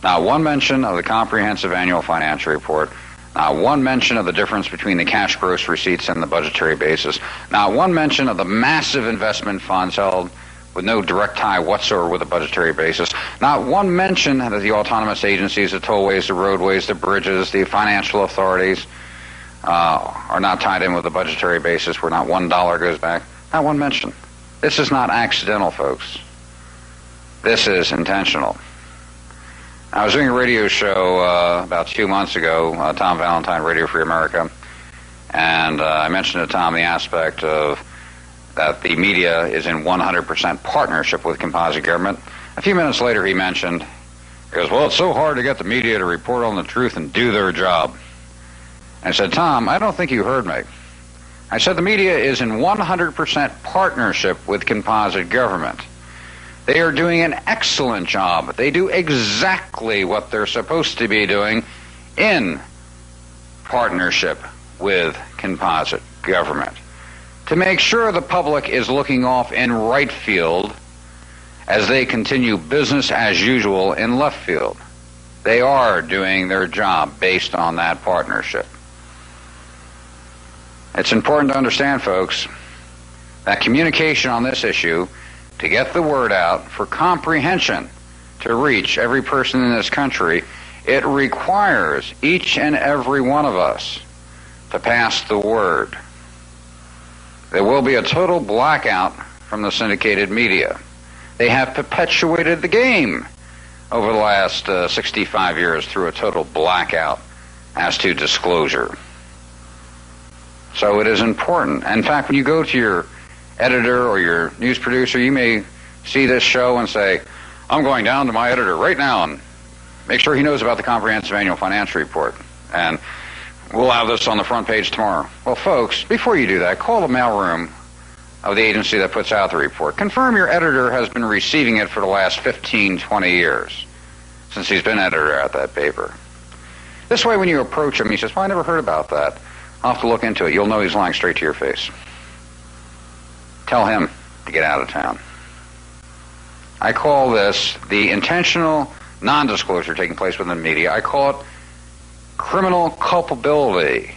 Not one mention of the comprehensive annual financial report. Not one mention of the difference between the cash gross receipts and the budgetary basis. Not one mention of the massive investment funds held with no direct tie whatsoever with the budgetary basis. Not one mention that the autonomous agencies, the tollways, the roadways, the bridges, the financial authorities are not tied in with the budgetary basis where not $1 goes back. Not one mention. This is not accidental, folks. This is intentional. I was doing a radio show about 2 months ago, Tom Valentine, Radio Free America, and I mentioned to Tom the aspect of that the media is in 100% partnership with composite government. A few minutes later he mentioned, he goes, well, it's so hard to get the media to report on the truth and do their job. I said, Tom, I don't think you heard me. I said the media is in 100% partnership with composite government. They are doing an excellent job. They do exactly what they're supposed to be doing in partnership with composite government to make sure the public is looking off in right field as they continue business as usual in left field. They are doing their job based on that partnership. It's important to understand, folks, that communication on this issue, to get the word out for comprehension, to reach every person in this country, it requires each and every one of us to pass the word. There will be a total blackout from the syndicated media. They have perpetuated the game over the last 65 years through a total blackout as to disclosure. So it is important. In fact, when you go to your editor or your news producer, you may see this show and say, I'm going down to my editor right now and make sure he knows about the comprehensive annual financial report. And we'll have this on the front page tomorrow. Well, folks, before you do that, call the mailroom of the agency that puts out the report. Confirm your editor has been receiving it for the last 15, 20 years since he's been editor at that paper. This way, when you approach him, he says, well, I never heard about that. I'll have to look into it. You'll know he's lying straight to your face. Tell him to get out of town. I call this the intentional non-disclosure taking place within the media. I call it criminal culpability.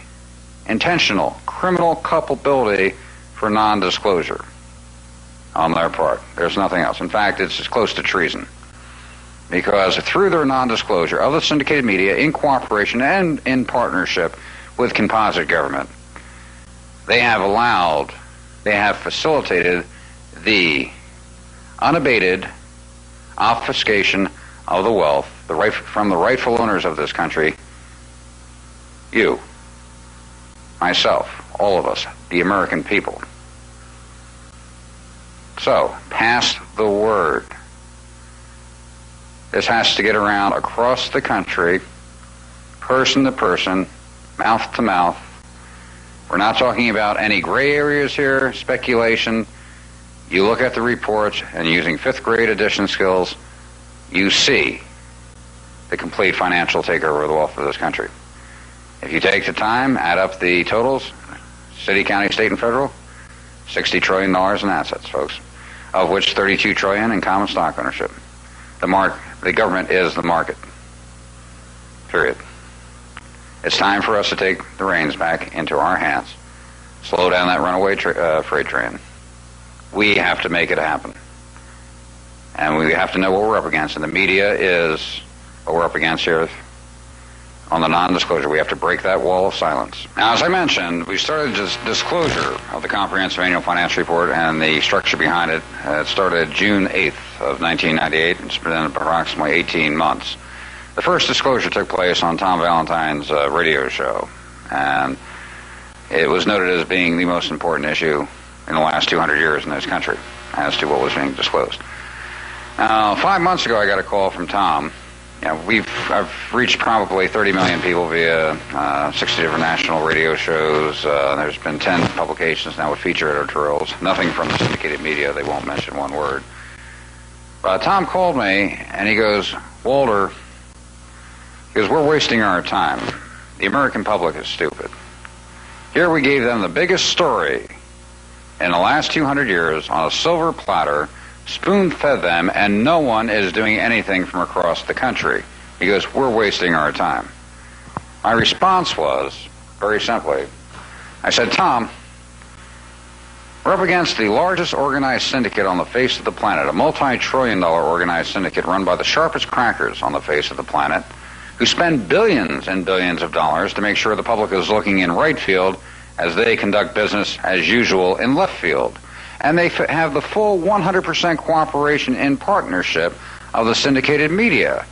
Intentional criminal culpability for non-disclosure on their part. There's nothing else. In fact, it's as close to treason. Because through their non-disclosure of the syndicated media, in cooperation and in partnership with composite government, they have facilitated the unabated obfuscation of the wealth from the rightful owners of this country, you, myself, all of us, the American people. So, pass the word. This has to get around across the country, person to person, mouth to mouth. We're not talking about any gray areas here, speculation. You look at the reports, and using fifth grade addition skills, you see the complete financial takeover of the wealth of this country. If you take the time, add up the totals, city, county, state, and federal, $60 trillion in assets, folks, of which $32 trillion in common stock ownership. The government is the market. Period. It's time for us to take the reins back into our hands. Slow down that runaway freight train. We have to make it happen. And we have to know what we're up against. And the media is what we're up against here on the non-disclosure. We have to break that wall of silence. Now, as I mentioned, we started disclosure of the Comprehensive Annual Financial Report and the structure behind it. It started June 8th of 1998. It's been approximately 18 months. The first disclosure took place on Tom Valentine's radio show, and it was noted as being the most important issue in the last 200 years in this country as to what was being disclosed. Now, 5 months ago, I got a call from Tom. I've reached probably 30 million people via 60 different national radio shows. There's been 10 publications now with feature editorials. Nothing from the syndicated media. They won't mention one word. But Tom called me, and he goes, Walter, because we're wasting our time. The American public is stupid. Here we gave them the biggest story in the last 200 years on a silver platter, spoon-fed them, and no one is doing anything from across the country. He goes, we're wasting our time. My response was, very simply, I said, Tom, we're up against the largest organized syndicate on the face of the planet, a multi-trillion-dollar organized syndicate run by the sharpest crackers on the face of the planet, who spend billions and billions of dollars to make sure the public is looking in right field as they conduct business as usual in left field. And they have the full 100% cooperation and partnership of the syndicated media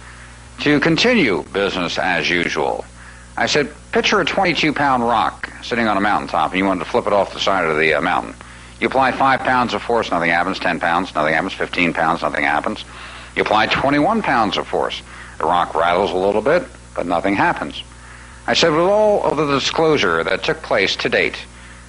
to continue business as usual. I said, picture a 22-pound rock sitting on a mountaintop, and you wanted to flip it off the side of the mountain. You apply 5 pounds of force, nothing happens. 10 pounds, nothing happens. 15 pounds, nothing happens. You apply 21 pounds of force. The rock rattles a little bit, but nothing happens. I said, with all of the disclosure that took place to date,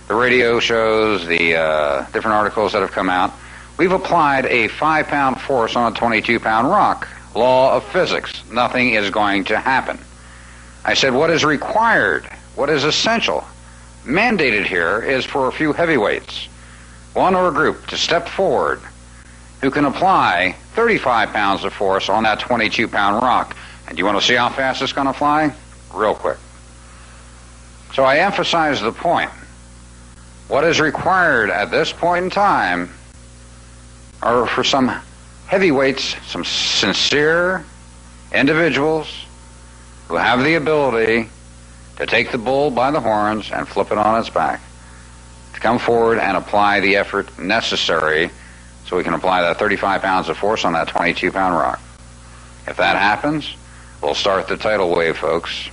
the radio shows, the different articles that have come out, we've applied a 5-pound force on a 22-pound rock. Law of physics. Nothing is going to happen. I said, what is required, what is essential, mandated here is for a few heavyweights, one or a group, to step forward who can apply 35 pounds of force on that 22-pound rock. And you want to see how fast it's going to fly? Real quick. So I emphasize the point. What is required at this point in time are for some heavyweights, some sincere individuals who have the ability to take the bull by the horns and flip it on its back, to come forward and apply the effort necessary so so we can apply that 35 pounds of force on that 22-pound rock. If that happens, we'll start the tidal wave, folks.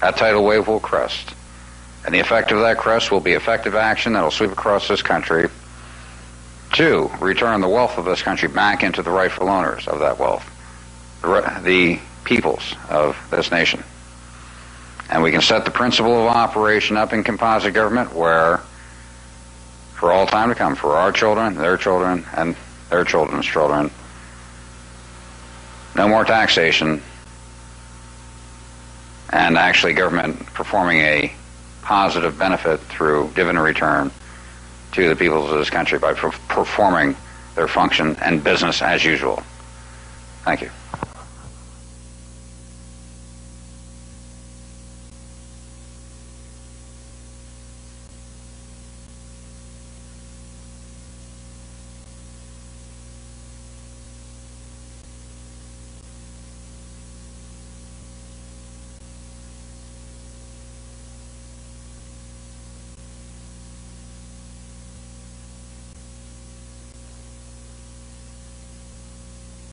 That tidal wave will crest. And the effect of that crest will be effective action that will sweep across this country to return the wealth of this country back into the rightful owners of that wealth, the peoples of this nation. And we can set the principle of operation up in composite government where, for all time to come, for our children, and their children's children, no more taxation, and actually government performing a positive benefit through dividend return to the peoples of this country by performing their function and business as usual. Thank you.